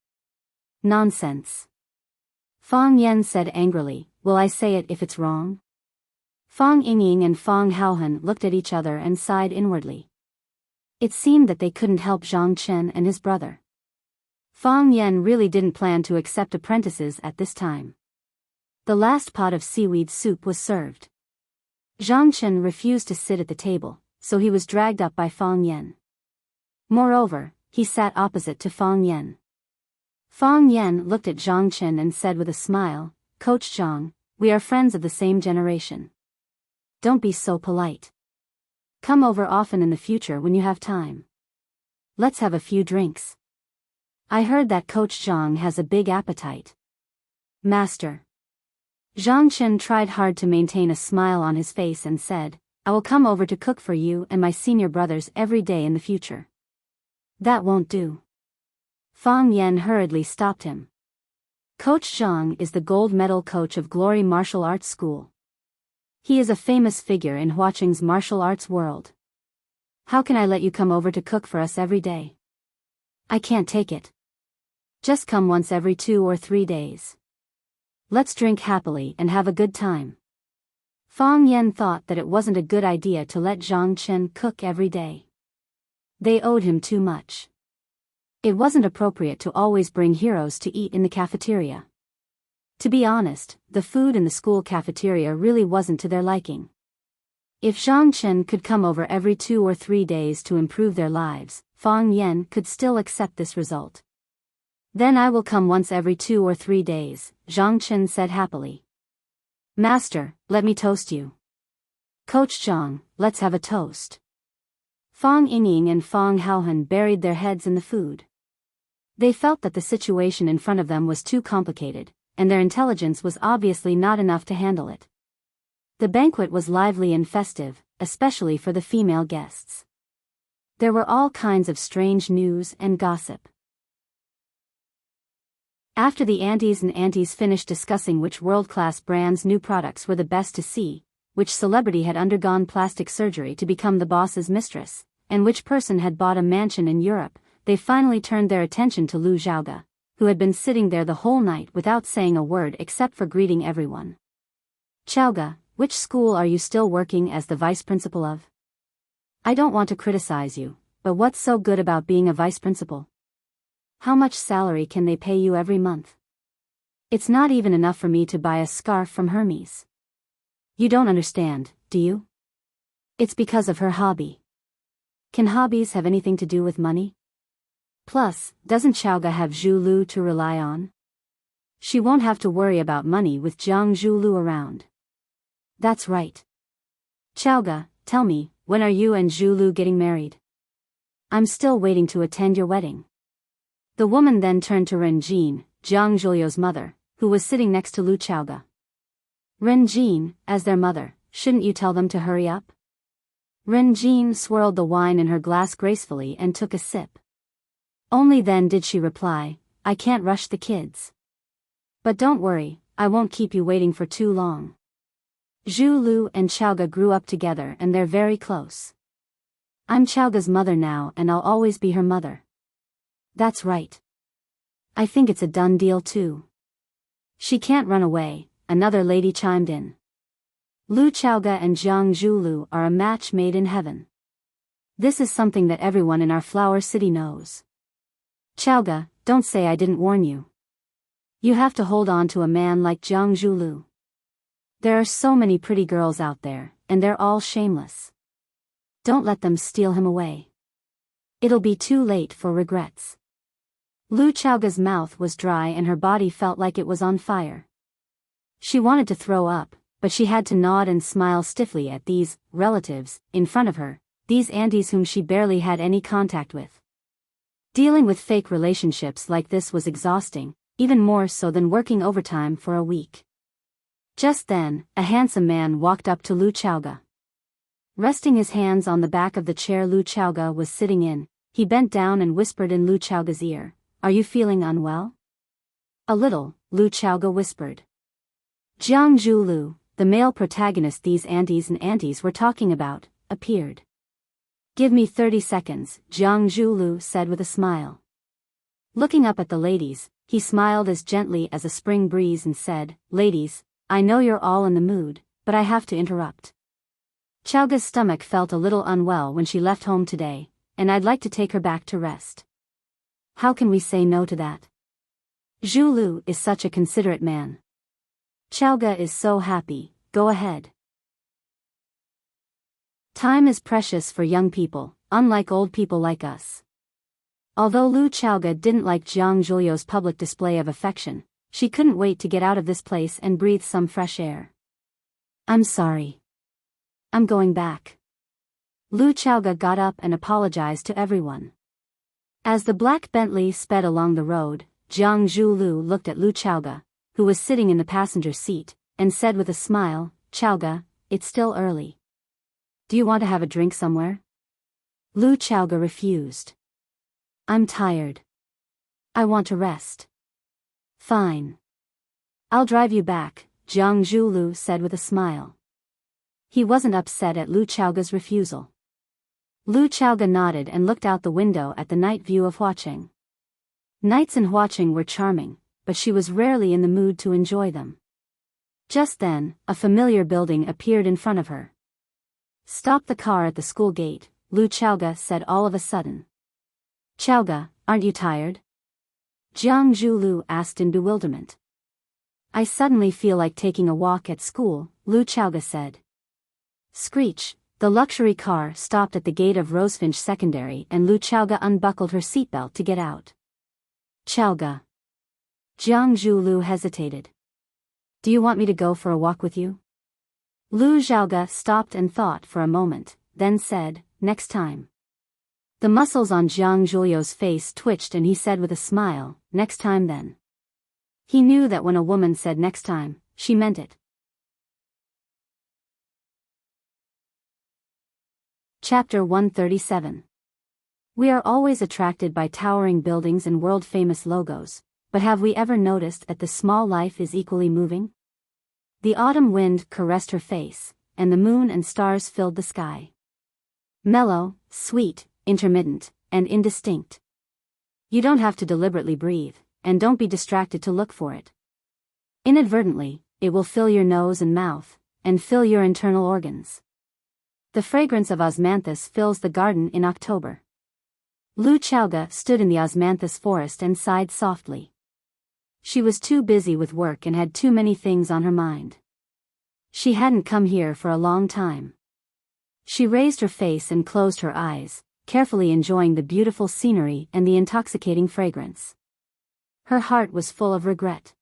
Nonsense. Fang Yan said angrily, will I say it if it's wrong? Fang Yingying and Fang Haohan looked at each other and sighed inwardly. It seemed that they couldn't help Zhang Chen and his brother. Fang Yan really didn't plan to accept apprentices at this time. The last pot of seaweed soup was served. Zhang Chen refused to sit at the table, so he was dragged up by Fang Yan. Moreover, he sat opposite to Fang Yan. Fang Yan looked at Zhang Chen and said with a smile, "Coach Zhang, we are friends of the same generation. Don't be so polite. Come over often in the future when you have time. Let's have a few drinks. I heard that Coach Zhang has a big appetite." "Master." Zhang Chen tried hard to maintain a smile on his face and said, "I will come over to cook for you and my senior brothers every day in the future." "That won't do." Fang Yan hurriedly stopped him. "Coach Zhang is the gold medal coach of Glory Martial Arts School. He is a famous figure in Huaqing's martial arts world. How can I let you come over to cook for us every day? I can't take it. Just come once every 2 or 3 days. Let's drink happily and have a good time." Fang Yan thought that it wasn't a good idea to let Zhang Chen cook every day. They owed him too much. It wasn't appropriate to always bring heroes to eat in the cafeteria. To be honest, the food in the school cafeteria really wasn't to their liking. If Zhang Chen could come over every 2 or 3 days to improve their lives, Fang Yan could still accept this result. "Then I will come once every 2 or 3 days, Zhang Chen said happily. "Master, let me toast you. Coach Zhang, let's have a toast." Fang Yingying and Fang Haohan buried their heads in the food. They felt that the situation in front of them was too complicated, and their intelligence was obviously not enough to handle it. The banquet was lively and festive, especially for the female guests. There were all kinds of strange news and gossip. After the aunties and aunties finished discussing which world-class brand's new products were the best to see, which celebrity had undergone plastic surgery to become the boss's mistress, and which person had bought a mansion in Europe, they finally turned their attention to Lu Zhaoge, who had been sitting there the whole night without saying a word except for greeting everyone. "Zhaoge, which school are you still working as the vice principal of? I don't want to criticize you, but what's so good about being a vice principal? How much salary can they pay you every month? It's not even enough for me to buy a scarf from Hermes. You don't understand, do you? It's because of her hobby. Can hobbies have anything to do with money? Plus, doesn't Zhaoge have Zhu Lu to rely on? She won't have to worry about money with Jiang Zhu Lu around." "That's right. Zhaoge, tell me, when are you and Zhu Lu getting married? I'm still waiting to attend your wedding." The woman then turned to Ren Jin, Jiang Zhuliu's mother, who was sitting next to Lu Zhaoge. "Ren Jin, as their mother, shouldn't you tell them to hurry up?" Ren Jin swirled the wine in her glass gracefully and took a sip. Only then did she reply, "I can't rush the kids. But don't worry, I won't keep you waiting for too long. Zhu Lu and Zhaoge grew up together and they're very close. I'm Zhaoge's mother now and I'll always be her mother." "That's right. I think it's a done deal too. She can't run away," another lady chimed in. "Lu Zhaoge and Jiang Zhu Lu are a match made in heaven. This is something that everyone in our flower city knows. Zhaoge, don't say I didn't warn you. You have to hold on to a man like Jiang Zhu Lu. There are so many pretty girls out there, and they're all shameless. Don't let them steal him away. It'll be too late for regrets." Lu Zhaoge's mouth was dry and her body felt like it was on fire. She wanted to throw up, but she had to nod and smile stiffly at these relatives in front of her, these aunties whom she barely had any contact with. Dealing with fake relationships like this was exhausting, even more so than working overtime for a week. Just then, a handsome man walked up to Lu Zhaoge. Resting his hands on the back of the chair Lu Zhaoge was sitting in, he bent down and whispered in Lu Zhaoge's ear, "Are you feeling unwell?" "A little," Lu Zhaoge whispered. Jiang Zhu Lu, the male protagonist these aunties and aunties were talking about, appeared. "Give me 30 seconds, Jiang Zhu Lu said with a smile. Looking up at the ladies, he smiled as gently as a spring breeze and said, "Ladies, I know you're all in the mood, but I have to interrupt. Zhaoge's stomach felt a little unwell when she left home today, and I'd like to take her back to rest. How can we say no to that? Zhu Lu is such a considerate man. Chowga is so happy, go ahead. Time is precious for young people, unlike old people like us. Although Lu Chowga didn't like Jiang Zhuliu's public display of affection, she couldn't wait to get out of this place and breathe some fresh air. I'm sorry. I'm going back. Lu Chowga got up and apologized to everyone. As the black Bentley sped along the road, Jiang Zhuliu looked at Lu Chowga, who was sitting in the passenger seat, and said with a smile, Chowga, it's still early. Do you want to have a drink somewhere? Lu Chowga refused. I'm tired. I want to rest. Fine. I'll drive you back, Jiang Zhuliu said with a smile. He wasn't upset at Lu Chowga's refusal. Lu Chowga nodded and looked out the window at the night view of Huaqing. Nights in Huaqing were charming, but she was rarely in the mood to enjoy them. Just then, a familiar building appeared in front of her. Stop the car at the school gate, Lu Chowga said all of a sudden. Chowga, aren't you tired? Jiang Zhuliu asked in bewilderment. I suddenly feel like taking a walk at school, Lu Chowga said. Screech, the luxury car stopped at the gate of Rosefinch Secondary and Lu Chowga unbuckled her seatbelt to get out. Chowga. Jiang Zhuliu hesitated. Do you want me to go for a walk with you? Lu Chowga stopped and thought for a moment, then said, next time. The muscles on Jiang Zhuliu's face twitched and he said with a smile, next time then. He knew that when a woman said next time, she meant it. Chapter 137. We are always attracted by towering buildings and world-famous logos, but have we ever noticed that the small life is equally moving? The autumn wind caressed her face, and the moon and stars filled the sky. Mellow, sweet, intermittent, and indistinct. You don't have to deliberately breathe, and don't be distracted to look for it. Inadvertently, it will fill your nose and mouth, and fill your internal organs. The fragrance of osmanthus fills the garden in October. Lu Chowga stood in the osmanthus forest and sighed softly. She was too busy with work and had too many things on her mind. She hadn't come here for a long time. She raised her face and closed her eyes, carefully enjoying the beautiful scenery and the intoxicating fragrance. Her heart was full of regret.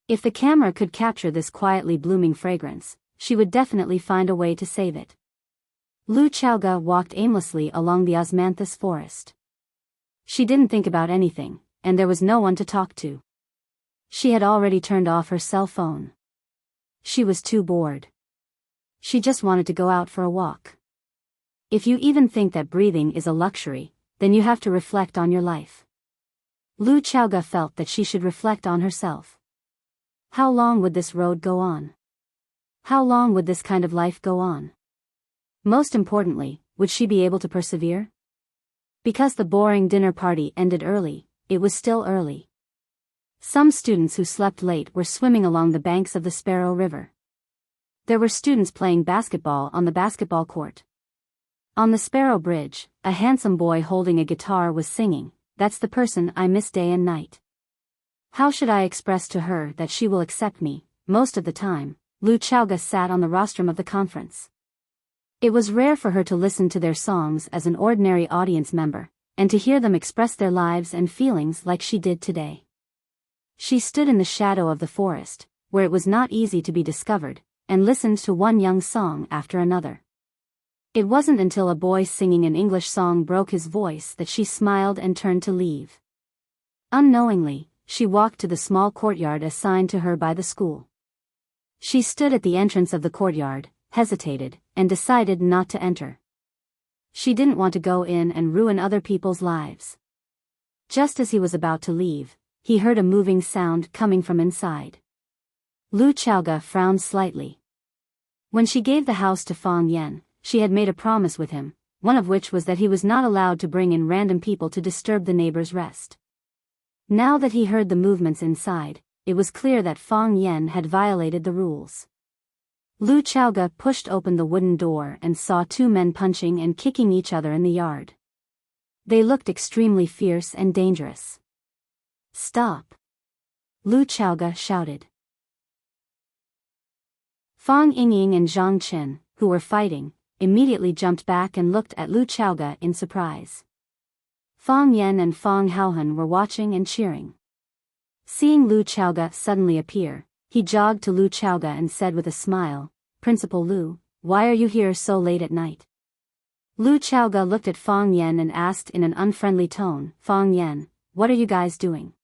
If the camera could capture this quietly blooming fragrance, she would definitely find a way to save it. Lu Chowga walked aimlessly along the osmanthus forest. She didn't think about anything, and there was no one to talk to. She had already turned off her cell phone. She was too bored. She just wanted to go out for a walk. If you even think that breathing is a luxury, then you have to reflect on your life. Lu Chowga felt that she should reflect on herself. How long would this road go on? How long would this kind of life go on? Most importantly, would she be able to persevere? Because the boring dinner party ended early, it was still early. Some students who slept late were swimming along the banks of the Sparrow River. There were students playing basketball on the basketball court. On the Sparrow Bridge, a handsome boy holding a guitar was singing, "That's the person I miss day and night. How should I express to her that she will accept me?" Most of the time, Lu Chowga sat on the rostrum of the conference. It was rare for her to listen to their songs as an ordinary audience member, and to hear them express their lives and feelings like she did today. She stood in the shadow of the forest, where it was not easy to be discovered, and listened to one young song after another. It wasn't until a boy singing an English song broke his voice that she smiled and turned to leave. Unknowingly, she walked to the small courtyard assigned to her by the school. She stood at the entrance of the courtyard, hesitated, and decided not to enter. She didn't want to go in and ruin other people's lives. Just as he was about to leave, he heard a moving sound coming from inside. Lu Chowga frowned slightly. When she gave the house to Fang Yan, she had made a promise with him, one of which was that he was not allowed to bring in random people to disturb the neighbor's rest. Now that he heard the movements inside, it was clear that Fang Yan had violated the rules. Lu Chowga pushed open the wooden door and saw two men punching and kicking each other in the yard. They looked extremely fierce and dangerous. "Stop!" Lu Chowga shouted. Fang Yingying and Zhang Chen, who were fighting, immediately jumped back and looked at Lu Chaoge in surprise. Fang Yan and Fang Haohan were watching and cheering. Seeing Lu Chaoge suddenly appear, he jogged to Lu Chaoge and said with a smile, "Principal Lu, why are you here so late at night?" Lu Chaoge looked at Fang Yan and asked in an unfriendly tone, "Fang Yan, what are you guys doing?"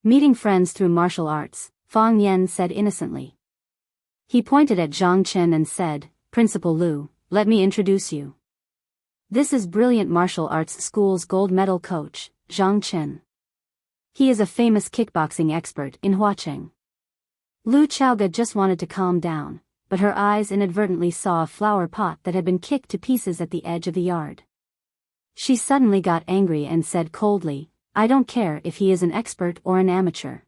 "Meeting friends through martial arts," Fang Yan said innocently. He pointed at Zhang Chen and said, "Principal Lu, let me introduce you. This is Brilliant Martial Arts School's gold medal coach, Zhang Chen. He is a famous kickboxing expert in Huacheng." Lu Chaoge just wanted to calm down, but her eyes inadvertently saw a flower pot that had been kicked to pieces at the edge of the yard. She suddenly got angry and said coldly, "I don't care if he is an expert or an amateur.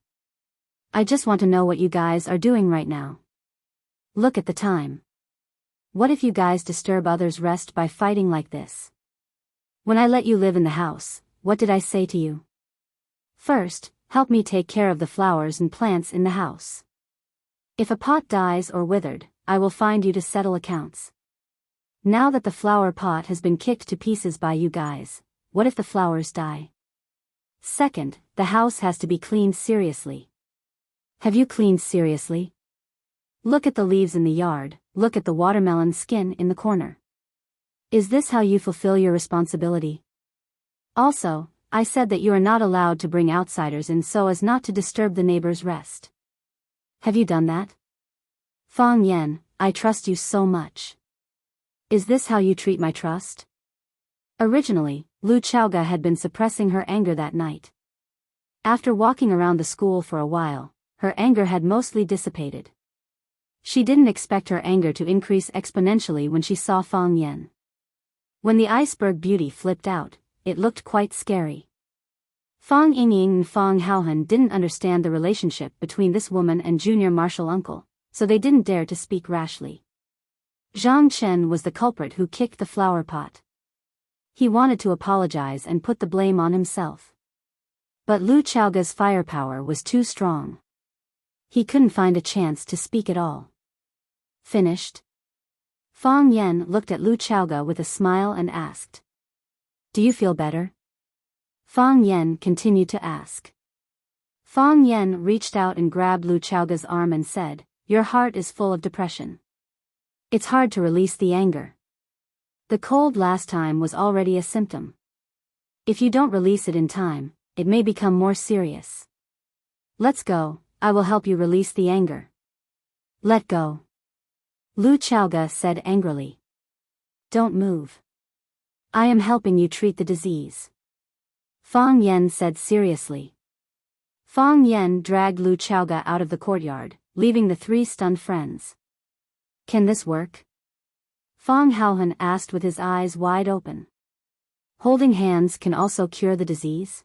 I just want to know what you guys are doing right now. Look at the time. What if you guys disturb others' rest by fighting like this? When I let you live in the house, what did I say to you? First, help me take care of the flowers and plants in the house. If a pot dies or withered, I will find you to settle accounts. Now that the flower pot has been kicked to pieces by you guys, what if the flowers die? Second, the house has to be cleaned seriously. Have you cleaned seriously? Look at the leaves in the yard, look at the watermelon skin in the corner. Is this how you fulfill your responsibility? Also, I said that you are not allowed to bring outsiders in so as not to disturb the neighbor's rest. Have you done that? Fang Yan, I trust you so much. Is this how you treat my trust?" Originally, Lu Chaoge had been suppressing her anger that night. After walking around the school for a while, her anger had mostly dissipated. She didn't expect her anger to increase exponentially when she saw Fang Yan. When the iceberg beauty flipped out, it looked quite scary. Fang Yingying and Fang Haohan didn't understand the relationship between this woman and junior martial uncle, so they didn't dare to speak rashly. Zhang Chen was the culprit who kicked the flower pot. He wanted to apologize and put the blame on himself. But Lu Chaoge's firepower was too strong. He couldn't find a chance to speak at all. Finished? Fang Yan looked at Lu Chaoge with a smile and asked, "Do you feel better?" Fang Yan continued to ask. Fang Yan reached out and grabbed Lu Chaoge's arm and said, "Your heart is full of depression. It's hard to release the anger. The cold last time was already a symptom. If you don't release it in time, it may become more serious. Let's go, I will help you release the anger." "Let go," Lu Chaoge said angrily. "Don't move. I am helping you treat the disease," Fang Yan said seriously. Fang Yan dragged Lu Chaoge out of the courtyard, leaving the three stunned friends. "Can this work?" Fang Haohan asked with his eyes wide open. "Holding hands can also cure the disease?"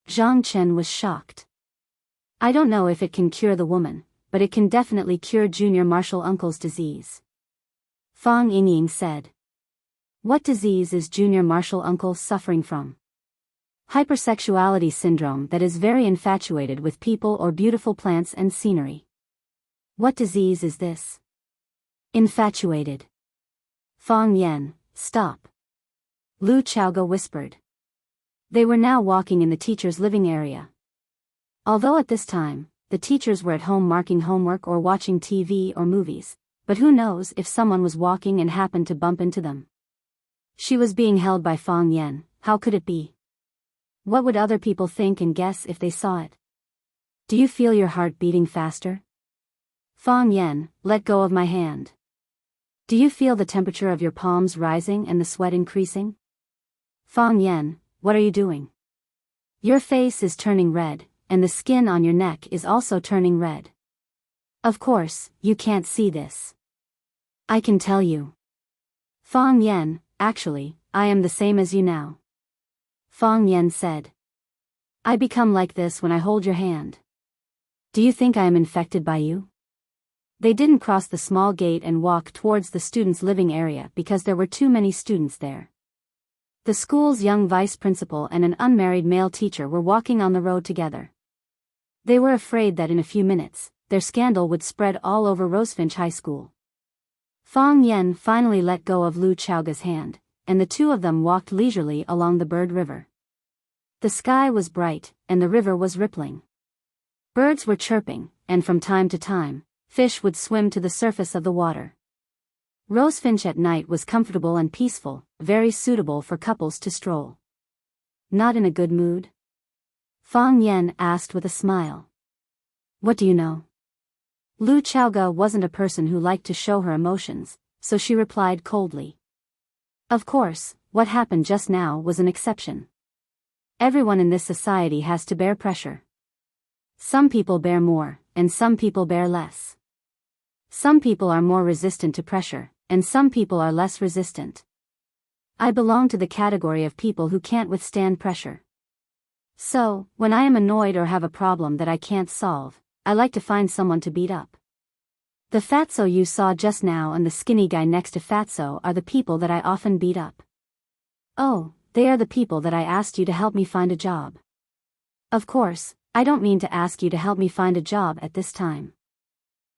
Zhang Chen was shocked. "I don't know if it can cure the woman, but it can definitely cure junior martial uncle's disease," Fang Yingying said. "What disease is junior martial uncle suffering from?" "Hypersexuality syndrome that is very infatuated with people or beautiful plants and scenery." "What disease is this?" "Infatuated." "Fang Yan, stop," Lu Chaoge whispered. They were now walking in the teacher's living area. Although at this time, the teachers were at home marking homework or watching TV or movies, but who knows if someone was walking and happened to bump into them. She was being held by Fang Yan, how could it be? What would other people think and guess if they saw it? "Do you feel your heart beating faster?" "Fang Yan, let go of my hand." "Do you feel the temperature of your palms rising and the sweat increasing?" "Fang Yan, what are you doing? Your face is turning red, and the skin on your neck is also turning red. Of course, you can't see this. I can tell you." "Fang Yan, actually, I am the same as you now," Fang Yan said. "I become like this when I hold your hand. Do you think I am infected by you?" They didn't cross the small gate and walk towards the students' living area because there were too many students there. The school's young vice principal and an unmarried male teacher were walking on the road together. They were afraid that in a few minutes, their scandal would spread all over Rosefinch High School. Fang Yen finally let go of Lu Chaoga's hand, and the two of them walked leisurely along the Bird River. The sky was bright, and the river was rippling. Birds were chirping, and from time to time, fish would swim to the surface of the water. Rosefinch at night was comfortable and peaceful, very suitable for couples to stroll. Not in a good mood? Fang Yen asked with a smile. What do you know? Lu Chaoga wasn't a person who liked to show her emotions, so she replied coldly. Of course, what happened just now was an exception. Everyone in this society has to bear pressure. Some people bear more, and some people bear less. Some people are more resistant to pressure, and some people are less resistant. I belong to the category of people who can't withstand pressure. So, when I am annoyed or have a problem that I can't solve, I like to find someone to beat up. The fatso you saw just now and the skinny guy next to fatso are the people that I often beat up. Oh, they are the people that I asked you to help me find a job. Of course, I don't mean to ask you to help me find a job at this time.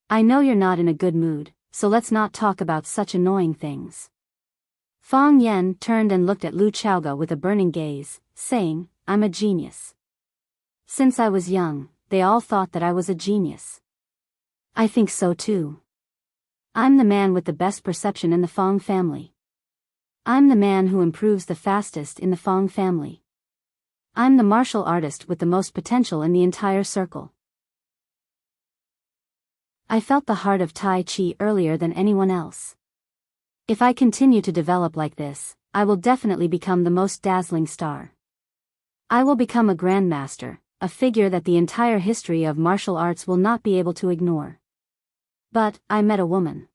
I know you're not in a good mood, so let's not talk about such annoying things. Fang Yen turned and looked at Lu Chaoga with a burning gaze, saying, I'm a genius. Since I was young, they all thought that I was a genius. I think so too. I'm the man with the best perception in the Fang family. I'm the man who improves the fastest in the Fang family. I'm the martial artist with the most potential in the entire circle. I felt the heart of Tai Chi earlier than anyone else. If I continue to develop like this, I will definitely become the most dazzling star. I will become a grandmaster, a figure that the entire history of martial arts will not be able to ignore. But, I met a woman.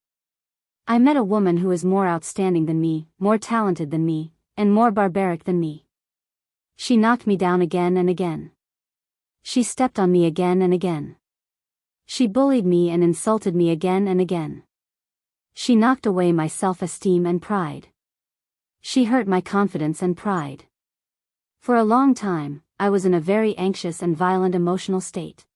I met a woman who is more outstanding than me, more talented than me, and more barbaric than me. She knocked me down again and again. She stepped on me again and again. She bullied me and insulted me again and again. She knocked away my self-esteem and pride. She hurt my confidence and pride. For a long time, I was in a very anxious and violent emotional state.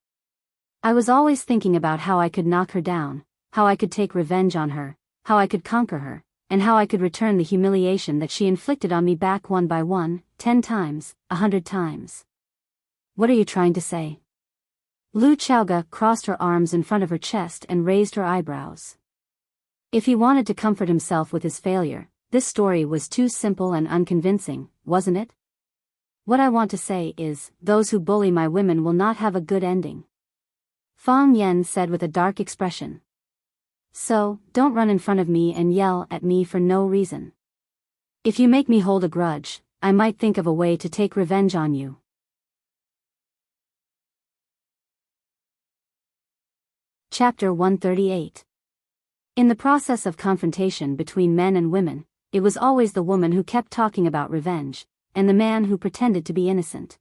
I was always thinking about how I could knock her down, how I could take revenge on her, how I could conquer her, and how I could return the humiliation that she inflicted on me back one by one, 10 times, 100 times. What are you trying to say? Lu Chaoga crossed her arms in front of her chest and raised her eyebrows. If he wanted to comfort himself with his failure, this story was too simple and unconvincing, wasn't it? What I want to say is, those who bully my women will not have a good ending. Fang Yen said with a dark expression. So, don't run in front of me and yell at me for no reason. If you make me hold a grudge, I might think of a way to take revenge on you. Chapter 138. In the process of confrontation between men and women, it was always the woman who kept talking about revenge, and the man who pretended to be innocent.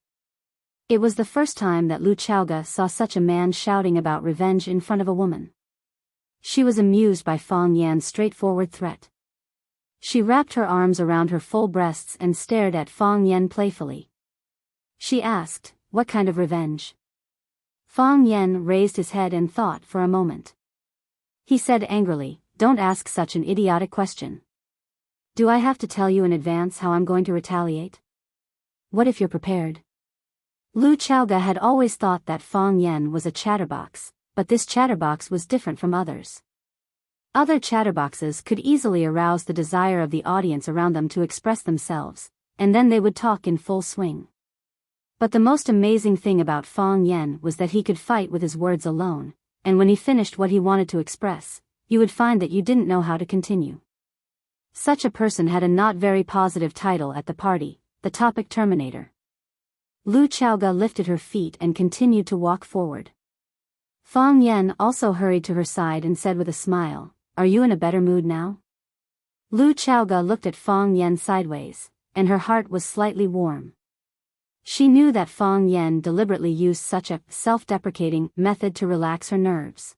It was the first time that Lu Chaoga saw such a man shouting about revenge in front of a woman. She was amused by Fang Yan's straightforward threat. She wrapped her arms around her full breasts and stared at Fang Yan playfully. She asked, "What kind of revenge?" Fang Yan raised his head and thought for a moment. He said angrily, "Don't ask such an idiotic question. Do I have to tell you in advance how I'm going to retaliate? What if you're prepared?" Lu Chaoga had always thought that Fang Yan was a chatterbox, but this chatterbox was different from others. Other chatterboxes could easily arouse the desire of the audience around them to express themselves, and then they would talk in full swing. But the most amazing thing about Fang Yan was that he could fight with his words alone, and when he finished what he wanted to express, you would find that you didn't know how to continue. Such a person had a not very positive title at the party, the topic terminator. Lu Chaoga lifted her feet and continued to walk forward. Fang Yan also hurried to her side and said with a smile, "Are you in a better mood now?" Lu Chaoga looked at Fang Yan sideways, and her heart was slightly warm. She knew that Fang Yan deliberately used such a self-deprecating method to relax her nerves.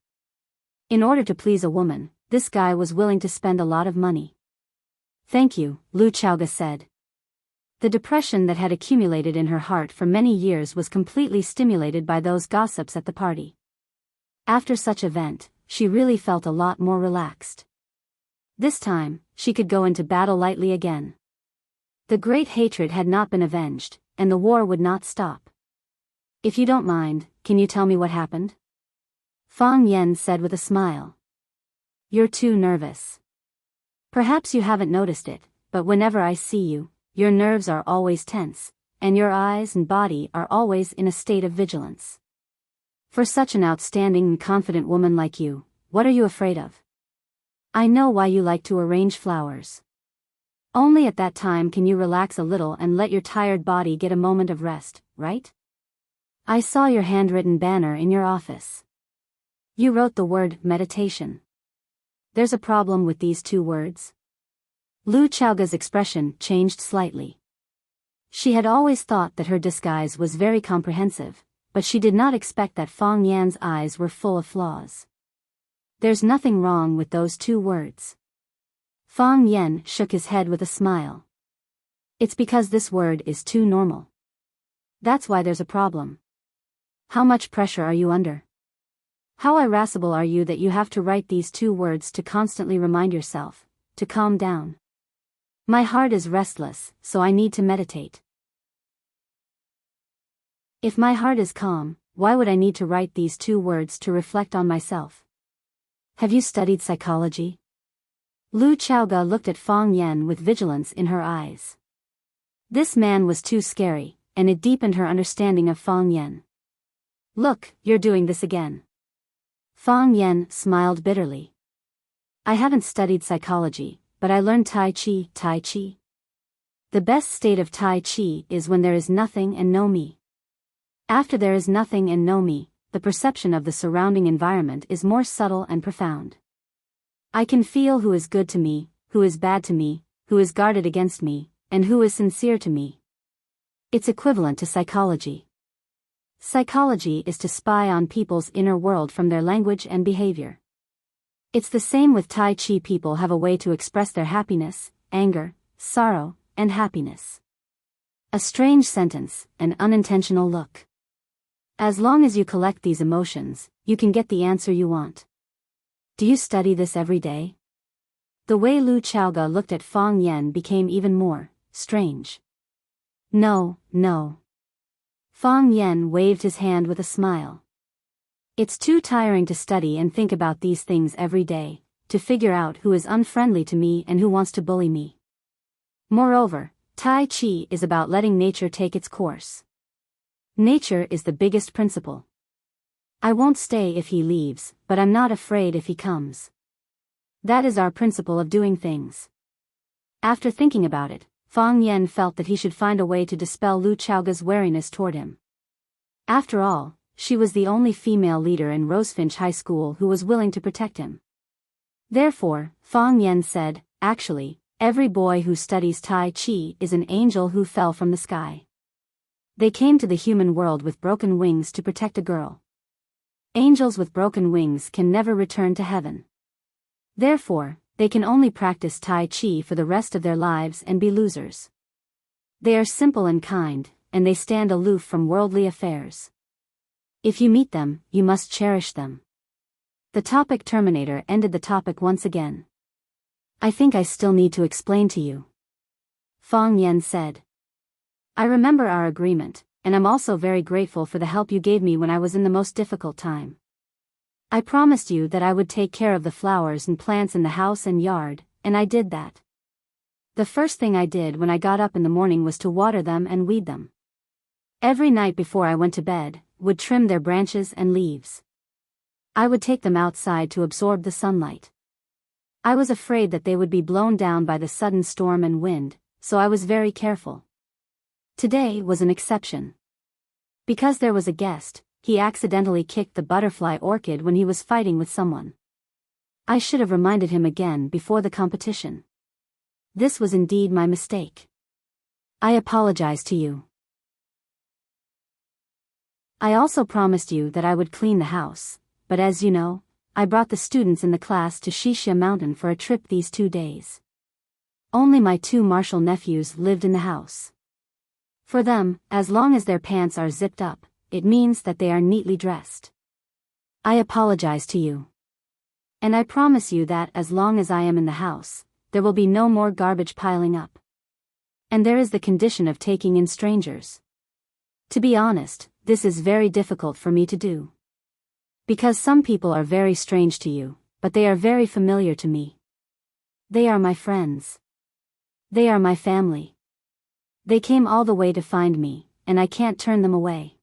In order to please a woman, this guy was willing to spend a lot of money. "Thank you," Lu Chaoga said. The depression that had accumulated in her heart for many years was completely stimulated by those gossips at the party. After such event, she really felt a lot more relaxed. This time, she could go into battle lightly again. The great hatred had not been avenged, and the war would not stop. If you don't mind, can you tell me what happened? Fang Yan said with a smile. You're too nervous. Perhaps you haven't noticed it, but whenever I see you, your nerves are always tense, and your eyes and body are always in a state of vigilance. For such an outstanding and confident woman like you, what are you afraid of? I know why you like to arrange flowers. Only at that time can you relax a little and let your tired body get a moment of rest, right? I saw your handwritten banner in your office. You wrote the word meditation. There's a problem with these two words. Lu Chaoga's expression changed slightly. She had always thought that her disguise was very comprehensive, but she did not expect that Fang Yan's eyes were full of flaws. There's nothing wrong with those two words. Fang Yan shook his head with a smile. It's because this word is too normal. That's why there's a problem. How much pressure are you under? How irascible are you that you have to write these two words to constantly remind yourself to calm down? My heart is restless, so I need to meditate. If my heart is calm, why would I need to write these two words to reflect on myself? Have you studied psychology? Lu Chaoga looked at Fang Yan with vigilance in her eyes. This man was too scary, and it deepened her understanding of Fang Yan. Look, you're doing this again. Fang Yan smiled bitterly. I haven't studied psychology, but I learned Tai Chi. The best state of Tai Chi is when there is nothing and no me. After there is nothing and no me, the perception of the surrounding environment is more subtle and profound. I can feel who is good to me, who is bad to me, who is guarded against me, and who is sincere to me. It's equivalent to psychology. Psychology is to spy on people's inner world from their language and behavior. It's the same with Tai Chi. People have a way to express their happiness, anger, sorrow, and happiness. A strange sentence, an unintentional look. As long as you collect these emotions, you can get the answer you want. Do you study this every day? The way Lu Chaoga looked at Fang Yan became even more strange. No. Fang Yan waved his hand with a smile. It's too tiring to study and think about these things every day, to figure out who is unfriendly to me and who wants to bully me. Moreover, Tai Chi is about letting nature take its course. Nature is the biggest principle. I won't stay if he leaves, but I'm not afraid if he comes. That is our principle of doing things. After thinking about it, Fang Yan felt that he should find a way to dispel Lu Chaoga's wariness toward him. After all, she was the only female leader in Rosefinch High School who was willing to protect him. Therefore, Fang Yan said, actually, every boy who studies Tai Chi is an angel who fell from the sky. They came to the human world with broken wings to protect a girl. Angels with broken wings can never return to heaven. Therefore, they can only practice Tai Chi for the rest of their lives and be losers. They are simple and kind, and they stand aloof from worldly affairs. If you meet them, you must cherish them. The topic terminator ended the topic once again. I think I still need to explain to you. Fang Yan said. I remember our agreement, and I'm also very grateful for the help you gave me when I was in the most difficult time. I promised you that I would take care of the flowers and plants in the house and yard, and I did that. The first thing I did when I got up in the morning was to water them and weed them. Every night before I went to bed, would trim their branches and leaves. I would take them outside to absorb the sunlight. I was afraid that they would be blown down by the sudden storm and wind, so I was very careful. Today was an exception. Because there was a guest, he accidentally kicked the butterfly orchid when he was fighting with someone. I should have reminded him again before the competition. This was indeed my mistake. I apologize to you. I also promised you that I would clean the house, but as you know, I brought the students in the class to Shishia Mountain for a trip these 2 days. Only my 2 Marshall nephews lived in the house. For them, as long as their pants are zipped up, it means that they are neatly dressed. I apologize to you. And I promise you that as long as I am in the house, there will be no more garbage piling up. And there is the condition of taking in strangers. To be honest, this is very difficult for me to do. Because some people are very strange to you, but they are very familiar to me. They are my friends. They are my family. They came all the way to find me, and I can't turn them away.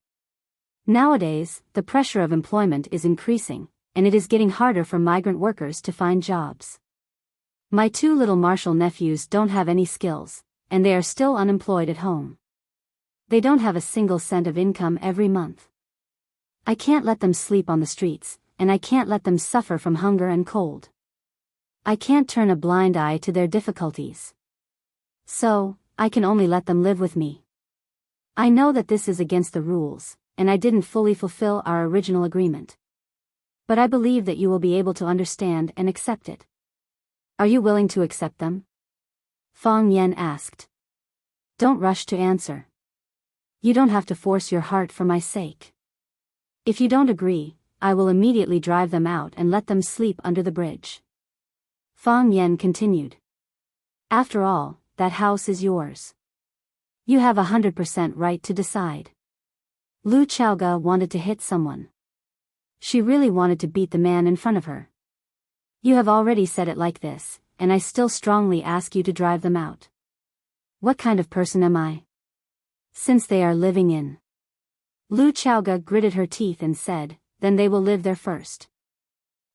Nowadays, the pressure of employment is increasing, and it is getting harder for migrant workers to find jobs. My 2 little Marshall nephews don't have any skills, and they are still unemployed at home. They don't have a single cent of income every month. I can't let them sleep on the streets, and I can't let them suffer from hunger and cold. I can't turn a blind eye to their difficulties. So, I can only let them live with me. I know that this is against the rules, and I didn't fully fulfill our original agreement. But I believe that you will be able to understand and accept it. Are you willing to accept them? Fang Yan asked. Don't rush to answer. You don't have to force your heart for my sake. If you don't agree, I will immediately drive them out and let them sleep under the bridge. Fang Yan continued. After all, that house is yours. You have 100% right to decide. Lu Chaoga wanted to hit someone. She really wanted to beat the man in front of her. You have already said it like this, and I still strongly ask you to drive them out. What kind of person am I? Since they are living in. Lu Chaoga gritted her teeth and said, then they will live there first.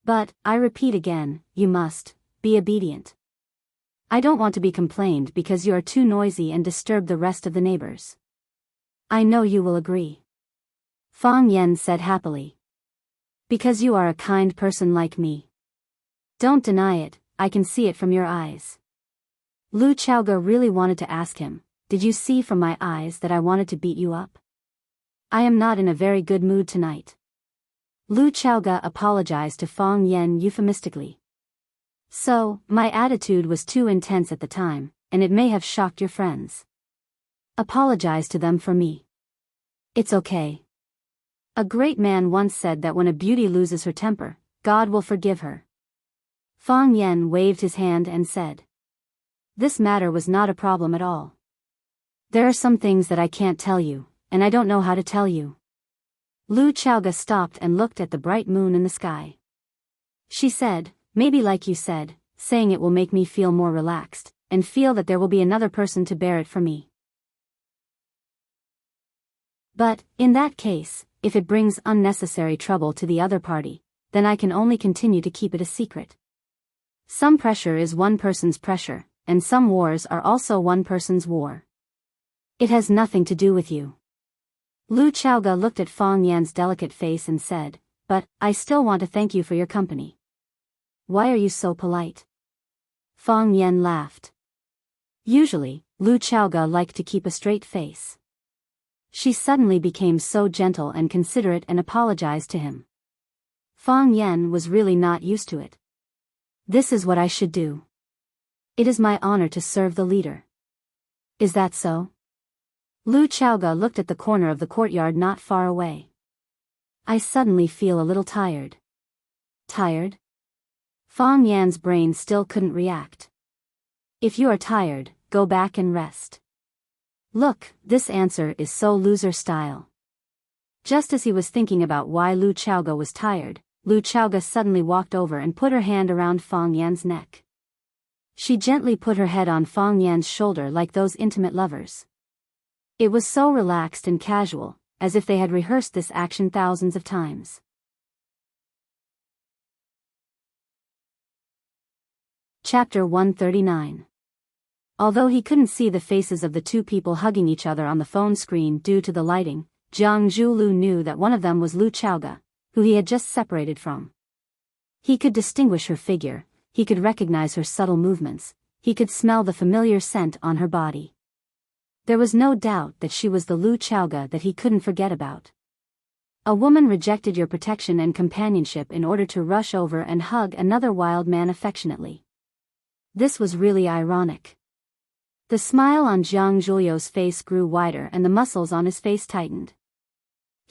But, I repeat again, you must be obedient. I don't want to be complained because you are too noisy and disturb the rest of the neighbors. I know you will agree. Fang Yan said happily. Because you are a kind person like me. Don't deny it, I can see it from your eyes. Lu Chaoga really wanted to ask him, did you see from my eyes that I wanted to beat you up? I am not in a very good mood tonight. Lu Chaoga apologized to Fang Yan euphemistically. So, my attitude was too intense at the time, and it may have shocked your friends. Apologize to them for me. It's okay. A great man once said that when a beauty loses her temper, God will forgive her. Fang Yan waved his hand and said. This matter was not a problem at all. There are some things that I can't tell you, and I don't know how to tell you. Lu Chaoga stopped and looked at the bright moon in the sky. She said, maybe like you said, saying it will make me feel more relaxed, and feel that there will be another person to bear it for me. But, in that case, if it brings unnecessary trouble to the other party, then I can only continue to keep it a secret. Some pressure is one person's pressure, and some wars are also one person's war. It has nothing to do with you. Lu Chaoga looked at Fang Yan's delicate face and said, but, I still want to thank you for your company. Why are you so polite? Fang Yan laughed. Usually, Lu Chaoga liked to keep a straight face. She suddenly became so gentle and considerate and apologized to him. Fang Yan was really not used to it. This is what I should do. It is my honor to serve the leader. Is that so? Lu Chaoga looked at the corner of the courtyard not far away. I suddenly feel a little tired. Tired? Fang Yan's brain still couldn't react. If you are tired, go back and rest. Look, this answer is so loser style. Just as he was thinking about why Lu Chaoga was tired, Lu Chaoga suddenly walked over and put her hand around Fang Yan's neck. She gently put her head on Fang Yan's shoulder like those intimate lovers. It was so relaxed and casual, as if they had rehearsed this action thousands of times. Chapter 139. Although he couldn't see the faces of the 2 people hugging each other on the phone screen due to the lighting, Jiang Zhulu knew that one of them was Lu Chaoga, who he had just separated from. He could distinguish her figure, he could recognize her subtle movements, he could smell the familiar scent on her body. There was no doubt that she was the Lu Chaoga that he couldn't forget about. A woman rejected your protection and companionship in order to rush over and hug another wild man affectionately. This was really ironic. The smile on Jiang Zhulio's face grew wider and the muscles on his face tightened.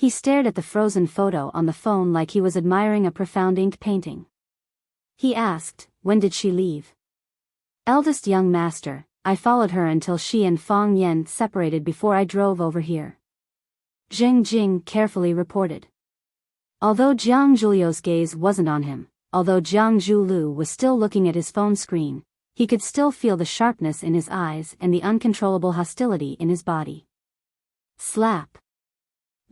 He stared at the frozen photo on the phone like he was admiring a profound ink painting. He asked, "When did she leave?" "Eldest young master, I followed her until she and Fang Yan separated before I drove over here," Zheng Jing carefully reported. Although Jiang Zhuliu's gaze wasn't on him, although Jiang Zhulu was still looking at his phone screen, he could still feel the sharpness in his eyes and the uncontrollable hostility in his body. Slap.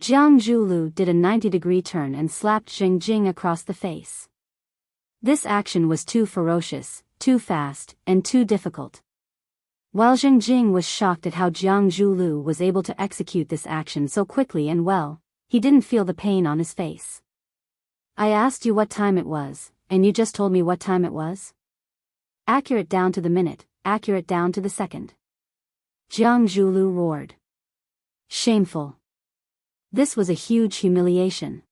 Jiang Zhulu did a 90-degree turn and slapped Zheng Jing across the face. This action was too ferocious, too fast, and too difficult. While Zheng Jing was shocked at how Jiang Zhulu was able to execute this action so quickly and well, he didn't feel the pain on his face. "I asked you what time it was, and you just told me what time it was? Accurate down to the minute, accurate down to the second," Jiang Zhulu roared. Shameful. This was a huge humiliation.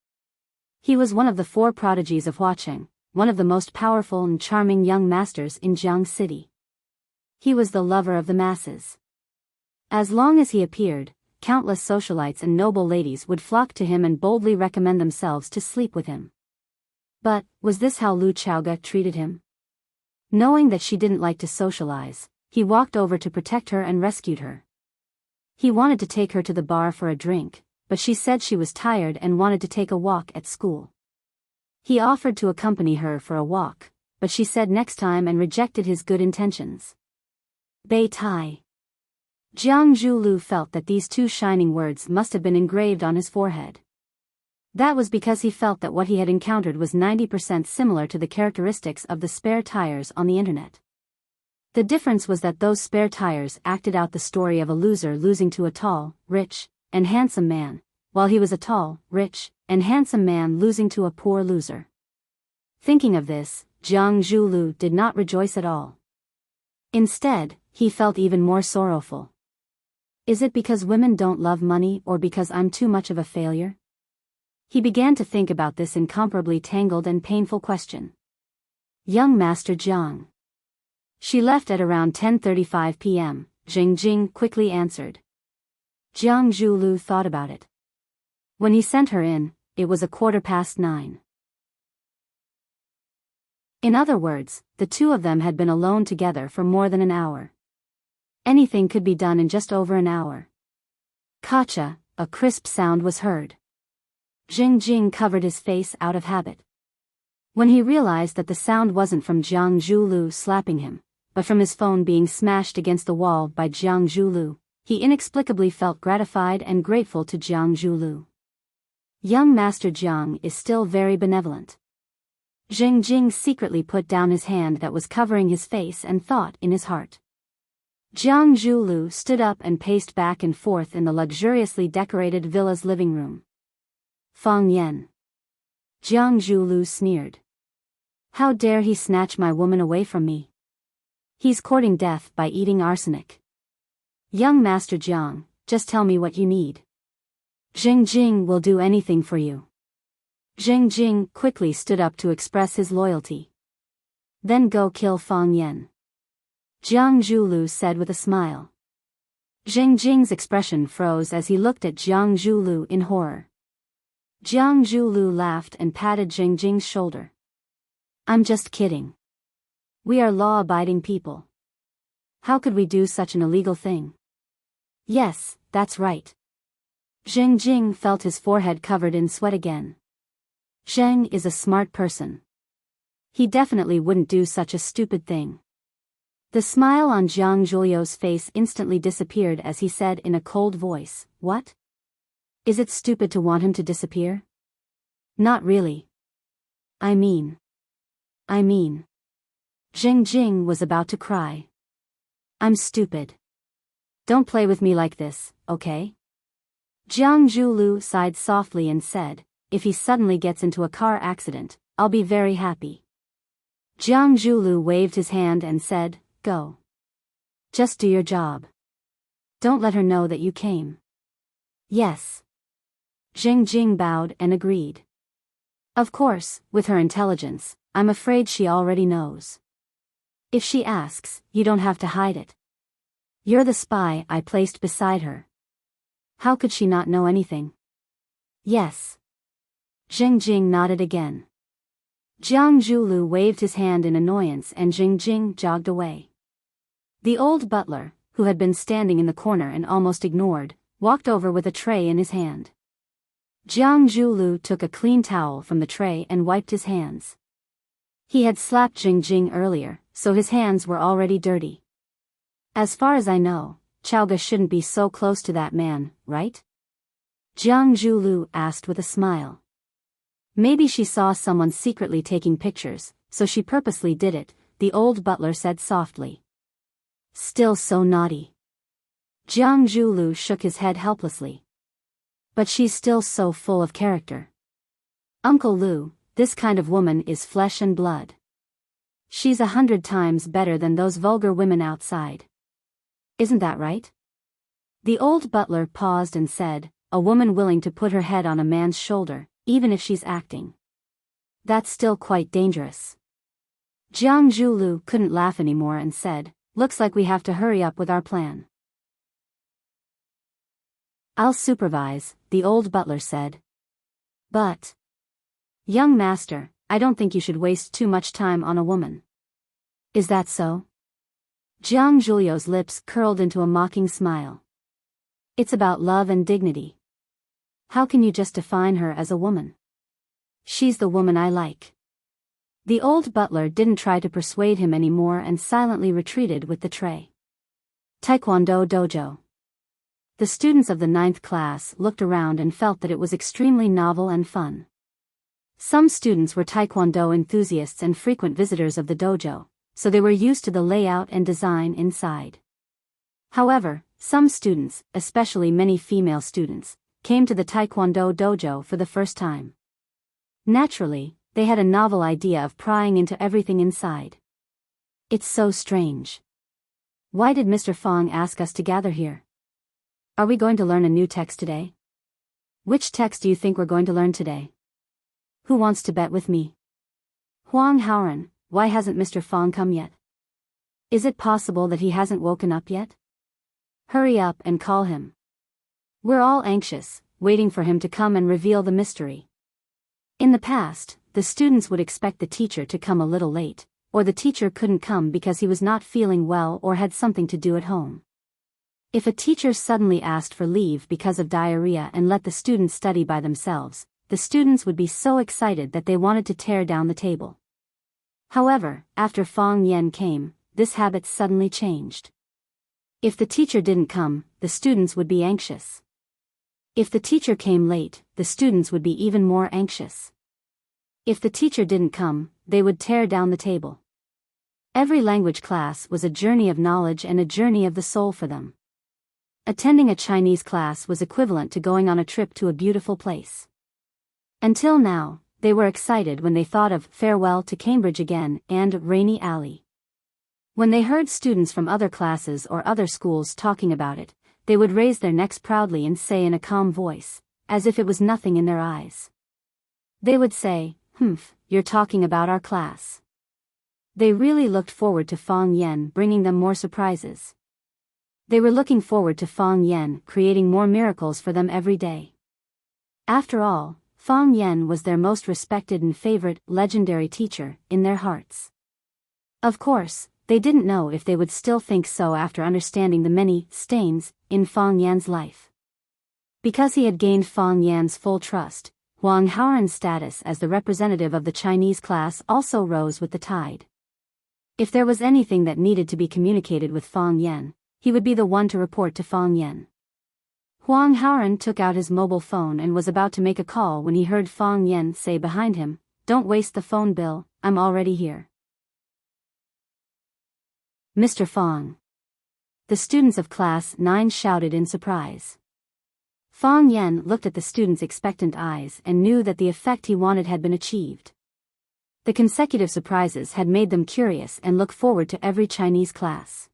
He was one of the 4 prodigies of Huacheng, one of the most powerful and charming young masters in Jiang City. He was the lover of the masses. As long as he appeared, countless socialites and noble ladies would flock to him and boldly recommend themselves to sleep with him. But, was this how Lu Chaoga treated him? Knowing that she didn't like to socialize, he walked over to protect her and rescued her. He wanted to take her to the bar for a drink, but she said she was tired and wanted to take a walk at school. He offered to accompany her for a walk, but she said next time and rejected his good intentions. Bei Tai. Jiang Zhulu felt that these 2 shining words must have been engraved on his forehead. That was because he felt that what he had encountered was 90% similar to the characteristics of the spare tires on the internet. The difference was that those spare tires acted out the story of a loser losing to a tall, rich, and handsome man, while he was a tall, rich, and handsome man losing to a poor loser. Thinking of this, Jiang Zhulu did not rejoice at all. Instead, he felt even more sorrowful. Is it because women don't love money or because I'm too much of a failure? He began to think about this incomparably tangled and painful question. Young Master Jiang. She left at around 10:35 p.m., Zheng Jing quickly answered. Jiang Zhulu thought about it. When he sent her in, it was 9:15. In other words, the 2 of them had been alone together for more than an hour. Anything could be done in just over an hour. Kacha, a crisp sound was heard. Zheng Jing covered his face out of habit. When he realized that the sound wasn't from Jiang Zhulu slapping him, but from his phone being smashed against the wall by Jiang Zhulu, he inexplicably felt gratified and grateful to Jiang Zhulu. Young Master Jiang is still very benevolent. Zheng Jing secretly put down his hand that was covering his face and thought in his heart. Jiang Zhulu stood up and paced back and forth in the luxuriously decorated villa's living room. Fang Yan. Jiang Zhulu sneered. How dare he snatch my woman away from me? He's courting death by eating arsenic. Young Master Jiang, just tell me what you need. Zheng Jing will do anything for you. Zheng Jing quickly stood up to express his loyalty. Then go kill Fang Yan, Jiang Zhulu said with a smile. Zheng Jing's expression froze as he looked at Jiang Zhulu in horror. Jiang Zhulu laughed and patted Zheng Jing's shoulder. I'm just kidding. We are law-abiding people. How could we do such an illegal thing? Yes, that's right. Zheng Jing felt his forehead covered in sweat again. Zheng is a smart person. He definitely wouldn't do such a stupid thing. The smile on Jiang Zhuliu's face instantly disappeared as he said in a cold voice, What? Is it stupid to want him to disappear? Not really. I mean. Zheng Jing was about to cry. I'm stupid. Don't play with me like this, okay? Jiang Zhulu sighed softly and said, If he suddenly gets into a car accident, I'll be very happy. Jiang Zhulu waved his hand and said, Go. Just do your job. Don't let her know that you came. Yes. Zheng Jing bowed and agreed. Of course, with her intelligence, I'm afraid she already knows. If she asks, you don't have to hide it. You're the spy I placed beside her. How could she not know anything? Yes. Jing Jing nodded again. Jiang Zhulu waved his hand in annoyance and Jing Jing jogged away. The old butler, who had been standing in the corner and almost ignored, walked over with a tray in his hand. Jiang Zhulu took a clean towel from the tray and wiped his hands. He had slapped Jing Jing earlier, so his hands were already dirty. As far as I know, Chowga shouldn't be so close to that man, right? Jiang Zhulu asked with a smile. Maybe she saw someone secretly taking pictures, so she purposely did it, the old butler said softly. Still so naughty. Jiang Zhulu shook his head helplessly. But she's still so full of character. Uncle Lu, this kind of woman is flesh and blood. She's 100 times better than those vulgar women outside. Isn't that right? The old butler paused and said, a woman willing to put her head on a man's shoulder, even if she's acting. That's still quite dangerous. Jiang Zhulu couldn't laugh anymore and said, looks like we have to hurry up with our plan. I'll supervise, the old butler said. But, young master, I don't think you should waste too much time on a woman. Is that so? Jiang Zhulio's lips curled into a mocking smile. It's about love and dignity. How can you just define her as a woman? She's the woman I like. The old butler didn't try to persuade him anymore and silently retreated with the tray. Taekwondo Dojo. The students of the 9th class looked around and felt that it was extremely novel and fun. Some students were Taekwondo enthusiasts and frequent visitors of the dojo, so they were used to the layout and design inside. However, some students, especially many female students, came to the Taekwondo dojo for the first time. Naturally, they had a novel idea of prying into everything inside. It's so strange. Why did Mr. Fong ask us to gather here? Are we going to learn a new text today? Which text do you think we're going to learn today? Who wants to bet with me? Huang Haoran, why hasn't Mr. Fong come yet? Is it possible that he hasn't woken up yet? Hurry up and call him. We're all anxious, waiting for him to come and reveal the mystery. In the past, the students would expect the teacher to come a little late, or the teacher couldn't come because he was not feeling well or had something to do at home. If a teacher suddenly asked for leave because of diarrhea and let the students study by themselves, the students would be so excited that they wanted to tear down the table. However, after Fong Yen came, this habit suddenly changed. If the teacher didn't come, the students would be anxious. If the teacher came late, the students would be even more anxious. If the teacher didn't come, they would tear down the table. Every language class was a journey of knowledge and a journey of the soul for them. Attending a Chinese class was equivalent to going on a trip to a beautiful place. Until now, they were excited when they thought of Farewell to Cambridge Again and Rainy Alley. When they heard students from other classes or other schools talking about it, they would raise their necks proudly and say in a calm voice, as if it was nothing in their eyes. They would say, "Humph, you're talking about our class." They really looked forward to Fong Yen bringing them more surprises. They were looking forward to Fong Yen creating more miracles for them every day. After all, Fong Yen was their most respected and favorite, legendary teacher, in their hearts. Of course, they didn't know if they would still think so after understanding the many stains in Fong Yan's life. Because he had gained Fong Yan's full trust, Huang Haoran's status as the representative of the Chinese class also rose with the tide. If there was anything that needed to be communicated with Fong Yen, he would be the one to report to Fong Yen. Huang Haoran took out his mobile phone and was about to make a call when he heard Fong Yen say behind him, "Don't waste the phone, Bill, I'm already here." Mr. Fong. The students of Class 9 shouted in surprise. Fong Yen looked at the students' expectant eyes and knew that the effect he wanted had been achieved. The consecutive surprises had made them curious and look forward to every Chinese class.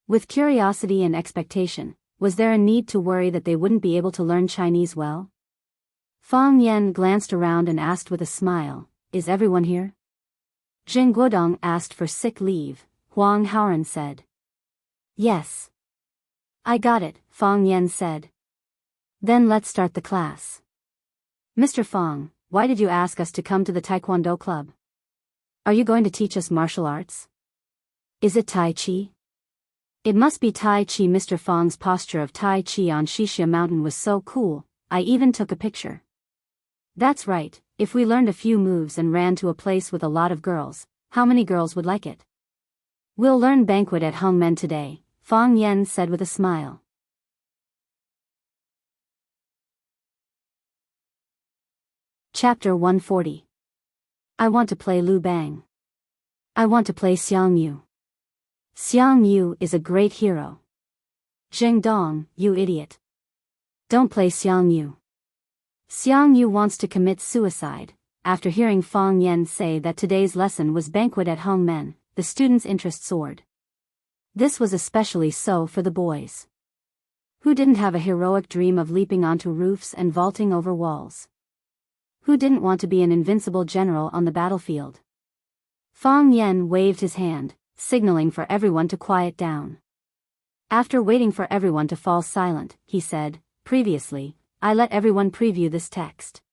With curiosity and expectation, was there a need to worry that they wouldn't be able to learn Chinese well? Fong Yen glanced around and asked with a smile, "Is everyone here?" Jing Guodong asked for sick leave. Huang Haoran said. "Yes. I got it," Fong Yen said. "Then let's start the class." Mr. Fong, why did you ask us to come to the Taekwondo club? Are you going to teach us martial arts? Is it Tai Chi? It must be Tai Chi. Mr. Fong's posture of Tai Chi on Shishia Mountain was so cool, I even took a picture. That's right, if we learned a few moves and ran to a place with a lot of girls, how many girls would like it? We'll learn banquet at Hongmen today, Fong Yen said with a smile. Chapter 140. I want to play Lu Bang. I want to play Xiang Yu. Xiang Yu is a great hero. Zheng Dong, you idiot. Don't play Xiang Yu. Xiang Yu wants to commit suicide. After hearing Fong Yen say that today's lesson was banquet at Hongmen, the students' interest soared. This was especially so for the boys. Who didn't have a heroic dream of leaping onto roofs and vaulting over walls? Who didn't want to be an invincible general on the battlefield? Fong Yen waved his hand, signaling for everyone to quiet down. After waiting for everyone to fall silent, he said, previously, I let everyone preview this text.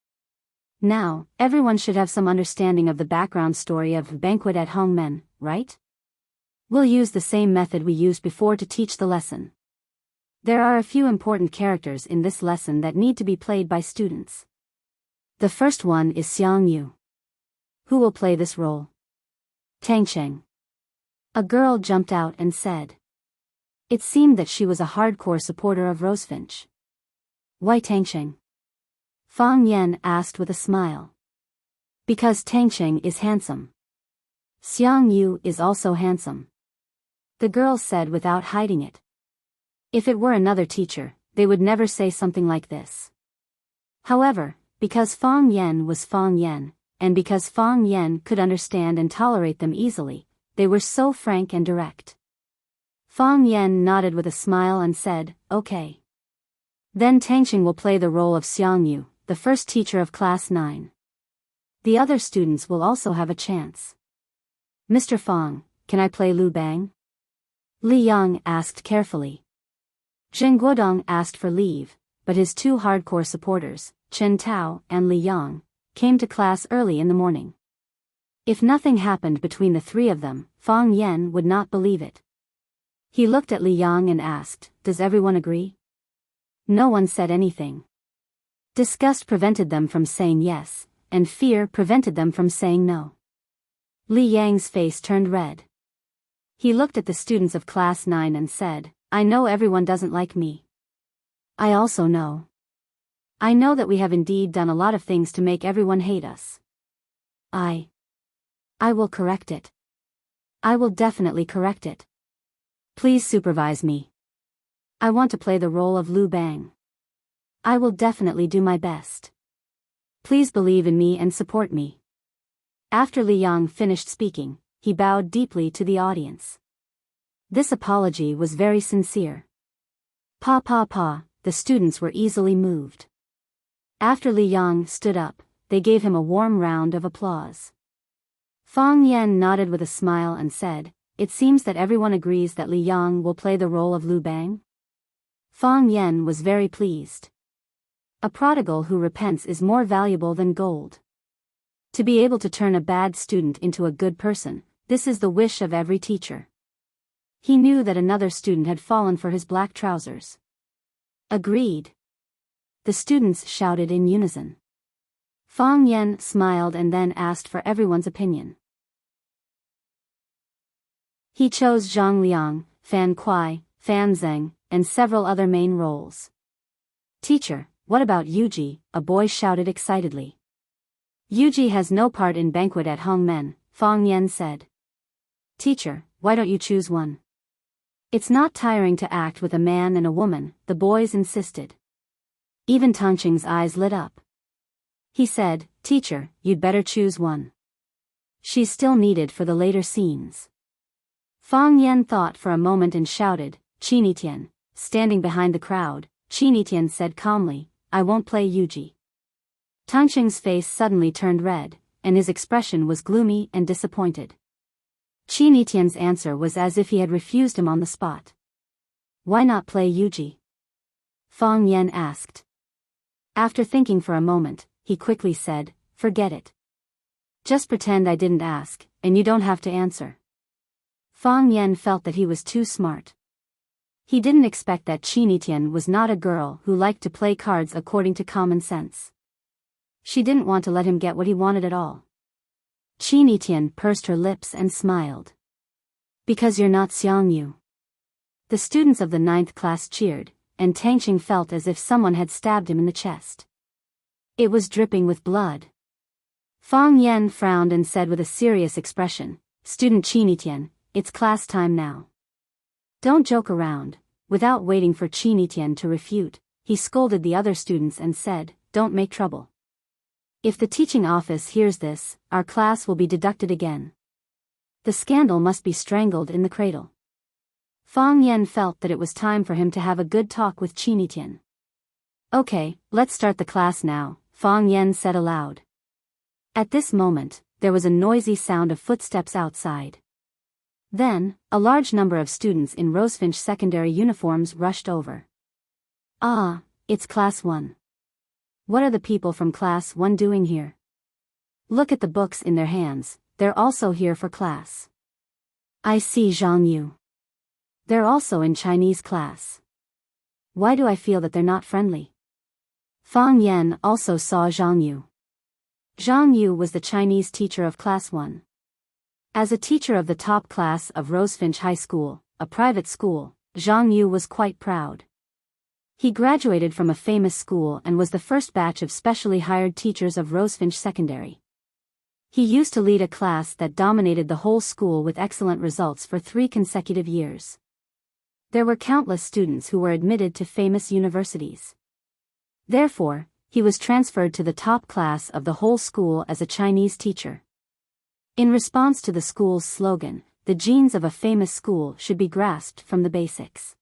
Now, everyone should have some understanding of the background story of Banquet at Hongmen, right? We'll use the same method we used before to teach the lesson. There are a few important characters in this lesson that need to be played by students. The first one is Xiang Yu. Who will play this role? Tangcheng. A girl jumped out and said. It seemed that she was a hardcore supporter of Rosefinch. Why Tangcheng? Fong Yen asked with a smile. Because Tangcheng is handsome. Xiang Yu is also handsome. The girl said without hiding it. If it were another teacher, they would never say something like this. However, because Fong Yen was Fong Yen, and because Fong Yen could understand and tolerate them easily, they were so frank and direct. Fong Yen nodded with a smile and said, okay. Then Tangcheng will play the role of Xiang Yu, the first teacher of Class 9. The other students will also have a chance. Mr. Fong, can I play Lu Bang? Li Yang asked carefully. Zheng Guodong asked for leave, but his two hardcore supporters, Chen Tao and Li Yang, came to class early in the morning. If nothing happened between the three of them, Fong Yen would not believe it. He looked at Li Yang and asked, does everyone agree? No one said anything. Disgust prevented them from saying yes, and fear prevented them from saying no. Li Yang's face turned red. He looked at the students of Class 9 and said, I know everyone doesn't like me. I also know. I know that we have indeed done a lot of things to make everyone hate us. I will correct it. I will definitely correct it. Please supervise me. I want to play the role of Lu Bang. I will definitely do my best. Please believe in me and support me. After Li Yang finished speaking, he bowed deeply to the audience. This apology was very sincere. The students were easily moved. After Li Yang stood up, they gave him a warm round of applause. Fong Yen nodded with a smile and said, it seems that everyone agrees that Li Yang will play the role of Lu Bang. Fong Yen was very pleased. A prodigal who repents is more valuable than gold. To be able to turn a bad student into a good person, this is the wish of every teacher. He knew that another student had fallen for his black trousers. Agreed. The students shouted in unison. Fong Yen smiled and then asked for everyone's opinion. He chose Zhang Liang, Fan Kuai, Fan Zheng, and several other main roles. Teacher, what about Yuji? A boy shouted excitedly. Yuji has no part in Banquet at Hongmen, Fong Yen said. Teacher, why don't you choose one? It's not tiring to act with a man and a woman, the boys insisted. Even Tangcheng's eyes lit up. He said, Teacher, you'd better choose one. She's still needed for the later scenes. Fong Yen thought for a moment and shouted, Qinitian. Standing behind the crowd, Qinitian said calmly, I won't play Yuji. Tangcheng's face suddenly turned red, and his expression was gloomy and disappointed. Qinitian's answer was as if he had refused him on the spot. Why not play Yuji? Fong Yen asked. After thinking for a moment, he quickly said, "Forget it. Just pretend I didn't ask, and you don't have to answer." Fang Yan felt that he was too smart. He didn't expect that Qin Tian was not a girl who liked to play cards according to common sense. She didn't want to let him get what he wanted at all. Qin Tian pursed her lips and smiled. "Because you're not Xiang Yu." The students of the 9th class cheered, and Tangqing felt as if someone had stabbed him in the chest. It was dripping with blood. Fang Yan frowned and said with a serious expression, "Student Qin Tian, it's class time now. Don't joke around." Without waiting for Qin Tian to refute, he scolded the other students and said, "Don't make trouble. If the teaching office hears this, our class will be deducted again. The scandal must be strangled in the cradle." Fang Yan felt that it was time for him to have a good talk with Qin Tian. "Okay, let's start the class now," Fang Yan said aloud. At this moment, there was a noisy sound of footsteps outside. Then, a large number of students in Rosefinch secondary uniforms rushed over. "Ah, it's Class 1. What are the people from Class 1 doing here? Look at the books in their hands, they're also here for class. I see Zhang Yu. They're also in Chinese class. Why do I feel that they're not friendly?" Fang Yan also saw Zhang Yu. Zhang Yu was the Chinese teacher of Class 1. As a teacher of the top class of Rosefinch High School, a private school, Zhang Yu was quite proud. He graduated from a famous school and was the first batch of specially hired teachers of Rosefinch Secondary. He used to lead a class that dominated the whole school with excellent results for 3 consecutive years. There were countless students who were admitted to famous universities. Therefore, he was transferred to the top class of the whole school as a Chinese teacher. In response to the school's slogan, "The genes of a famous school should be grasped from the basics."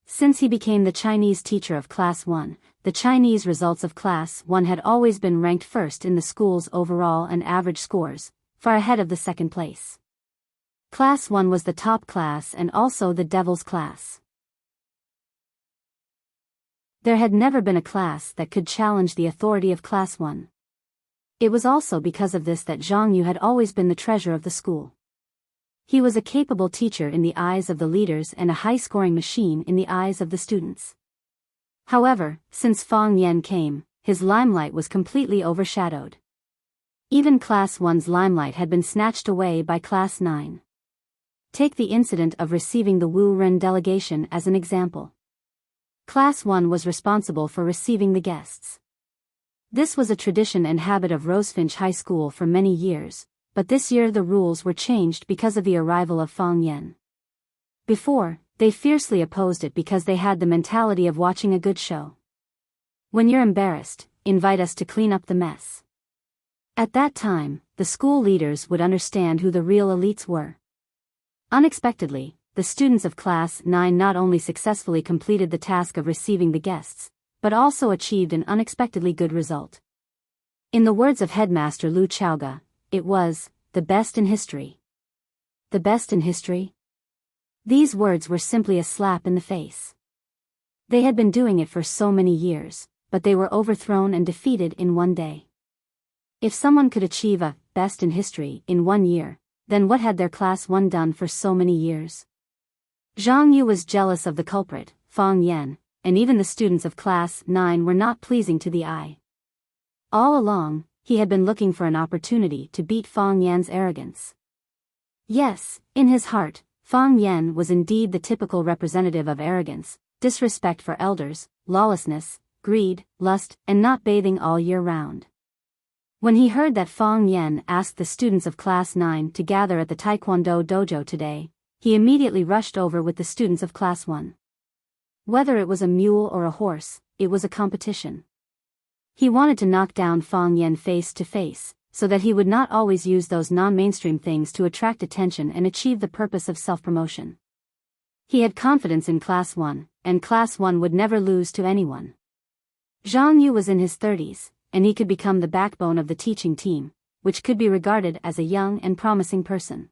Since he became the Chinese teacher of Class 1, the Chinese results of Class 1 had always been ranked first in the school's overall and average scores, far ahead of the second place. Class 1 was the top class and also the devil's class. There had never been a class that could challenge the authority of Class 1. It was also because of this that Zhang Yu had always been the treasure of the school. He was a capable teacher in the eyes of the leaders and a high-scoring machine in the eyes of the students. However, since Fang Yan came, his limelight was completely overshadowed. Even Class 1's limelight had been snatched away by Class 9. Take the incident of receiving the Wu Ren delegation as an example. Class 1 was responsible for receiving the guests. This was a tradition and habit of Rosefinch High School for many years, but this year the rules were changed because of the arrival of Fang Yan. Before, they fiercely opposed it because they had the mentality of watching a good show. "When you're embarrassed, invite us to clean up the mess." At that time, the school leaders would understand who the real elites were. Unexpectedly, the students of Class 9 not only successfully completed the task of receiving the guests, but also achieved an unexpectedly good result. In the words of Headmaster Lu Chaoga, it was the best in history. The best in history? These words were simply a slap in the face. They had been doing it for so many years, but they were overthrown and defeated in one day. If someone could achieve a best in history in 1 year, then what had their Class 1 done for so many years? Zhang Yu was jealous of the culprit, Fang Yan, and even the students of Class 9 were not pleasing to the eye. All along, he had been looking for an opportunity to beat Fang Yan's arrogance. Yes, in his heart, Fang Yan was indeed the typical representative of arrogance, disrespect for elders, lawlessness, greed, lust, and not bathing all year round. When he heard that Fang Yan asked the students of Class 9 to gather at the Taekwondo dojo today, he immediately rushed over with the students of Class 1. Whether it was a mule or a horse, it was a competition. He wanted to knock down Fang Yan face to face, so that he would not always use those non-mainstream things to attract attention and achieve the purpose of self-promotion. He had confidence in Class 1, and Class 1 would never lose to anyone. Zhang Yu was in his 30s, and he could become the backbone of the teaching team, which could be regarded as a young and promising person.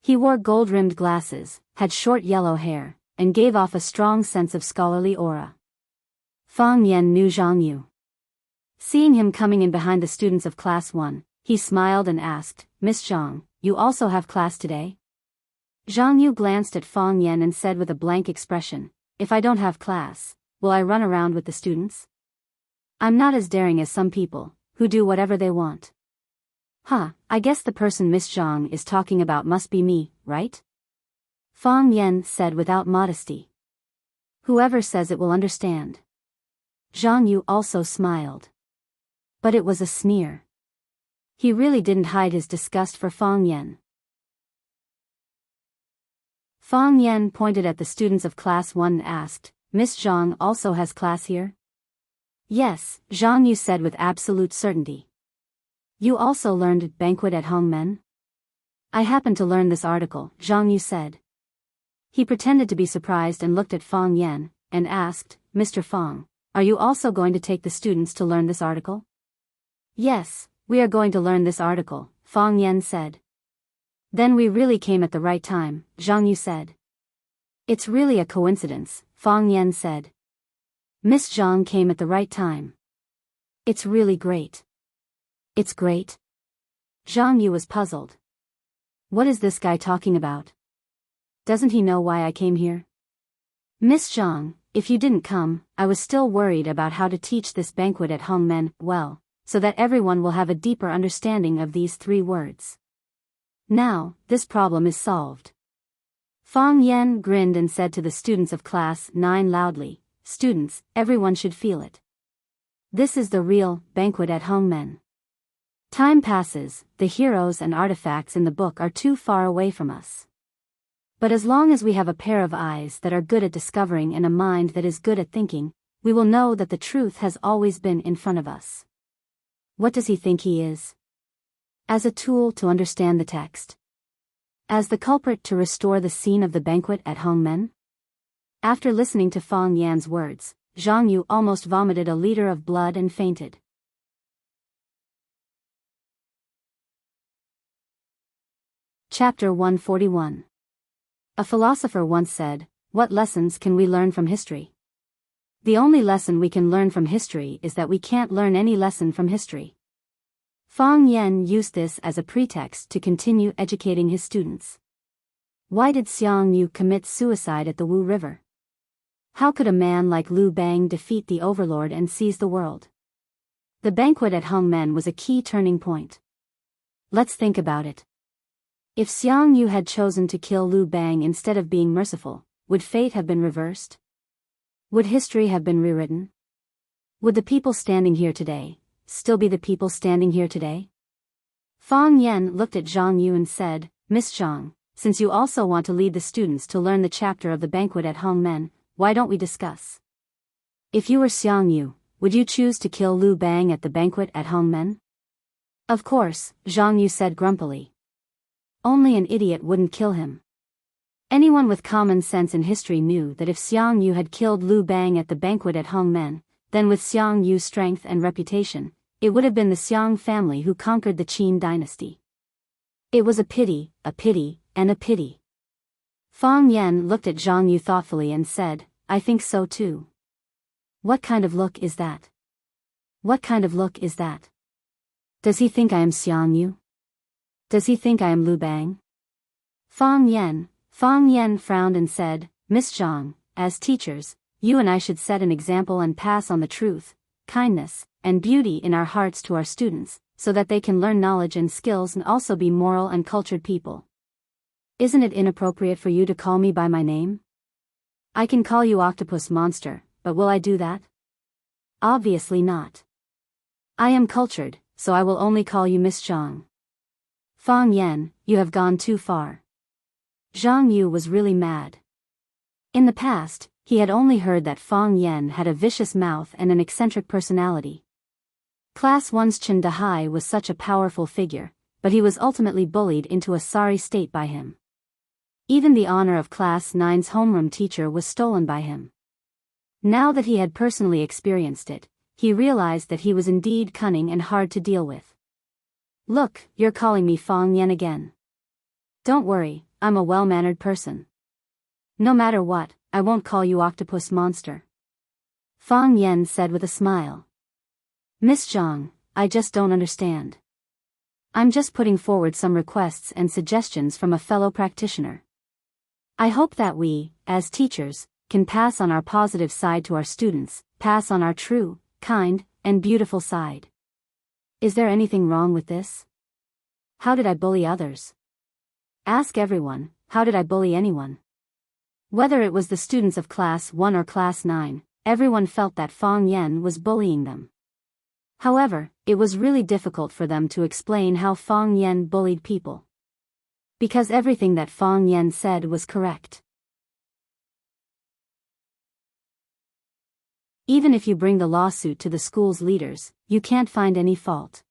He wore gold-rimmed glasses, had short yellow hair, and gave off a strong sense of scholarly aura. Fang Yan knew Zhang Yu. Seeing him coming in behind the students of Class 1, he smiled and asked, Miss Zhang, you also have class today? Zhang Yu glanced at Fang Yan and said with a blank expression, if I don't have class, will I run around with the students? I'm not as daring as some people, who do whatever they want. I guess the person Miss Zhang is talking about must be me, right? Fang Yan said without modesty. Whoever says it will understand. Zhang Yu also smiled. But it was a sneer. He really didn't hide his disgust for Fang Yan. Fang Yan pointed at the students of Class 1 and asked, Miss Zhang also has class here? Yes, Zhang Yu said with absolute certainty. You also learned Banquet at Hongmen? I happened to learn this article, Zhang Yu said. He pretended to be surprised and looked at Fang Yan, and asked, Mr. Fang, are you also going to take the students to learn this article? Yes, we are going to learn this article, Fang Yan said. Then we really came at the right time, Zhang Yu said. It's really a coincidence, Fang Yan said. Miss Zhang came at the right time. It's really great. It's great? Zhang Yu was puzzled. What is this guy talking about? Doesn't he know why I came here? Miss Zhang, if you didn't come, I was still worried about how to teach this banquet at Hongmen well, so that everyone will have a deeper understanding of these 3 words. Now, this problem is solved. Fang Yan grinned and said to the students of Class 9 loudly, Students, everyone should feel it. This is the real banquet at Hongmen. Time passes, the heroes and artifacts in the book are too far away from us. But as long as we have a pair of eyes that are good at discovering and a mind that is good at thinking, we will know that the truth has always been in front of us. What does he think he is? As a tool to understand the text? As the culprit to restore the scene of the banquet at Hongmen? After listening to Fang Yan's words, Zhang Yu almost vomited a liter of blood and fainted. Chapter 141. A philosopher once said, what lessons can we learn from history? The only lesson we can learn from history is that we can't learn any lesson from history. Fang Yan used this as a pretext to continue educating his students. Why did Xiang Yu commit suicide at the Wu River? How could a man like Liu Bang defeat the overlord and seize the world? The banquet at Hongmen was a key turning point. Let's think about it. If Xiang Yu had chosen to kill Liu Bang instead of being merciful, would fate have been reversed? Would history have been rewritten? Would the people standing here today still be the people standing here today? Fang Yan looked at Zhang Yu and said, Miss Zhang, since you also want to lead the students to learn the chapter of the banquet at Hongmen, why don't we discuss? If you were Xiang Yu, would you choose to kill Liu Bang at the banquet at Hongmen? Of course, Zhang Yu said grumpily. Only an idiot wouldn't kill him. Anyone with common sense in history knew that if Xiang Yu had killed Liu Bang at the banquet at Hongmen, then with Xiang Yu's strength and reputation, it would have been the Xiang family who conquered the Qin dynasty. It was a pity, and a pity. Fang Yan looked at Zhang Yu thoughtfully and said, I think so too. What kind of look is that? What kind of look is that? Does he think I am Xiang Yu? Does he think I am Liu Bang? Fang Yan frowned and said, Miss Zhang, as teachers, you and I should set an example and pass on the truth, kindness, and beauty in our hearts to our students, so that they can learn knowledge and skills and also be moral and cultured people. Isn't it inappropriate for you to call me by my name? I can call you Octopus Monster, but will I do that? Obviously not. I am cultured, so I will only call you Miss Zhang. Fang Yan, you have gone too far. Zhang Yu was really mad. In the past, he had only heard that Fang Yan had a vicious mouth and an eccentric personality. Class 1's Chen Dahai was such a powerful figure, but he was ultimately bullied into a sorry state by him. Even the honor of Class 9's homeroom teacher was stolen by him. Now that he had personally experienced it, he realized that he was indeed cunning and hard to deal with. Look, you're calling me Fang Yan again. Don't worry, I'm a well-mannered person. No matter what, I won't call you Octopus Monster. Fang Yan said with a smile. Miss Zhang, I just don't understand. I'm just putting forward some requests and suggestions from a fellow practitioner. I hope that we, as teachers, can pass on our positive side to our students, pass on our true, kind, and beautiful side. Is there anything wrong with this? How did I bully others? Ask everyone, how did I bully anyone? Whether it was the students of Class 1 or Class 9, everyone felt that Fang Yan was bullying them. However, it was really difficult for them to explain how Fang Yan bullied people. Because everything that Fang Yan said was correct. Even if you bring the lawsuit to the school's leaders, you can't find any fault.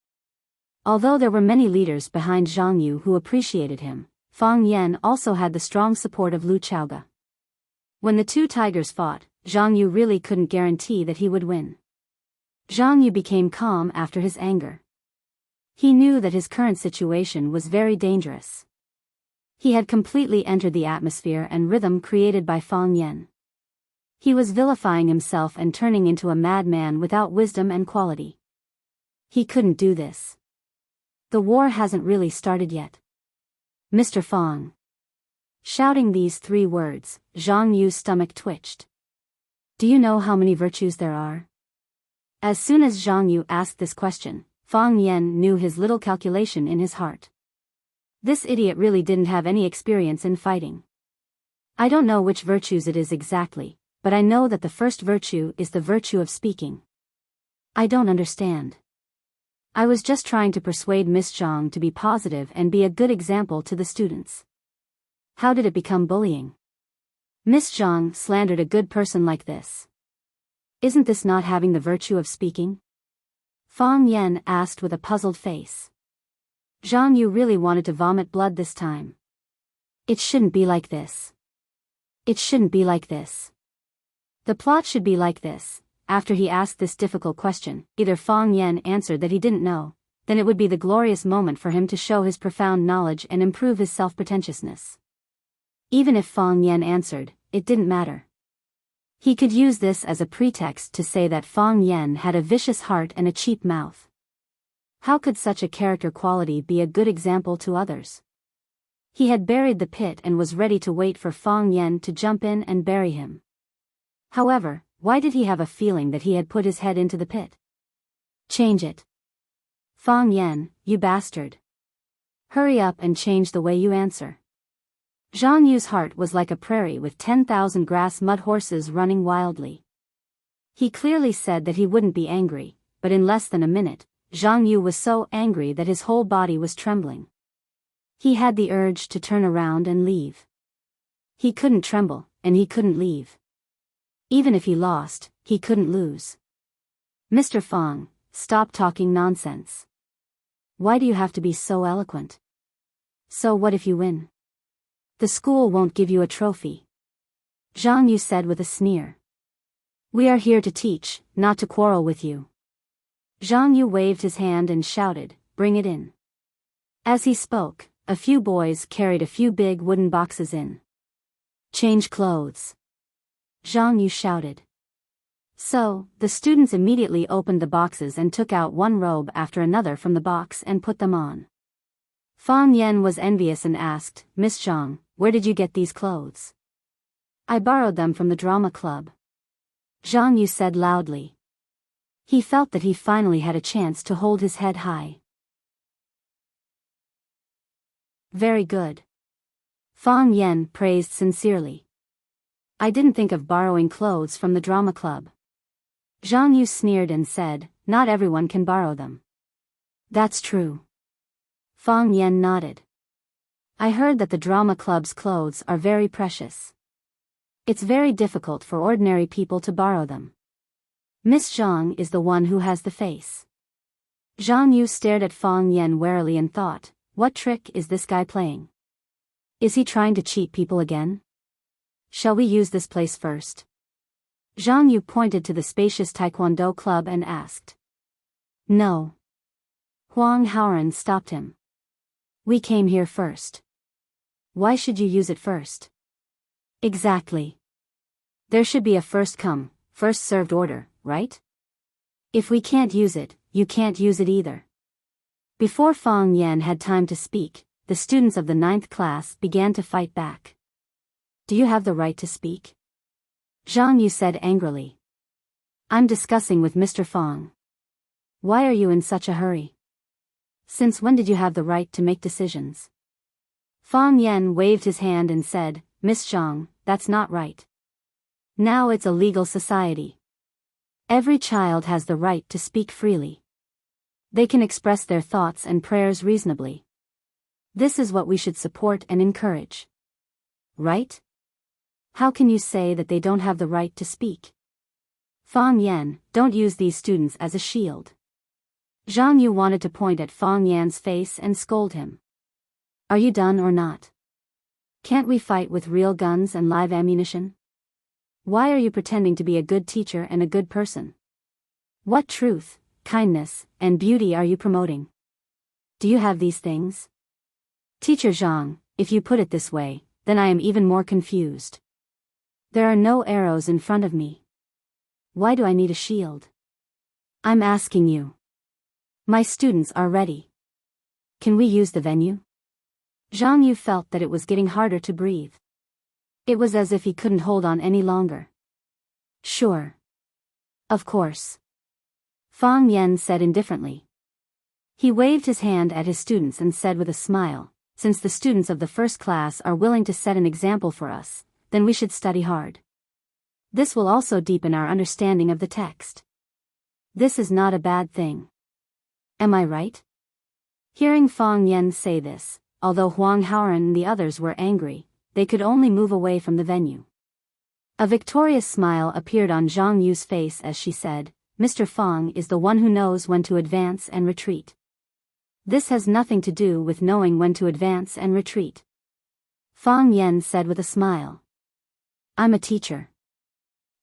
Although there were many leaders behind Zhang Yu who appreciated him, Fang Yan also had the strong support of Lu Chaoge. When the two tigers fought, Zhang Yu really couldn't guarantee that he would win. Zhang Yu became calm after his anger. He knew that his current situation was very dangerous. He had completely entered the atmosphere and rhythm created by Fang Yan. He was vilifying himself and turning into a madman without wisdom and quality. He couldn't do this. The war hasn't really started yet. Mr. Fang. Shouting these 3 words, Zhang Yu's stomach twitched. Do you know how many virtues there are? As soon as Zhang Yu asked this question, Fang Yan knew his little calculation in his heart. This idiot really didn't have any experience in fighting. I don't know which virtues it is exactly, but I know that the first virtue is the virtue of speaking. I don't understand. I was just trying to persuade Miss Zhang to be positive and be a good example to the students. How did it become bullying? Miss Zhang slandered a good person like this. Isn't this not having the virtue of speaking? Fang Yan asked with a puzzled face. Zhang Yu really wanted to vomit blood this time. It shouldn't be like this. It shouldn't be like this. The plot should be like this. After he asked this difficult question, either Fang Yan answered that he didn't know, then it would be the glorious moment for him to show his profound knowledge and improve his self-pretentiousness. Even if Fang Yan answered, it didn't matter. He could use this as a pretext to say that Fang Yan had a vicious heart and a cheap mouth. How could such a character quality be a good example to others? He had buried the pit and was ready to wait for Fang Yan to jump in and bury him. However, why did he have a feeling that he had put his head into the pit? Change it. Fang Yan, you bastard. Hurry up and change the way you answer. Zhang Yu's heart was like a prairie with 10,000 grass mud horses running wildly. He clearly said that he wouldn't be angry, but in less than a minute, Zhang Yu was so angry that his whole body was trembling. He had the urge to turn around and leave. He couldn't tremble, and he couldn't leave. Even if he lost, he couldn't lose. Mr. Fang, stop talking nonsense. Why do you have to be so eloquent? So what if you win? The school won't give you a trophy. Zhang Yu said with a sneer. We are here to teach, not to quarrel with you. Zhang Yu waved his hand and shouted, bring it in. As he spoke, a few boys carried a few big wooden boxes in. Change clothes. Zhang Yu shouted. So, the students immediately opened the boxes and took out one robe after another from the box and put them on. Fang Yan was envious and asked, Miss Zhang, where did you get these clothes? I borrowed them from the drama club. Zhang Yu said loudly. He felt that he finally had a chance to hold his head high. Very good. Fang Yan praised sincerely. I didn't think of borrowing clothes from the drama club. Zhang Yu sneered and said, not everyone can borrow them. That's true. Fang Yan nodded. I heard that the drama club's clothes are very precious. It's very difficult for ordinary people to borrow them. Miss Zhang is the one who has the face. Zhang Yu stared at Fang Yan warily and thought, what trick is this guy playing? Is he trying to cheat people again? Shall we use this place first? Zhang Yu pointed to the spacious taekwondo club and asked. No. Huang Haoran stopped him. We came here first. Why should you use it first? Exactly. There should be a first come, first served order, right? If we can't use it, you can't use it either. Before Fang Yan had time to speak, the students of the 9th class began to fight back. Do you have the right to speak? Zhang Yu said angrily. I'm discussing with Mr. Fang. Why are you in such a hurry? Since when did you have the right to make decisions? Fang Yan waved his hand and said, Miss Zhang, that's not right. Now it's a legal society. Every child has the right to speak freely. They can express their thoughts and prayers reasonably. This is what we should support and encourage. Right? How can you say that they don't have the right to speak? Fang Yan, don't use these students as a shield. Zhang Yu wanted to point at Fang Yan's face and scold him. Are you done or not? Can't we fight with real guns and live ammunition? Why are you pretending to be a good teacher and a good person? What truth, kindness, and beauty are you promoting? Do you have these things? Teacher Zhang, if you put it this way, then I am even more confused. There are no arrows in front of me. Why do I need a shield? I'm asking you. My students are ready. Can we use the venue? Zhang Yu felt that it was getting harder to breathe. It was as if he couldn't hold on any longer. Sure. Of course. Fang Yan said indifferently. He waved his hand at his students and said with a smile, since the students of the 1st class are willing to set an example for us, then we should study hard. This will also deepen our understanding of the text. This is not a bad thing. Am I right? Hearing Fang Yan say this, although Huang Haoran and the others were angry, they could only move away from the venue. A victorious smile appeared on Zhang Yu's face as she said, Mr. Fang is the one who knows when to advance and retreat. This has nothing to do with knowing when to advance and retreat. Fang Yan said with a smile. I'm a teacher.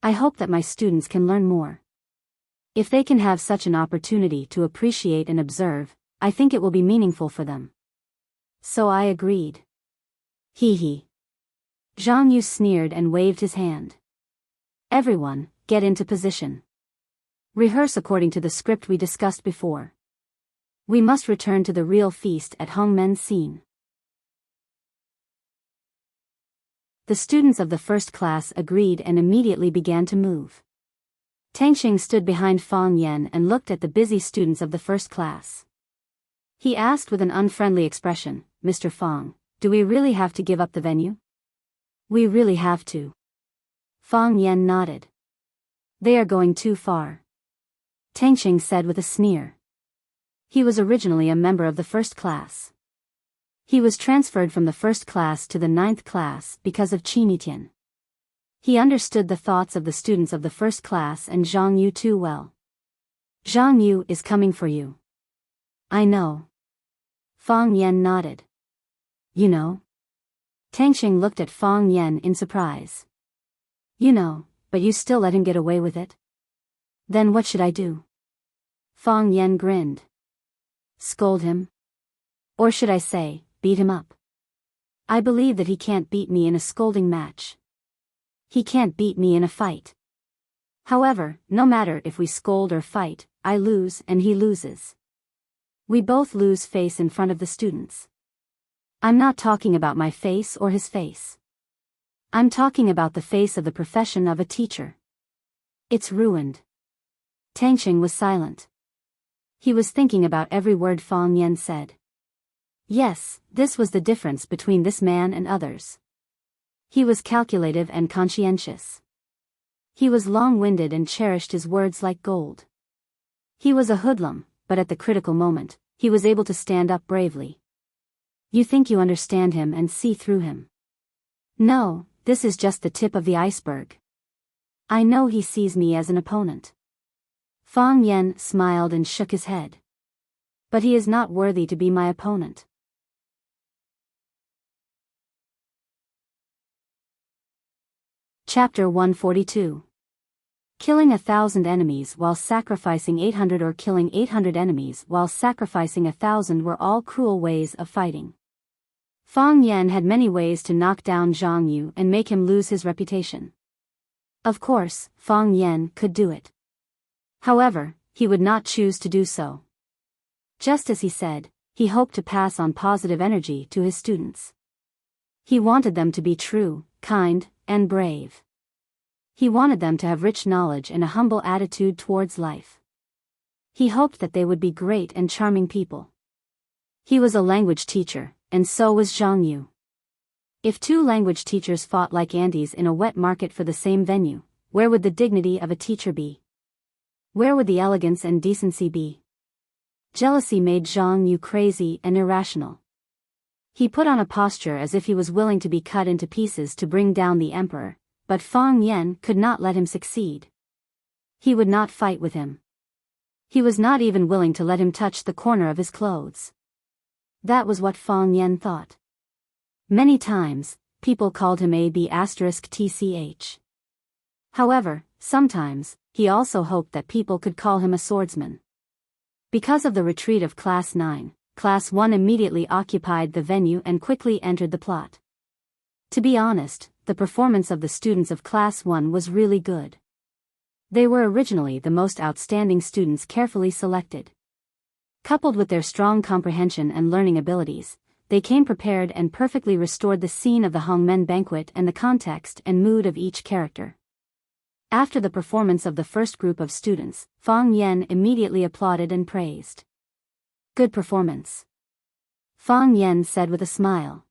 I hope that my students can learn more. If they can have such an opportunity to appreciate and observe, I think it will be meaningful for them. So I agreed. Hee hee. Zhang Yu sneered and waved his hand. Everyone, get into position. Rehearse according to the script we discussed before. We must return to the real feast at Hongmen's scene. The students of the 1st class agreed and immediately began to move. Tangxing stood behind Fang Yan and looked at the busy students of the 1st class. He asked with an unfriendly expression, Mr. Fang, do we really have to give up the venue? We really have to. Fang Yan nodded. They are going too far. Tangxing said with a sneer. He was originally a member of the 1st class. He was transferred from the 1st class to the 9th class because of Qi Tian. He understood the thoughts of the students of the 1st class and Zhang Yu too well. Zhang Yu is coming for you. I know. Fang Yan nodded. You know? Tangxing looked at Fang Yan in surprise. You know, but you still let him get away with it? Then what should I do? Fang Yan grinned. Scold him? Or should I say, beat him up? I believe that he can't beat me in a scolding match. He can't beat me in a fight. However, no matter if we scold or fight, I lose and he loses. We both lose face in front of the students. I'm not talking about my face or his face. I'm talking about the face of the profession of a teacher. It's ruined. Tangxing was silent. He was thinking about every word Fang Yan said. Yes, this was the difference between this man and others. He was calculative and conscientious. He was long-winded and cherished his words like gold. He was a hoodlum, but at the critical moment, he was able to stand up bravely. You think you understand him and see through him. No, this is just the tip of the iceberg. I know he sees me as an opponent. Fang Yan smiled and shook his head. But he is not worthy to be my opponent. Chapter 142. Killing 1,000 enemies while sacrificing 800 or killing 800 enemies while sacrificing 1,000 were all cruel ways of fighting. Fang Yan had many ways to knock down Zhang Yu and make him lose his reputation. Of course, Fang Yan could do it. However, he would not choose to do so. Just as he said, he hoped to pass on positive energy to his students. He wanted them to be true, kind, and brave. He wanted them to have rich knowledge and a humble attitude towards life. He hoped that they would be great and charming people. He was a language teacher, and so was Zhang Yu. If two language teachers fought like ants in a wet market for the same venue, where would the dignity of a teacher be? Where would the elegance and decency be? Jealousy made Zhang Yu crazy and irrational. He put on a posture as if he was willing to be cut into pieces to bring down the emperor, but Fang Yan could not let him succeed. He would not fight with him. He was not even willing to let him touch the corner of his clothes. That was what Fang Yan thought. Many times, people called him AB*TCH. However, sometimes, he also hoped that people could call him a swordsman. Because of the retreat of Class 9, Class 1 immediately occupied the venue and quickly entered the plot. To be honest, the performance of the students of Class 1 was really good. They were originally the most outstanding students carefully selected. Coupled with their strong comprehension and learning abilities, they came prepared and perfectly restored the scene of the Hongmen banquet and the context and mood of each character. After the performance of the first group of students, Fang Yan immediately applauded and praised. Good performance, Fang Yan said with a smile.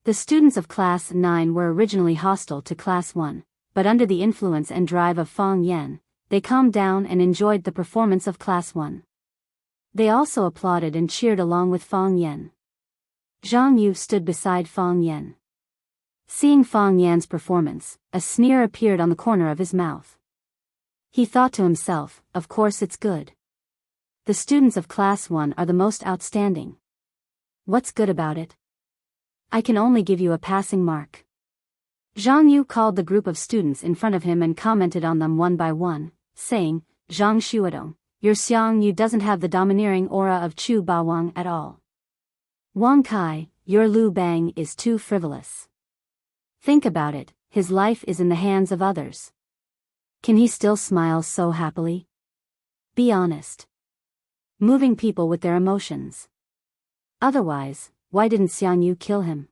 The students of Class 9 were originally hostile to Class 1, but under the influence and drive of Fang Yan, they calmed down and enjoyed the performance of Class 1. They also applauded and cheered along with Fang Yan. Zhang Yu stood beside Fang Yan. Seeing Fang Yan's performance, a sneer appeared on the corner of his mouth. He thought to himself, of course it's good. The students of Class 1 are the most outstanding. What's good about it? I can only give you a passing mark. Zhang Yu called the group of students in front of him and commented on them one by one, saying, Zhang Xuedong, your Xiang Yu doesn't have the domineering aura of Chu Bawang at all. Wang Kai, your Lu Bang is too frivolous. Think about it, his life is in the hands of others. Can he still smile so happily? Be honest. Moving people with their emotions. Otherwise, why didn't Xiang Yu kill him?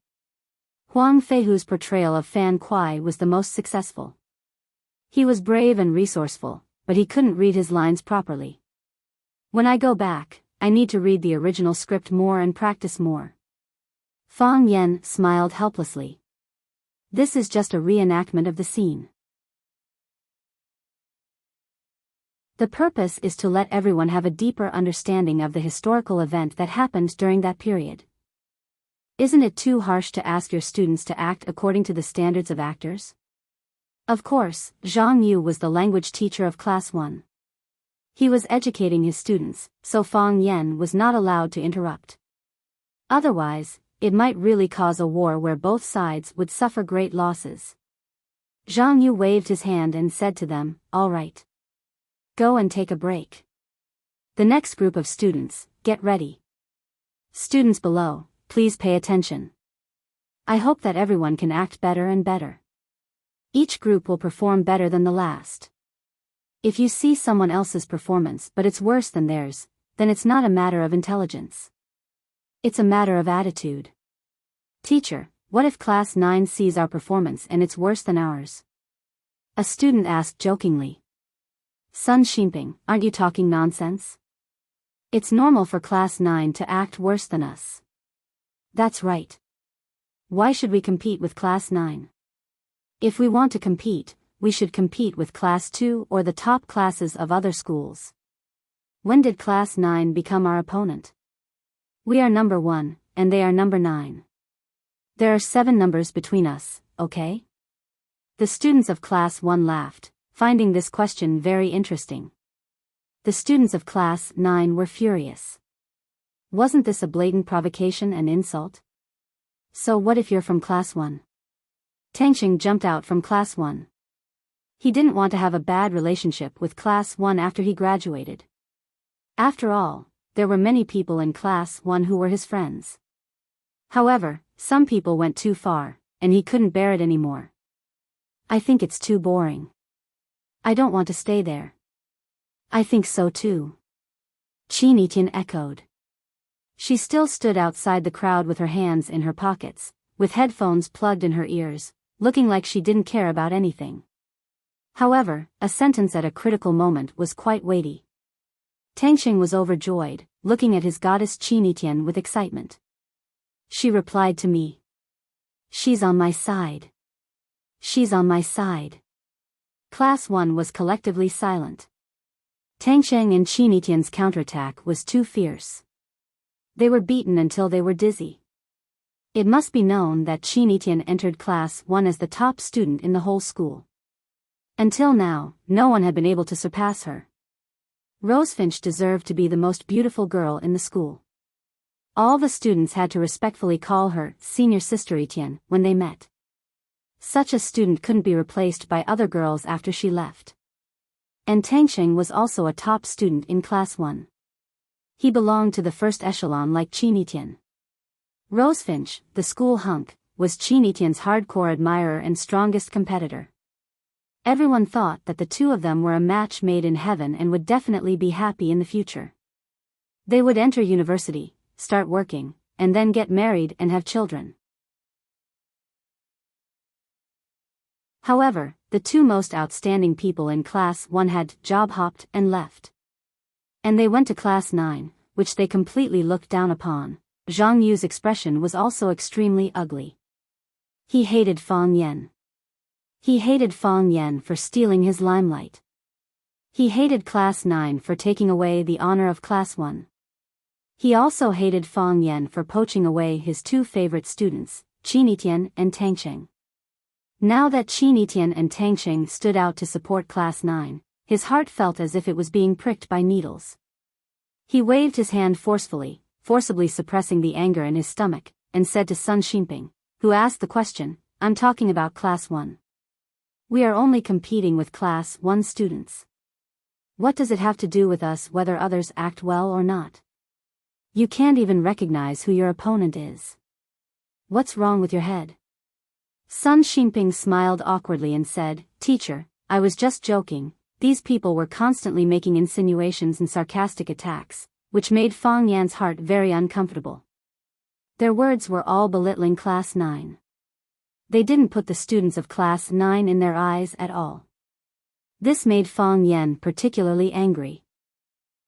Huang Feihu's portrayal of Fan Kuai was the most successful. He was brave and resourceful, but he couldn't read his lines properly. When I go back, I need to read the original script more and practice more. Fang Yan smiled helplessly. This is just a reenactment of the scene. The purpose is to let everyone have a deeper understanding of the historical event that happened during that period. Isn't it too harsh to ask your students to act according to the standards of actors? Of course, Zhang Yu was the language teacher of Class 1. He was educating his students, so Fang Yan was not allowed to interrupt. Otherwise, it might really cause a war where both sides would suffer great losses. Zhang Yu waved his hand and said to them, all right. Go and take a break. The next group of students, get ready. Students below, please pay attention. I hope that everyone can act better and better. Each group will perform better than the last. If you see someone else's performance but it's worse than theirs, then it's not a matter of intelligence. It's a matter of attitude. Teacher, what if Class 9 sees our performance and it's worse than ours? A student asked jokingly. Sun Xinping, aren't you talking nonsense? It's normal for Class 9 to act worse than us. That's right. Why should we compete with Class 9? If we want to compete, we should compete with Class 2 or the top classes of other schools. When did Class 9 become our opponent? We are number 1, and they are number 9. There are 7 numbers between us, okay? The students of Class 1 laughed, finding this question very interesting. The students of Class 9 were furious. Wasn't this a blatant provocation and insult? So what if you're from Class 1? Tengxing jumped out from Class 1. He didn't want to have a bad relationship with Class 1 after he graduated. After all, there were many people in Class 1 who were his friends. However, some people went too far, and he couldn't bear it anymore. I think it's too boring. I don't want to stay there. I think so too. Qin echoed. She still stood outside the crowd with her hands in her pockets, with headphones plugged in her ears, looking like she didn't care about anything. However, a sentence at a critical moment was quite weighty. Tangxing was overjoyed, looking at his goddess Qin with excitement. She replied to me. She's on my side. She's on my side. Class 1 was collectively silent. Tangxing and Qinitian's counterattack was too fierce. They were beaten until they were dizzy. It must be known that Qinitian entered Class 1 as the top student in the whole school. Until now, no one had been able to surpass her. Rosefinch deserved to be the most beautiful girl in the school. All the students had to respectfully call her Senior Sister Etienne when they met. Such a student couldn't be replaced by other girls after she left. And Tangxing was also a top student in Class 1. He belonged to the first echelon like Qinitian. Rosefinch, the school hunk, was Qinitian's hardcore admirer and strongest competitor. Everyone thought that the two of them were a match made in heaven and would definitely be happy in the future. They would enter university, start working, and then get married and have children. However, the two most outstanding people in Class 1 had job-hopped and left. And they went to Class 9, which they completely looked down upon. Zhang Yu's expression was also extremely ugly. He hated Fang Yan. He hated Fang Yan for stealing his limelight. He hated Class 9 for taking away the honor of Class 1. He also hated Fang Yan for poaching away his two favorite students, Qinitian and Tangxing. Now that Qinitian and Tangxing stood out to support Class 9, his heart felt as if it was being pricked by needles. He waved his hand forcibly suppressing the anger in his stomach, and said to Sun Xinping, who asked the question, "I'm talking about Class 1. We are only competing with Class 1 students. What does it have to do with us whether others act well or not? You can't even recognize who your opponent is. What's wrong with your head?" Sun Xinping smiled awkwardly and said, "Teacher, I was just joking." These people were constantly making insinuations and sarcastic attacks, which made Fang Yan's heart very uncomfortable. Their words were all belittling Class 9. They didn't put the students of Class 9 in their eyes at all. This made Fang Yan particularly angry.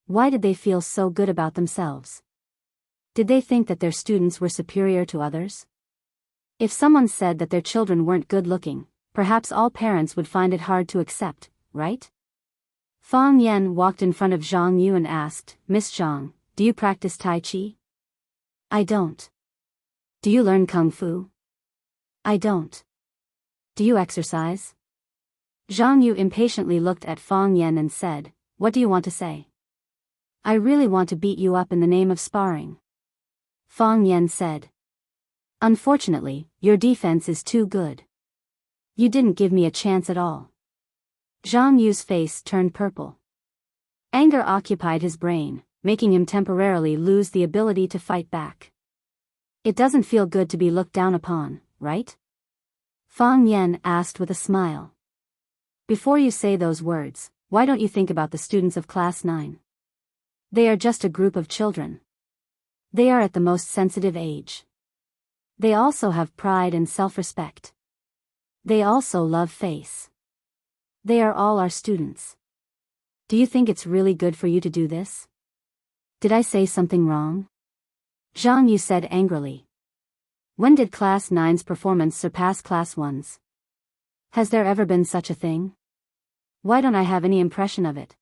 Why did they feel so good about themselves? Did they think that their students were superior to others? If someone said that their children weren't good-looking, perhaps all parents would find it hard to accept, right? Fang Yan walked in front of Zhang Yu and asked, "Miss Zhang, do you practice Tai Chi?" "I don't." "Do you learn Kung Fu?" "I don't." "Do you exercise?" Zhang Yu impatiently looked at Fang Yan and said, "What do you want to say?" "I really want to beat you up in the name of sparring." Fang Yan said. "Unfortunately, your defense is too good. You didn't give me a chance at all." Zhang Yu's face turned purple. Anger occupied his brain, making him temporarily lose the ability to fight back. "It doesn't feel good to be looked down upon, right?" Fang Yan asked with a smile. "Before you say those words, why don't you think about the students of Class 9? They are just a group of children. They are at the most sensitive age. They also have pride and self-respect. They also love face. They are all our students. Do you think it's really good for you to do this? Did I say something wrong?" Zhang Yu said angrily. "When did Class 9's performance surpass Class 1's? Has there ever been such a thing? Why don't I have any impression of it?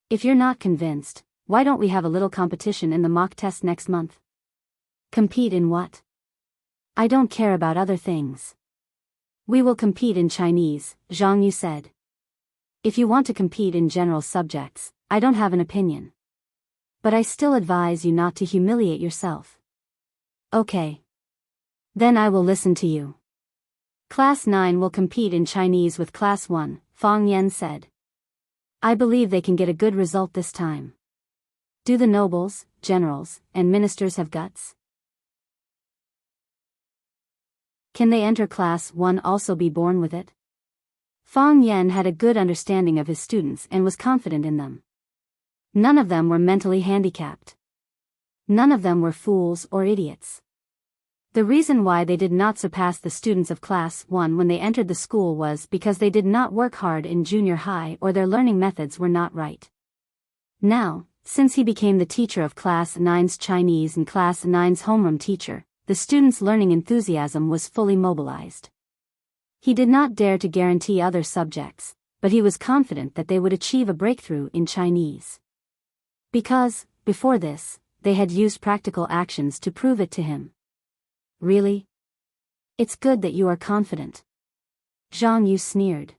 If you're not convinced, why don't we have a little competition in the mock test next month?" "Compete in what?" "I don't care about other things. We will compete in Chinese," Zhang Yu said. "If you want to compete in general subjects, I don't have an opinion. But I still advise you not to humiliate yourself." "Okay. Then I will listen to you." "Class 9 will compete in Chinese with Class 1, Fang Yan said. "I believe they can get a good result this time. Do the nobles, generals, and ministers have guts? Can they enter Class 1 also be born with it?" Fang Yan had a good understanding of his students and was confident in them. None of them were mentally handicapped. None of them were fools or idiots. The reason why they did not surpass the students of Class 1 when they entered the school was because they did not work hard in junior high or their learning methods were not right. Now, since he became the teacher of Class 9's Chinese and Class 9's homeroom teacher, the students' learning enthusiasm was fully mobilized. He did not dare to guarantee other subjects, but he was confident that they would achieve a breakthrough in Chinese. Because, before this, they had used practical actions to prove it to him. Really? It's good that you are confident. Zhang Yu sneered.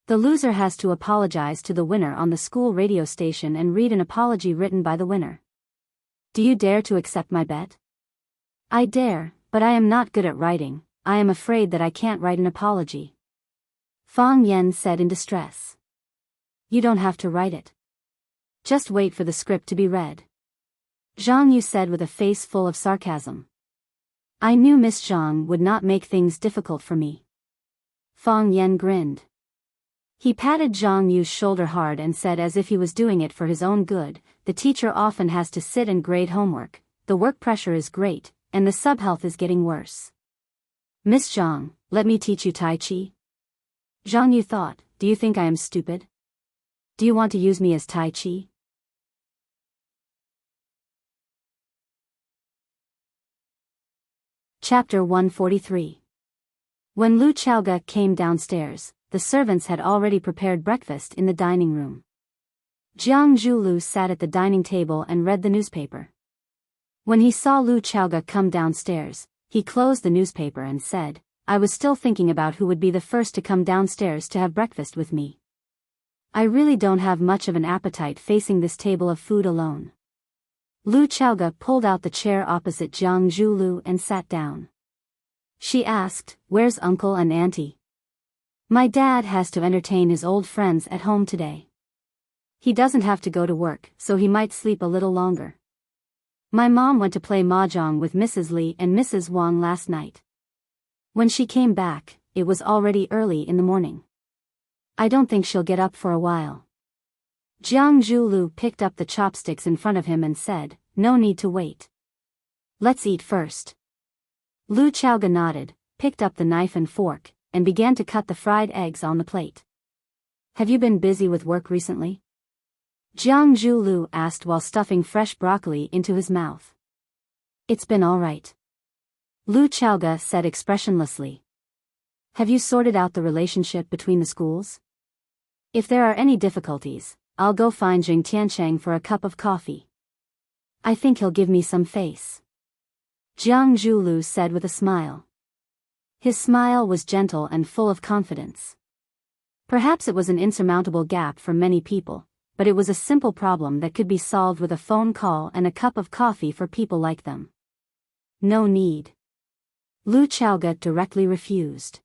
The loser has to apologize to the winner on the school radio station and read an apology written by the winner. Do you dare to accept my bet? I dare, but I am not good at writing. I am afraid that I can't write an apology. Fang Yan said in distress. You don't have to write it. Just wait for the script to be read. Zhang Yu said with a face full of sarcasm. I knew Miss Zhang would not make things difficult for me. Fang Yan grinned. He patted Zhang Yu's shoulder hard and said as if he was doing it for his own good, the teacher often has to sit and grade homework, the work pressure is great, and the sub-health is getting worse. Miss Zhang, let me teach you Tai Chi. Zhang Yu thought, do you think I am stupid? Do you want to use me as Tai Chi? Chapter 143. When Lu Chaoga came downstairs, the servants had already prepared breakfast in the dining room. Jiang Zhulu sat at the dining table and read the newspaper. When he saw Lu Chaoga come downstairs, he closed the newspaper and said, I was still thinking about who would be the first to come downstairs to have breakfast with me. I really don't have much of an appetite facing this table of food alone. Lu Chaoga pulled out the chair opposite Jiang Zhulu and sat down. She asked, where's Uncle and Auntie? My dad has to entertain his old friends at home today. He doesn't have to go to work, so he might sleep a little longer. My mom went to play mahjong with Mrs. Li and Mrs. Wang last night. When she came back, it was already early in the morning. I don't think she'll get up for a while. Jiang Zhulu picked up the chopsticks in front of him and said, no need to wait. Let's eat first. Lu Chaoga nodded, picked up the knife and fork, and began to cut the fried eggs on the plate. Have you been busy with work recently? Jiang Zhulu asked while stuffing fresh broccoli into his mouth. It's been all right. Lu Chaoga said expressionlessly. Have you sorted out the relationship between the schools? If there are any difficulties, I'll go find Jing Tiancheng for a cup of coffee. I think he'll give me some face. Jiang Zhulu said with a smile. His smile was gentle and full of confidence. Perhaps it was an insurmountable gap for many people, but it was a simple problem that could be solved with a phone call and a cup of coffee for people like them. No need. Lu Chaoga directly refused.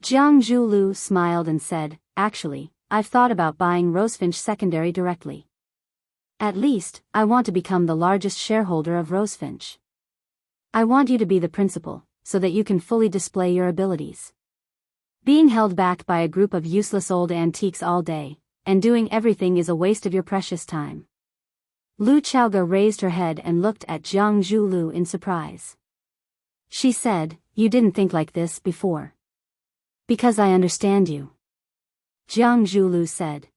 Jiang Zhulu smiled and said, actually, I've thought about buying Rosefinch Secondary directly. At least, I want to become the largest shareholder of Rosefinch. I want you to be the principal, so that you can fully display your abilities. Being held back by a group of useless old antiques all day, and doing everything is a waste of your precious time. Lu Chaoga raised her head and looked at Jiang Zhulu in surprise. She said, you didn't think like this before. Because I understand you. Jiang Zhulu said.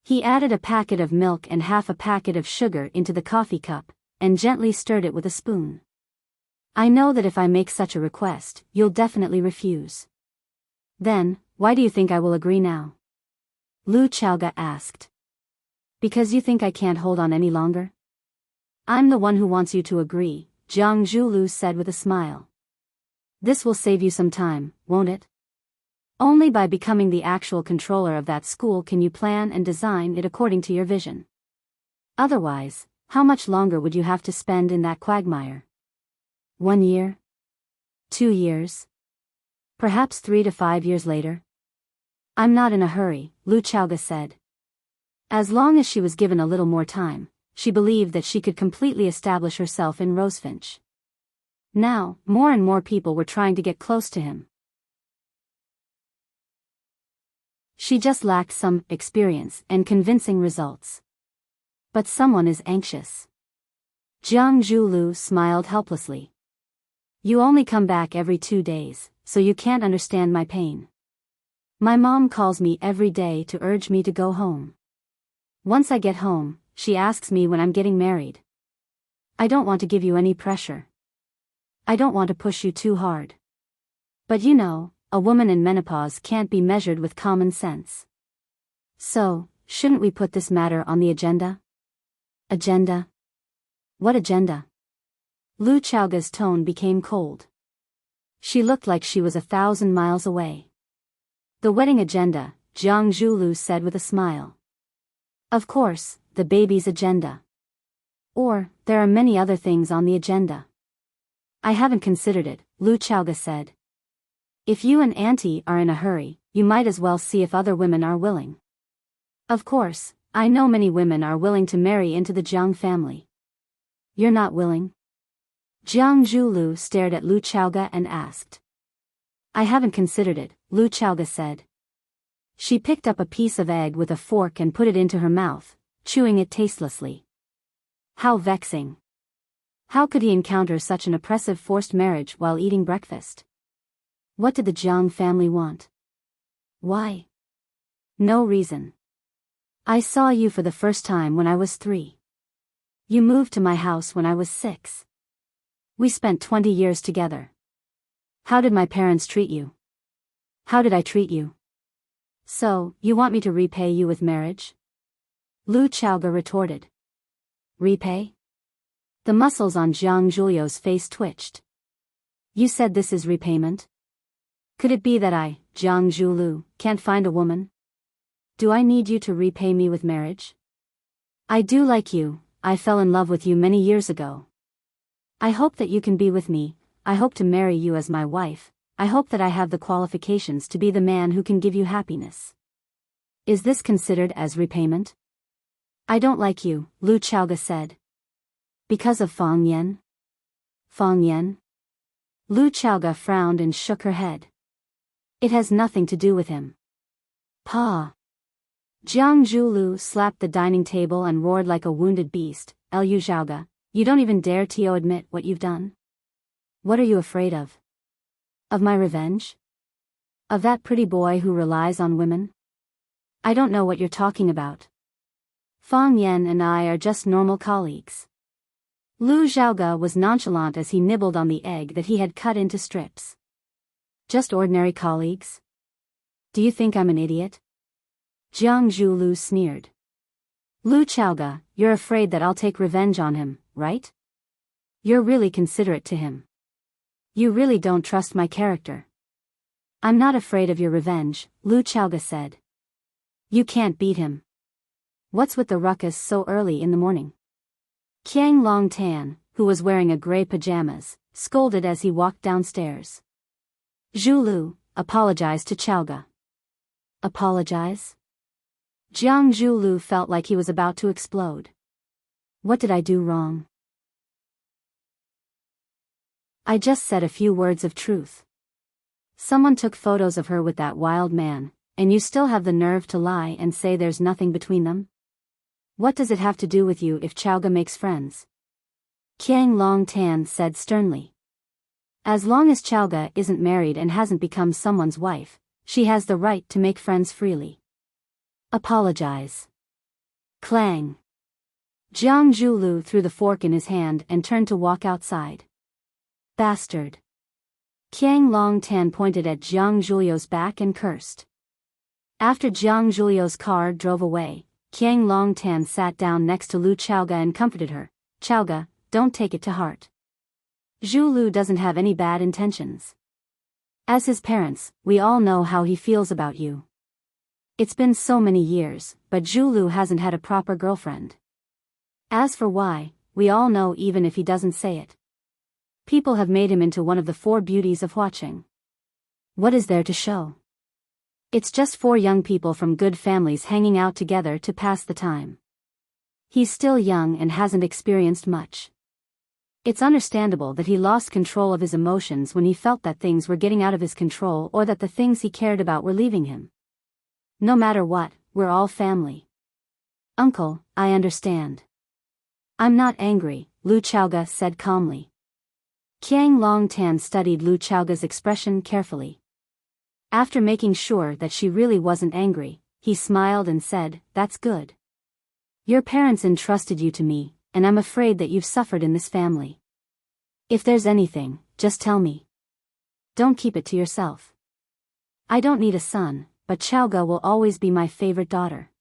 He added a packet of milk and half a packet of sugar into the coffee cup, and gently stirred it with a spoon. I know that if I make such a request, you'll definitely refuse. Then, why do you think I will agree now? Lu Chaoga asked. Because you think I can't hold on any longer? I'm the one who wants you to agree, Jiang Zhulu said with a smile. This will save you some time, won't it? Only by becoming the actual controller of that school can you plan and design it according to your vision. Otherwise, how much longer would you have to spend in that quagmire? 1 year? 2 years? Perhaps 3 to 5 years later? I'm not in a hurry, Lu Chaoga said. As long as she was given a little more time, she believed that she could completely establish herself in Rosefinch. Now, more and more people were trying to get close to him. She just lacked some experience and convincing results. But someone is anxious. Jiang Zhulu smiled helplessly. You only come back every 2 days, so you can't understand my pain. My mom calls me every day to urge me to go home. Once I get home, she asks me when I'm getting married. I don't want to give you any pressure. I don't want to push you too hard. But you know, a woman in menopause can't be measured with common sense. So, shouldn't we put this matter on the agenda? Agenda? What agenda? Lu Chaoga's tone became cold. She looked like she was 1,000 miles away. The wedding agenda, Jiang Zhulu said with a smile. Of course, the baby's agenda. Or, there are many other things on the agenda. I haven't considered it, Lu Chaoga said. If you and Auntie are in a hurry, you might as well see if other women are willing. Of course, I know many women are willing to marry into the Jiang family. You're not willing? Jiang Zhulu stared at Lu Chaoga and asked. I haven't considered it, Lu Chaoga said. She picked up a piece of egg with a fork and put it into her mouth, chewing it tastelessly. How vexing. How could he encounter such an oppressive forced marriage while eating breakfast? What did the Jiang family want? Why? No reason. I saw you for the first time when I was 3. You moved to my house when I was 6. We spent 20 years together. How did my parents treat you? How did I treat you? So, you want me to repay you with marriage? Lu Chaoga retorted. Repay? The muscles on Jiang Zhulio's face twitched. You said this is repayment? Could it be that I, Jiang Zhulu, can't find a woman? Do I need you to repay me with marriage? I do like you, I fell in love with you many years ago. I hope that you can be with me, I hope to marry you as my wife, I hope that I have the qualifications to be the man who can give you happiness. Is this considered as repayment? I don't like you, Lu Chaoga said. Because of Fang Yan? Fang Yan? Lu Chaoga frowned and shook her head. It has nothing to do with him. Pa. Jiang Zhulu slapped the dining table and roared like a wounded beast. Lu Chaoga, you don't even dare to admit what you've done? What are you afraid of? Of my revenge? Of that pretty boy who relies on women? I don't know what you're talking about. Fang Yan and I are just normal colleagues. Lu Xiaoga was nonchalant as he nibbled on the egg that he had cut into strips. Just ordinary colleagues? Do you think I'm an idiot? Jiang Zhulu sneered. Lu Xiaoga, you're afraid that I'll take revenge on him, right? You're really considerate to him. You really don't trust my character. I'm not afraid of your revenge, Lu Xiaoga said. You can't beat him. What's with the ruckus so early in the morning? Qiang Longtan, who was wearing a gray pajamas, scolded as he walked downstairs. Zhulu, apologize to Xiaoga. Apologize? Jiang Zhulu felt like he was about to explode. What did I do wrong? I just said a few words of truth. Someone took photos of her with that wild man, and you still have the nerve to lie and say there's nothing between them? What does it have to do with you if Xiaoga makes friends? Qiang Longtan said sternly. As long as Xiaoga isn't married and hasn't become someone's wife, she has the right to make friends freely. Apologize. Clang. Jiang Zhulu threw the fork in his hand and turned to walk outside. Bastard. Qiang Longtan pointed at Jiang Zhulio's back and cursed. After Jiang Zhulio's car drove away, Qiang Longtan sat down next to Lu Xiaoga and comforted her. Xiaoga, don't take it to heart. Zhulu doesn't have any bad intentions. As his parents, we all know how he feels about you. It's been so many years, but Zhulu hasn't had a proper girlfriend. As for why, we all know even if he doesn't say it. People have made him into one of the 4 beauties of watching. What is there to show? It's just 4 young people from good families hanging out together to pass the time. He's still young and hasn't experienced much. It's understandable that he lost control of his emotions when he felt that things were getting out of his control or that the things he cared about were leaving him. No matter what, we're all family. Uncle, I understand. I'm not angry, Lu Chaoga said calmly. Qiang Longtan studied Lu Chaoga's expression carefully. After making sure that she really wasn't angry, he smiled and said, "That's good. Your parents entrusted you to me, and I'm afraid that you've suffered in this family. If there's anything, just tell me. Don't keep it to yourself. I don't need a son, but Chaoga will always be my favorite daughter."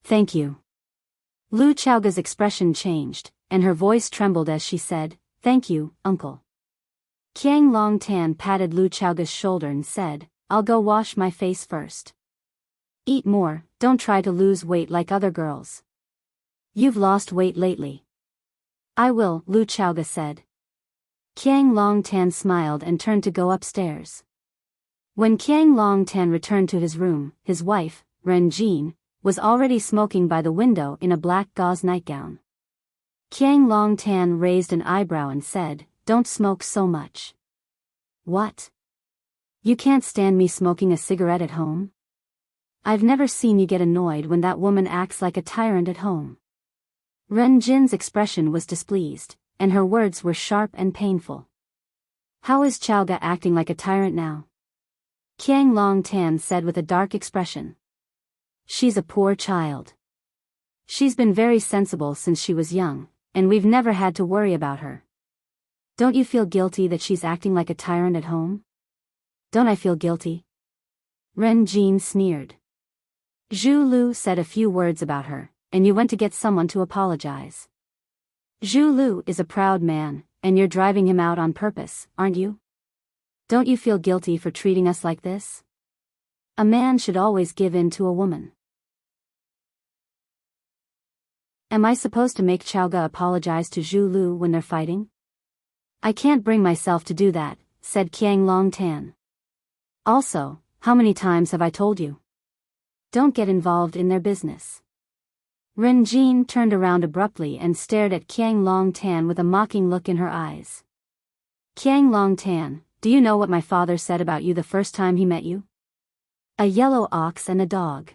"Thank you." Lu Chaoga's expression changed, and her voice trembled as she said, "Thank you, uncle." Qiang Longtan patted Lu Chaoga's shoulder and said, "I'll go wash my face first. Eat more, don't try to lose weight like other girls. You've lost weight lately." "I will," Lu Chaoga said. Qiang Longtan smiled and turned to go upstairs. When Qiang Longtan returned to his room, his wife, Ren Jin, was already smoking by the window in a black gauze nightgown. Qiang Longtan raised an eyebrow and said, "Don't smoke so much." "What? You can't stand me smoking a cigarette at home? I've never seen you get annoyed when that woman acts like a tyrant at home." Ren Jin's expression was displeased, and her words were sharp and painful. "How is Chaoga acting like a tyrant now?" Qiang Longtan said with a dark expression. "She's a poor child. She's been very sensible since she was young, and we've never had to worry about her. Don't you feel guilty that she's acting like a tyrant at home?" "Don't I feel guilty?" Ren Jin sneered. "Zhu Lu said a few words about her, and you went to get someone to apologize. Zhu Lu is a proud man, and you're driving him out on purpose, aren't you? Don't you feel guilty for treating us like this? A man should always give in to a woman." "Am I supposed to make Chaoga apologize to Zhu Lu when they're fighting?" "I can't bring myself to do that," said Qiang Longtan. "Also, how many times have I told you? Don't get involved in their business." Ren Jin turned around abruptly and stared at Qiang Longtan with a mocking look in her eyes. "Qiang Longtan, do you know what my father said about you the first time he met you? A yellow ox and a dog.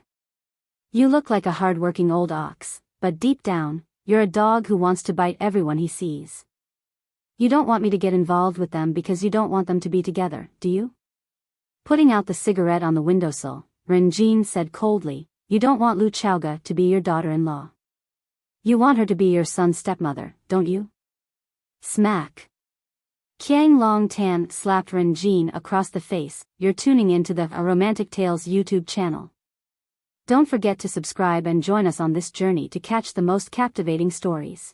You look like a hard-working old ox, but deep down, you're a dog who wants to bite everyone he sees. You don't want me to get involved with them because you don't want them to be together, do you?" Putting out the cigarette on the windowsill, Ren Jin said coldly, "You don't want Lu Chaoga to be your daughter-in-law. You want her to be your son's stepmother, don't you?" Smack. Qiang Longtan slapped Ren Jin across the face. "You're tuning into the A Romantic Tales YouTube channel. Don't forget to subscribe and join us on this journey to catch the most captivating stories.